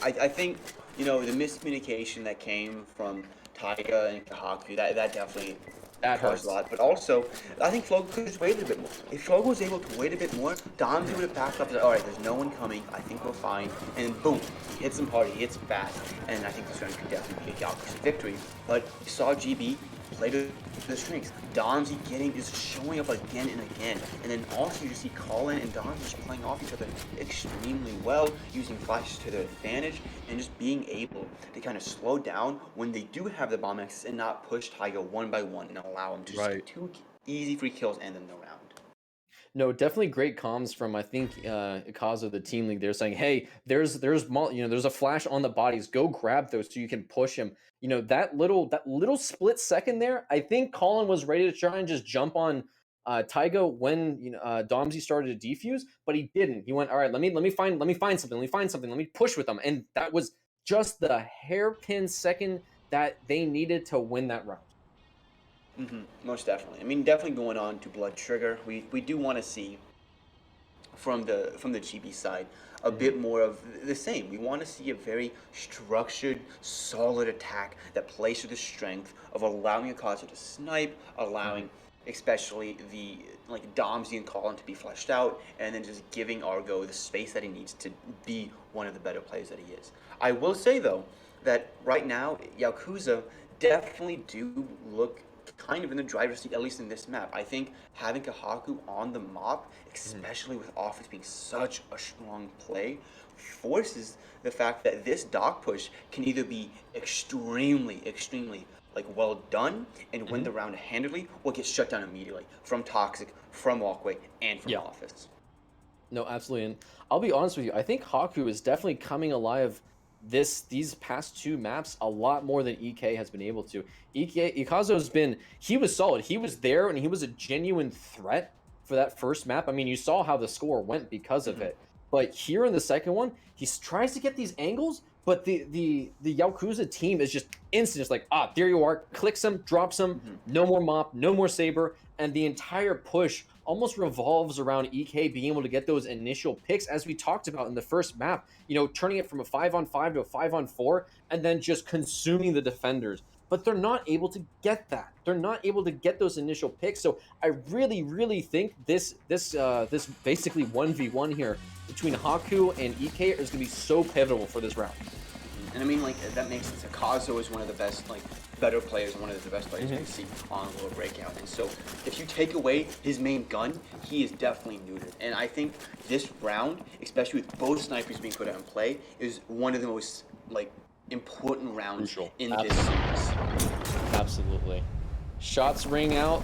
I think the miscommunication that came from Taiga and Kahaku that definitely That caused a hurts. lot. But also, I think Flogo could have waited a bit more. If Flogo was able to wait a bit more, Domsey would have backed up and said, all right, there's no one coming. I think we're fine. And boom, he hits him hard. He hits him fast. And I think this one could definitely be a Yakuza victory. But you saw GB play to the strengths. Domsey is showing up again and again. And then also you just see Colin and Domsey just playing off each other extremely well, using flashes to their advantage, and just being able to kind of slow down when they do have the bomb access and not push Taiga one by one and allow him to just Right. get 2 easy free kills and then the round. No, definitely great comms from I think Yakuza, the team league. They're saying, "Hey, there's a flash on the bodies. Go grab those so you can push him." That little split second there. I think Colin was ready to try and just jump on Taiga when Domsey started to defuse, but he didn't. He went, all right, let me find something, let me push with them, and that was just the hairpin second that they needed to win that round. Most definitely. I mean, definitely going on to Blood Trigger, we do want to see from the GB side a bit more of the same. We want to see a very structured, solid attack that plays to the strength of allowing Yaokuza to snipe, allowing especially the like Domsy and Colin to be fleshed out, and then just giving Argo the space that he needs to be one of the better players that he is. I will say though that right now Yakuza definitely do look kind of in the driver's seat, at least in this map. I think having Kahaku on the mop, especially with offense being such a strong play, forces the fact that this dock push can either be extremely like well done and win the round handedly, or get shut down immediately from Toxic, from Walkway, and from Yeah. Office. No, absolutely. And I'll be honest with you, I think Haku is definitely coming alive these past two maps a lot more than EK has been able to. Ikazo's been he was solid. He was there and he was a genuine threat for that first map. I mean, you saw how the score went because of it. But here in the second one, he tries to get these angles, but the Yakuza team is just instant. It's like, there you are, clicks him, drops him, no more mop, no more saber, and the entire push almost revolves around EK being able to get those initial picks, as we talked about in the first map, turning it from a 5-on-5 to a 5-on-4, and then just consuming the defenders. But they're not able to get that. They're not able to get those initial picks. So I really, really think this basically 1v1 here between Haku and EK is going to be so pivotal for this round. And I mean, like, that makes sense. Akazo is one of the best, like, better players, one of the best players you can see on a little breakout. And so, if you take away his main gun, he is definitely neutered. And I think this round, especially with both snipers being put out in play, is one of the most, like, important rounds Crucial. in this series. Absolutely. Shots ring out.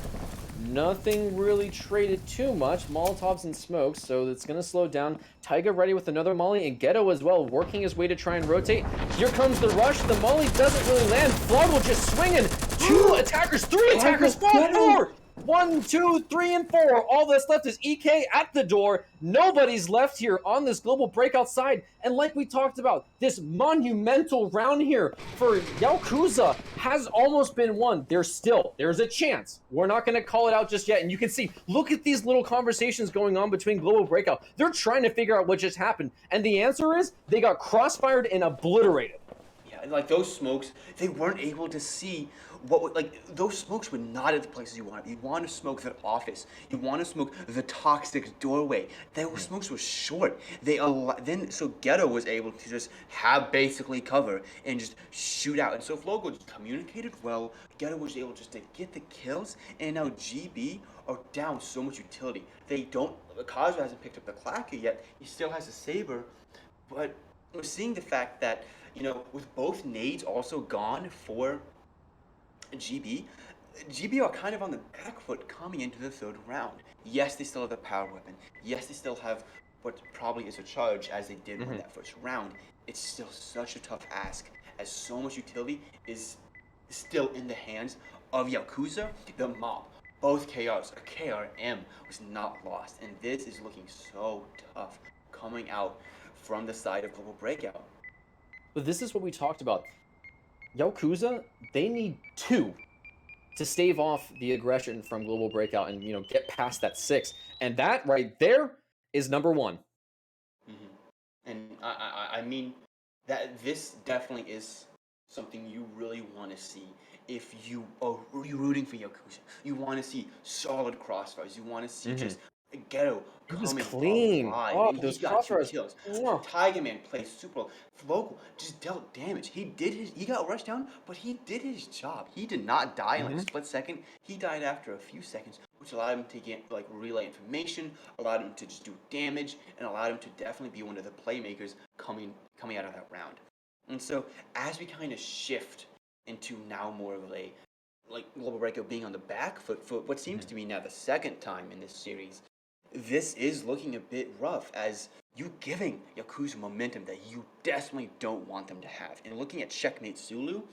Nothing really traded too much. Molotovs and smokes, so it's going to slow down. Taiga ready with another molly, and Ghetto as well, working his way to try and rotate. Here comes the rush. The molly doesn't really land. Floggle just swinging. 2 attackers, 3 attackers, 4. 1, 2, 3, and 4. All that's left is EK at the door. Nobody's left here on this global breakout side. And like we talked about, this monumental round here for Yaokuza has almost been won. There's a chance. We're not going to call it out just yet. And you can see, look at these little conversations going on between global breakout. They're trying to figure out what just happened. And the answer is they got crossfired and obliterated. Yeah, and like those smokes, they weren't able to see those smokes were not at the places you want. You want to smoke the office. You want to smoke the toxic doorway. Those smokes were short. So Ghetto was able to just have basically cover and just shoot out. And so Flogo just communicated well. Ghetto was able just to get the kills, and now GB are down so much utility. They don't. Kazu hasn't picked up the Clacker yet. He still has a saber, but we're seeing the fact that with both nades also gone for GB are kind of on the back foot coming into the third round. Yes, they still have the power weapon. Yes, they still have what probably is a charge as they did win that first round. It's still such a tough ask as so much utility is still in the hands of Yakuza, the mob. Both KRs, a KRM was not lost, and this is looking so tough coming out from the side of Global Breakout. But this is what we talked about. Yakuza, they need 2 to stave off the aggression from Global Breakout and get past that 6, and that right there is number 1. And I mean that this definitely is something you really want to see if you are rooting for Yakuza. You want to see solid crossfires. You want to see just Ghetto It was coming clean. alive, Oh, and he those got 2 crossfires. kills. Mwah. Tiger Man plays super well. Flocal just dealt damage. He got rushed down, but he did his job. He did not die in like a split second. He died after a few seconds, which allowed him to get relay information, allowed him to just do damage, and allowed him to definitely be one of the playmakers coming out of that round. And so as we kind of shift into now more of a Global Breakout being on the back foot for what seems to be now the second time in this series, this is looking a bit rough as you giving Yakuza momentum that you definitely don't want them to have. And looking at Checkmate Zulu,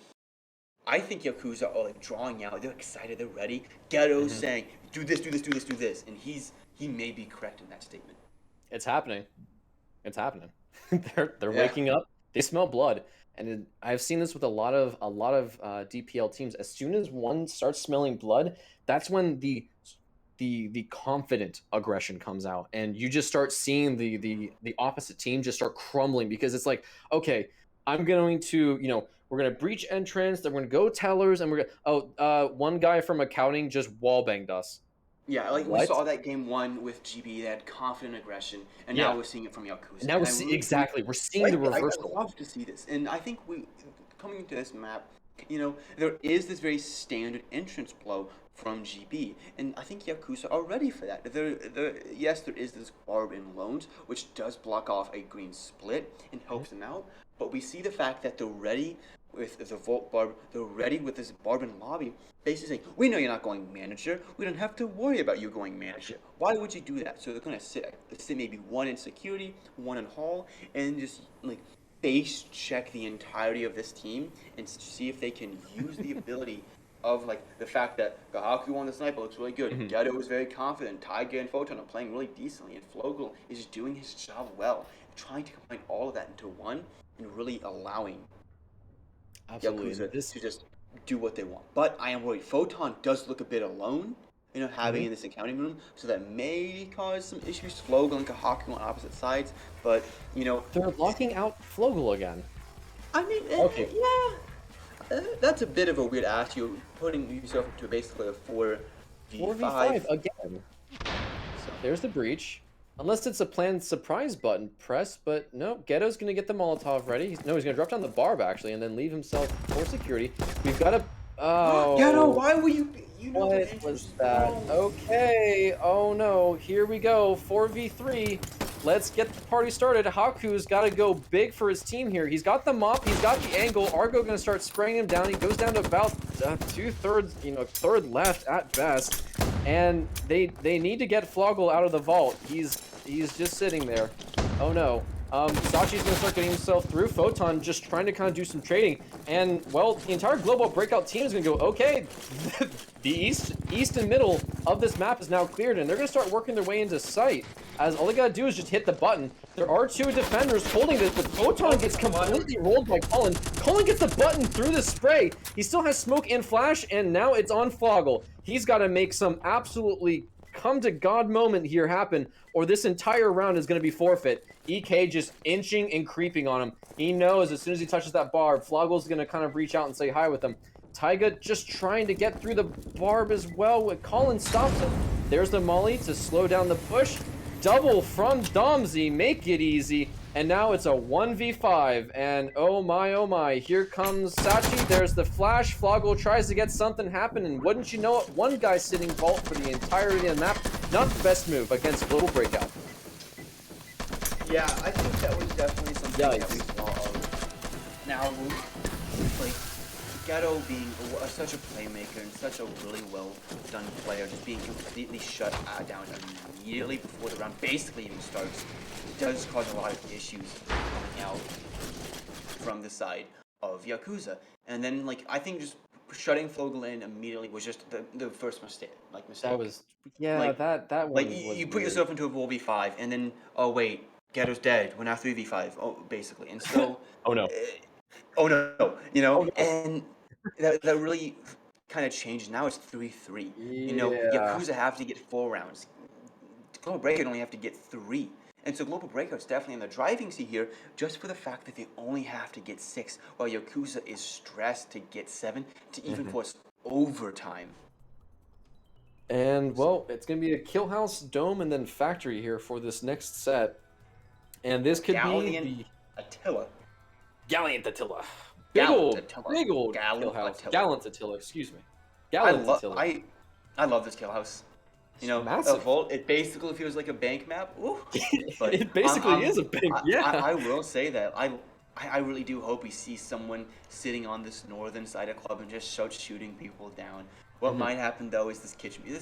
I think Yakuza are like drawing out. They're excited. They're ready. Ghetto's Mhm. saying, "Do this, do this, do this, do this," and he may be correct in that statement. It's happening. It's happening. They're Yeah. waking up. They smell blood, and I've seen this with a lot of DPL teams. As soon as one starts smelling blood, that's when the confident aggression comes out, and you just start seeing the opposite team just start crumbling because it's like, okay, I'm going to we're gonna breach entrance, then we're gonna go tellers, and we're gonna one guy from accounting just wall banged us. Yeah, like we What? saw that game one with GB. They had confident aggression, and now Yeah. we're seeing it from Yakuza. Now And I really do exactly we're seeing the I reversal. love to see this. And I think we coming into this map, there is this very standard entrance blow from GB, and I think Yakuza are ready for that. Yes, there is this barb in loans, which does block off a green split and helps them out. But we see the fact that they're ready with the Volt Barb, they're ready with this Barb in lobby, basically saying, we know you're not going manager. We don't have to worry about you going manager. Why would you do that? So they're gonna sit maybe one in security, one in hall, and just like base check the entirety of this team and see if they can use the ability of like the fact that Gahaku on the sniper looks really good. Mhm. Gedo is very confident. Taiga and Photon are playing really decently, and Flogel is just doing his job well, trying to combine all of that into one and really allowing Absolutely. And Yakuza to just do what they want. But I am worried. Photon does look a bit alone, having Mhm. in this accounting room, so that may cause some issues. Flogel and Kahaku on opposite sides, but They're locking out Flogel again. I mean, Okay, yeah, that's a bit of a weird ask. You're putting yourself into basically a 4v5 4v5. again. So There's the breach. Unless it's a planned surprise button press, but no, Ghetto's gonna get the Molotov ready. No, he's gonna drop down the barb actually, and then leave himself for security. We've got a. Ghetto, Oh, why were you? You know the what entrance was is that? wrong. Okay. Oh no. Here we go. 4v3. Let's get the party started. Haku's got to go big for his team here. He's got the mop. He's got the angle. Argo gonna start spraying him down. He goes down to about 2/3, third left at best. And they need to get Floggle out of the vault. He's just sitting there. Oh no. Sachi's gonna start getting himself through. Photon just trying to kind of do some trading, and well, the entire global breakout team is gonna go, okay, the east and middle of this map is now cleared, and they're gonna start working their way into sight. As all they gotta do is just hit the button. There are two defenders holding this, but Photon gets completely rolled by Cullen. Cullen gets the button through the spray. He still has smoke and flash, and now it's on Floggle. He's got to make some absolutely come to God moment here happen, or this entire round is going to be forfeit. EK just inching and creeping on him. He knows as soon as he touches that barb, Floggle's going to kind of reach out and say hi with him. Taiga just trying to get through the barb as well. Colin stops him. There's the molly to slow down the push. Double from Domsey, make it easy. And now it's a 1v5. And oh my, here comes Sachi. There's the flash. Floggle tries to get something happen. And wouldn't you know it, one guy sitting vault for the entirety of the map. Not the best move against Global Breakout. Yeah, I think that was definitely something that we Yikes. saw of. Now, like, Ghetto being such a playmaker and such a really well done player, just being completely shut down immediately before the round basically even starts, does cause a lot of issues coming out from the side of Yakuza. And then, like, I think just shutting Flogel in immediately was just the first mistake. That was, yeah, Like, that like one was you put weird. yourself into a 4v5, and then, oh wait, Ghetto's dead. We're now 3v5. Oh, basically. And so, Oh no. oh no, Oh no. and that really kind of changed. Now it's 3-3. Yeah. Yakuza have to get 4 rounds. Global Breakout only have to get 3. And so Global Breakout's definitely in the driving seat here, just for the fact that they only have to get 6, while Yakuza is stressed to get 7 to even force overtime. And So well, it's gonna be a kill house, dome, and then factory here for this next set. And this could be Galleon the Attila. Gallant Attila. Gallant Attila. Big old kill Gallant house. Attila. Gallant Attila, excuse me. I Gallant love Attila. I love this kill house. It's A massive. vault. It basically feels like a bank map. Ooh. But It basically is a bank, yeah. I will say that I really do hope we see someone sitting on this northern side of club and just start shooting people down. What Mhm. might happen though is this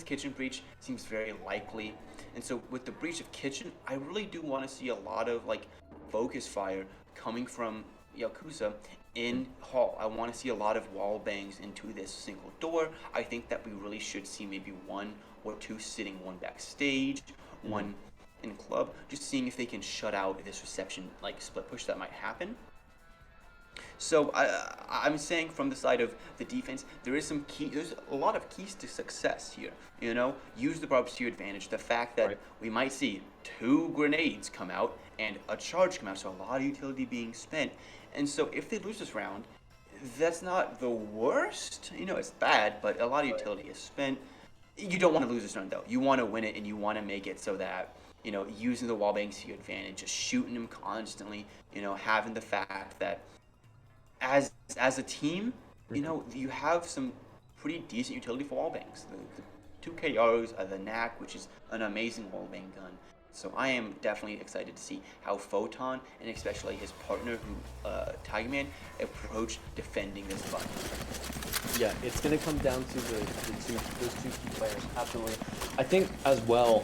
kitchen breach seems very likely, and so with the breach of kitchen, I really do want to see a lot of like focus fire coming from Yakuza in Hall. I want to see a lot of wall bangs into this single door. I think that we really should see maybe one or two sitting, one backstage, Mm. one in club, just seeing if they can shut out this reception like split push that might happen. So I'm saying from the side of the defense, there's a lot of keys to success here. Use the barbs to your advantage. The fact that Right. we might see two grenades come out and a charge come out, so a lot of utility being spent. And so if they lose this round, that's not the worst. It's bad, but a lot of Right. utility is spent. You don't want to lose this round though. You want to win it, and you want to make it so that using the wall banks to your advantage, just shooting them constantly. Having the fact that as a team, Mhm. you have some pretty decent utility for wall bangs. The two KRs are the knack, which is an amazing wall bang gun. So I am definitely excited to see how Photon and especially his partner, Tiger Man, approach defending this button. Yeah, it's going to come down to those two key players. Absolutely. I think as well.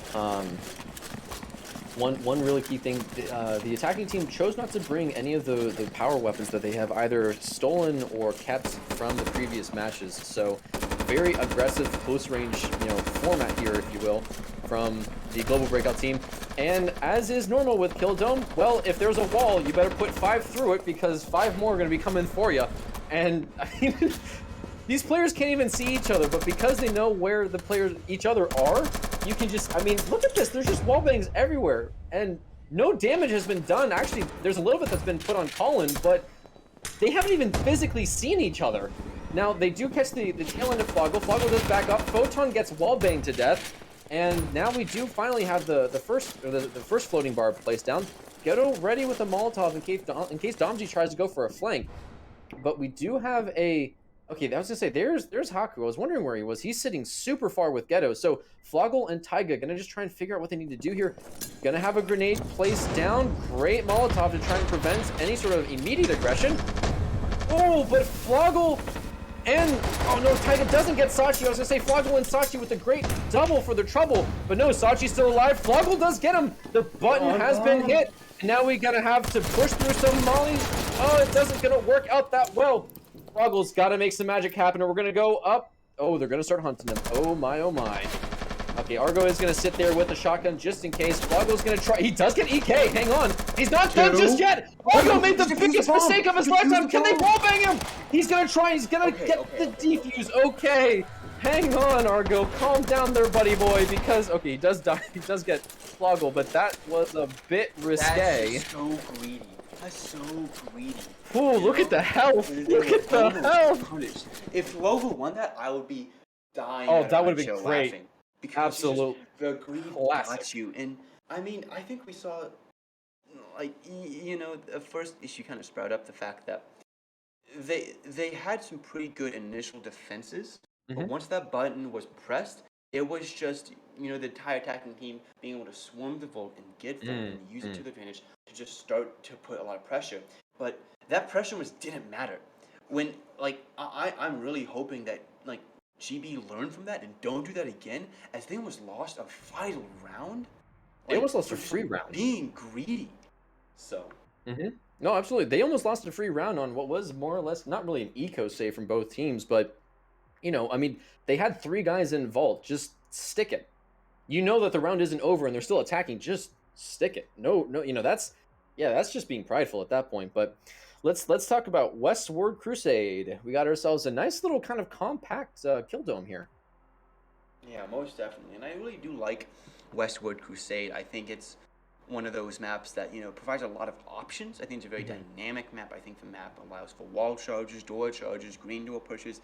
One really key thing, the attacking team chose not to bring any of the power weapons that they have either stolen or kept from the previous matches. So very aggressive close range, format here, if you will, from the Global Breakout team. And as is normal with Kill Dome, well, if there's a wall, you better put 5 through it because 5 more are going to be coming for you. And I mean, these players can't even see each other, but because they know where the players each other are, you can just, I mean, look at this. There's just wall bangs everywhere, and no damage has been done. Actually, there's a little bit that's been put on Colin, but they haven't even physically seen each other. Now, they do catch the tail end of Floggle. Floggle does back up. Photon gets wall banged to death, and now we do finally have the first floating bar placed down. Ghetto ready with a Molotov in case Domji tries to go for a flank. But we do have a okay. I was gonna say there's Haku. I was wondering where he was. He's sitting super far with Ghetto. So Floggle and Taiga gonna just try and figure out what they need to do here. Gonna have a grenade placed down. Great Molotov to try and prevent any sort of immediate aggression. Oh, but Floggle and oh no, Taiga doesn't get Sachi. I was gonna say Floggle and Sachi with a great double for the trouble, but no, Sachi's still alive. Floggle does get him. The button has been hit. And now we gotta have to push through some mollies. Oh, it doesn't gonna work out that well. Floggle's gotta make some magic happen, or we're gonna go up. Oh, they're gonna start hunting him. Oh my, oh my. Okay, Argo is gonna sit there with the shotgun just in case. Floggle's gonna try. He does get EK. Hang on. He's not done just yet. Argo made the biggest mistake of his lifetime. Can they wall bang him? He's gonna try. He's gonna get the defuse. Okay. Hang on, Argo. Calm down there, buddy boy, because okay, he does die. He does get Floggle, but that was a bit risque. That's so greedy. That's so greedy. Ooh, look at the health. Look at the health. If Logo won that, I would be dying. Oh, out that of would my have been chill great. laughing. Because Absolute the greed classic. got you. And I mean, I think we saw, like, the first issue kind of sprout up the fact that they had some pretty good initial defenses, but Mhm. once that button was pressed, it was just the entire attacking team being able to swarm the Volt and get Volt and use it to their advantage to just start to put a lot of pressure. But that pressure didn't matter. When I'm really hoping that like GB learned from that and don't do that again, as they almost lost a vital round. They almost lost For a just free round. being greedy. So. No, absolutely. They almost lost a free round on what was more or less not really an eco save from both teams, but I mean, they had 3 guys in vault. Just stick it. You know that the round isn't over and they're still attacking. Just stick it. No, that's just being prideful at that point. But let's talk about Westward Crusade. We got ourselves a nice little kind of compact kill dome here. Yeah, most definitely. And I really do like Westward Crusade. I think it's one of those maps that, provides a lot of options. I think it's a very dynamic map. I think the map allows for wall charges, door charges, green door pushes,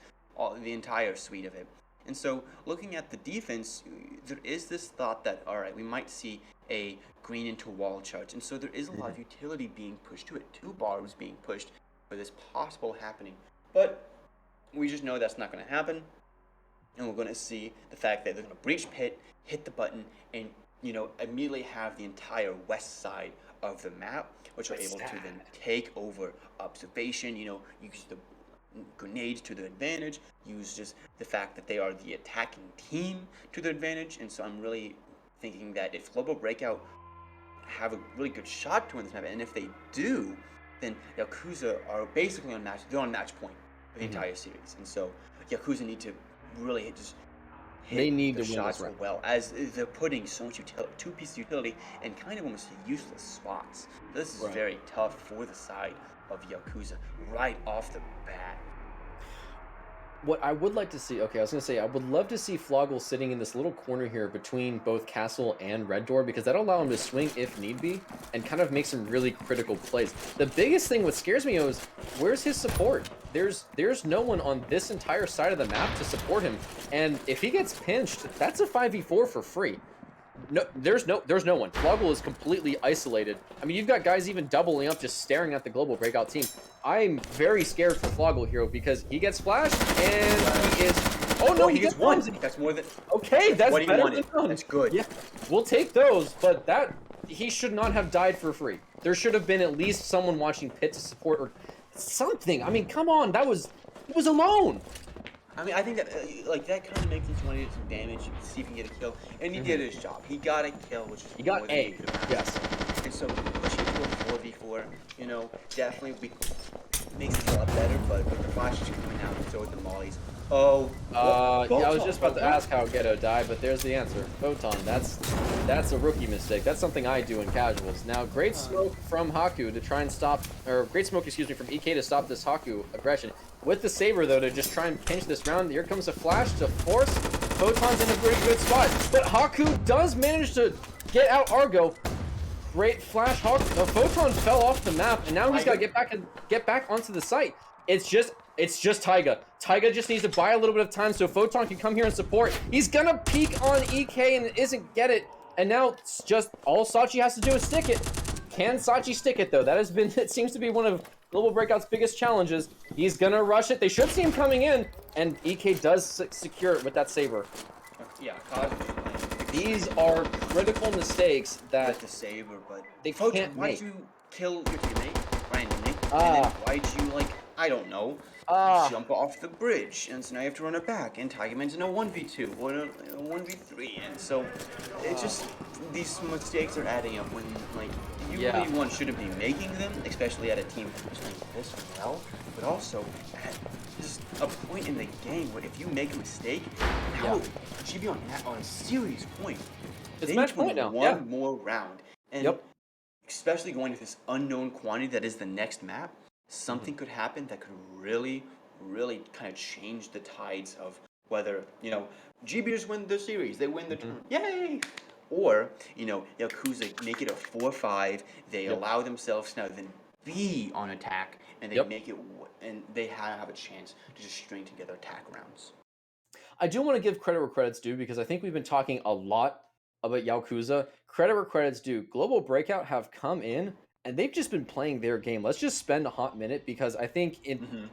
the entire suite of it. And so, looking at the defense, there is this thought that, all right, we might see a green into wall charge. And so there is a lot of utility being pushed to it. 2 bars being pushed for this possible happening. But we just know that's not going to happen. And we're going to see the fact that they're going to breach pit, hit the button, and immediately have the entire west side of the map, which are able to then take over observation. Use the grenades to their advantage. Use just the fact that they are the attacking team to their advantage. And so I'm really thinking that if Global Breakout have a really good shot to win this map, and if they do, then Yakuza are basically on match. They're on match point for the Mhm. entire series, and so Yakuza need to really just They hit need their to win this shots round. well, as they're putting so much two pieces of utility in kind of almost useless spots. This is Right. very tough for the side of Yakuza right off the bat. What I would like to see, okay, I was gonna say I would love to see Floggle sitting in this little corner here between both Castle and Red Door because that'll allow him to swing if need be and kind of make some really critical plays. The biggest thing what scares me is where's his support? There's no one on this entire side of the map to support him, and if he gets pinched, that's a 5v4 for free. There's no one. Floggle is completely isolated. I mean, you've got guys even doubling up, just staring at the global breakout team. I'm very scared for Floggle here because he gets flashed and he is. Oh no, Oh, he he gets gets one. bombs. That's more than. Okay, That's that's what he better than wanted. none. That's good. Yeah, we'll take those, but that he should not have died for free. There should have been at least someone watching pit to support or something. I mean, come on, he was alone. I mean, I think that like that kind of makes him want to do some damage, see if he can get a kill, and he did his job. He got a kill, which is He more got than he A. could have Yes. asked. And so pushing to a 4v4, definitely makes it a lot better. But with the flashes coming out and so with the mollies, oh, Yeah, I was Photon, just about to Photon. ask how Ghetto died, but there's the answer. Photon. That's a rookie mistake. That's something I do in casuals. Now, great smoke from Haku to try and stop, or great smoke, excuse me, from EK to stop this Haku aggression. With the Saber, though, to just try and pinch this round, here comes a flash to force. Photon's in a pretty good spot, but Haku does manage to get out Argo. Great flash, Photon fell off the map, and now he's got to get back onto the site. It's just Taiga. Taiga just needs to buy a little bit of time so Photon can come here and support. He's gonna peek on EK and isn't get it, and now it's just all Sachi has to do is stick it. Can Sachi stick it though? It seems to be one of Global Breakout's biggest challenges. He's gonna rush it. They should see him coming in, and EK does secure it with that Saber. Yeah, Cosmo's These are critical mistakes that with the Saber, but they Photon, can't why'd make. you kill your teammate randomly? And then Ah. why'd you I don't know, Ah. jump off the bridge, and so now you have to run it back, and Tiger Man's in a 1v2 or a 1v3, and so it just, these mistakes are adding up when, you Yeah. really shouldn't be making them, especially at a team that's playing this well, but also at just a point in the game where if you make a mistake, now Yeah. she'd be on a serious point. It's They match need to win point now. one Yeah. more round, and Yep. especially going to this unknown quantity that is the next map, Mhm. something could happen that could really, really kind of change the tides of whether, GBers win the series, they win the Mhm. turn, yay! Or, Yakuza make it a 4-5, they Yep. allow themselves now then be on attack, and they Yep. make it, and they have a chance to just string together attack rounds. I do want to give credit where credit's due because I think we've been talking a lot about Yakuza. Credit where credit's due. Global Breakout have come in and they've just been playing their game. Let's just spend a hot minute because I think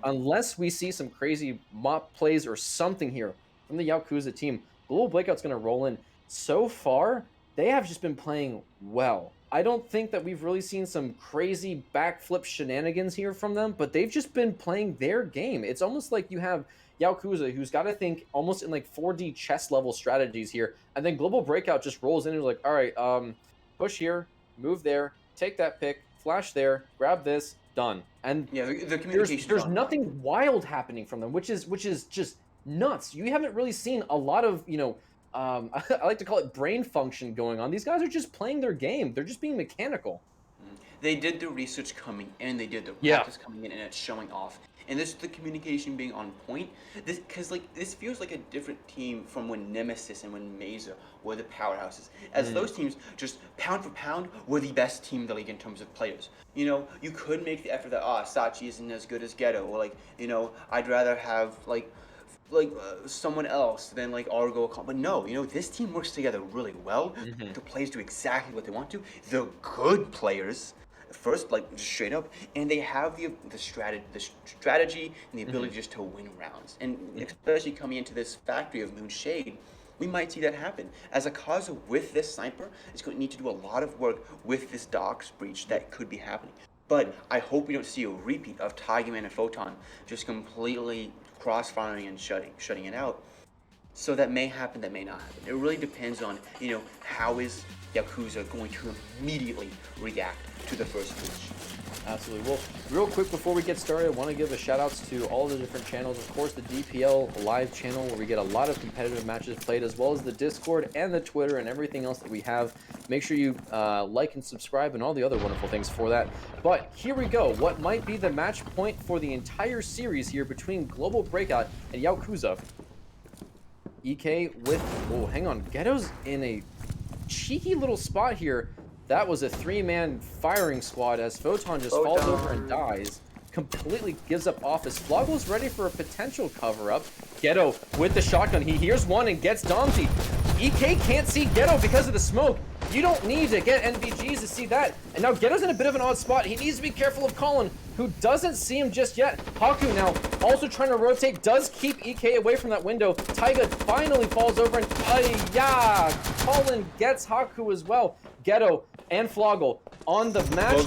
unless we see some crazy mop plays or something here from the Yakuza team, Global Breakout's going to roll in. So far, they have just been playing well. I don't think that we've really seen some crazy backflip shenanigans here from them, but they've just been playing their game. It's almost like you have Yakuza, who's got to think almost in like 4D chess level strategies here, and then Global Breakout just rolls in and is like, all right, push here, move there, take that pick, flash there, grab this, done. And Yeah, the there's communication's there's on point. nothing wild happening from them, which is just nuts. You haven't really seen a lot of I like to call it brain function going on. These guys are just playing their game. They're just being mechanical. They did the research coming in, they did the Yeah. practice coming in, and it's showing off. And this, the communication being on point. Because this feels like a different team from when Nemesis and when Mesa were the powerhouses. As those teams, just pound for pound, were the best team in the league in terms of players. You could make the effort that Sachi isn't as good as Ghetto, or I'd rather have someone else than Argo. But no, this team works together really well. The players do exactly what they want to. They're good players, first, just straight up, and they have the strategy and the ability just to win rounds. And especially coming into this factory of Moonshade, we might see that happen. As Akaza with this sniper is going to need to do a lot of work with this docks breach that could be happening. But I hope we don't see a repeat of Tigerman and Photon just completely cross-firing and shutting it out. So that may happen, that may not happen. It really depends on, how is Yakuza going to immediately react to the first glitch. Absolutely. Well, real quick before we get started, I want to give a shout outs to all the different channels. Of course, the DPL live channel where we get a lot of competitive matches played, as well as the Discord and the Twitter and everything else that we have. Make sure you like and subscribe and all the other wonderful things for that. But here we go. What might be the match point for the entire series here between Global Breakout and Yaokuza? EK with, oh, hang on. Ghetto's in a cheeky little spot here. That was a three-man firing squad as Photon just falls over and dies. Completely gives up office. Floggle's ready for a potential cover-up. Ghetto with the shotgun. He hears one and gets Domsy. EK can't see Ghetto because of the smoke. You don't need to get NVGs to see that. And now Ghetto's in a bit of an odd spot. He needs to be careful of Colin, who doesn't see him just yet. Haku now also trying to rotate, does keep EK away from that window. Taiga finally falls over and, yeah, Colin gets Haku as well. Ghetto and Floggle on the match.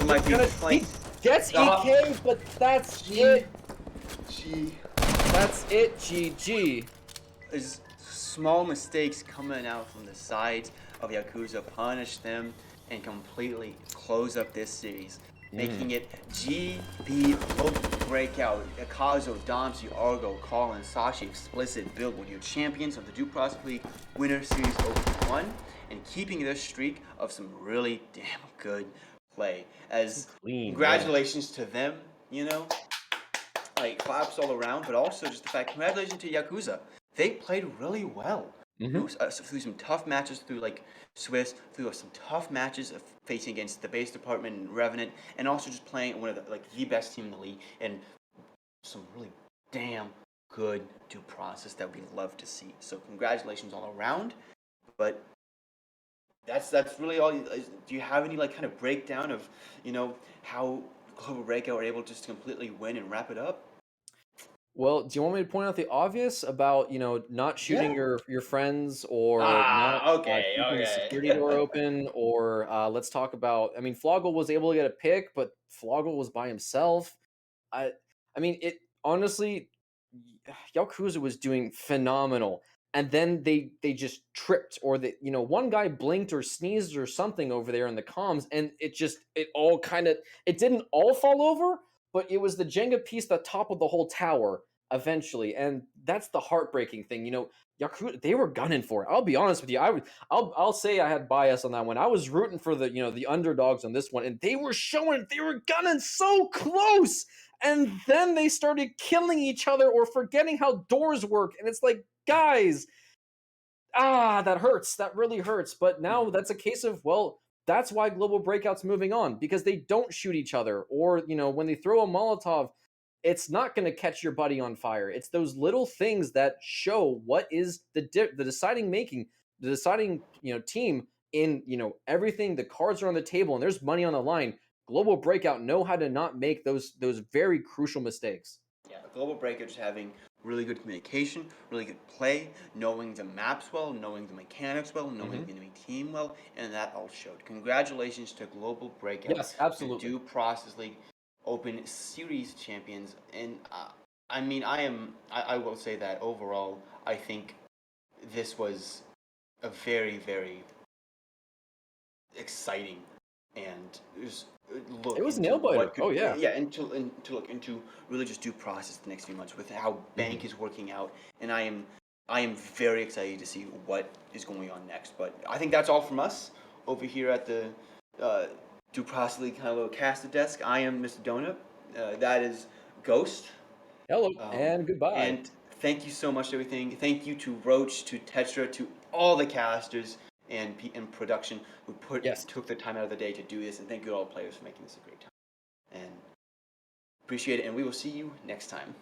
He gets EK, but that's it. That's it, GG. There's small mistakes coming out from the sides of Yakuza punish them and completely close up this series, making it GP Breakout, Akazo, Domsy, Argo, Colin, Sashi, Explicit, Billboard, your champions of the Due Process League Winter Series Open 1, and keeping this streak of some really damn good play. As congratulations to them, like claps all around, but also just the fact, congratulations to Yakuza. They played really well. Through some tough matches, through like Swiss, through some tough matches of facing against the base department and Revenant, and also just playing one of the best team in the league, and some really damn good due process that we love to see. So congratulations all around. But that's really all. Do you have any kind of breakdown of how Global Breakout were able just to completely win and wrap it up? Well, do you want me to point out the obvious about, not shooting your friends or not keeping the security door open? Or let's talk about, I mean, Floggle was able to get a pick, but Floggle was by himself. I mean, it honestly, Yakuza was doing phenomenal. And then they just tripped, or one guy blinked or sneezed or something over there in the comms, and it didn't all fall over, but it was the Jenga piece, the top of the whole tower eventually, and that's the heartbreaking thing. Yakuza, they were gunning for it. I'll be honest with you. I'll say I had bias on that one. I was rooting for the underdogs on this one, and they were gunning so close. And then they started killing each other or forgetting how doors work. And it's like, guys, that hurts. That really hurts. But now that's a case of, well, that's why Global Breakout's moving on, because they don't shoot each other. Or, when they throw a Molotov, it's not going to catch your buddy on fire. It's those little things that show what is the deciding team in, everything. The cards are on the table and there's money on the line. Global Breakout know how to not make those very crucial mistakes. Yeah, Global Breakout just having really good communication, really good play, knowing the maps well, knowing the mechanics well, knowing the enemy team well, and that all showed. Congratulations to Global Breakout. Yes, absolutely. The Due Process League Open Series champions. And I will say that overall, I think this was a very, very exciting and it was nail biter. Oh yeah, and to look into really just due process the next few months with how Bank is working out, and I am very excited to see what is going on next. But I think that's all from us over here at the Due Process League kind of little casted desk. I am Mr. Donut. That is Ghost. Hello and goodbye. And thank you so much for everything. Thank you to Roach, to Tetra, to all the casters and production who took the time out of the day to do this, and thank you to all the players for making this a great time. And appreciate it, and we will see you next time.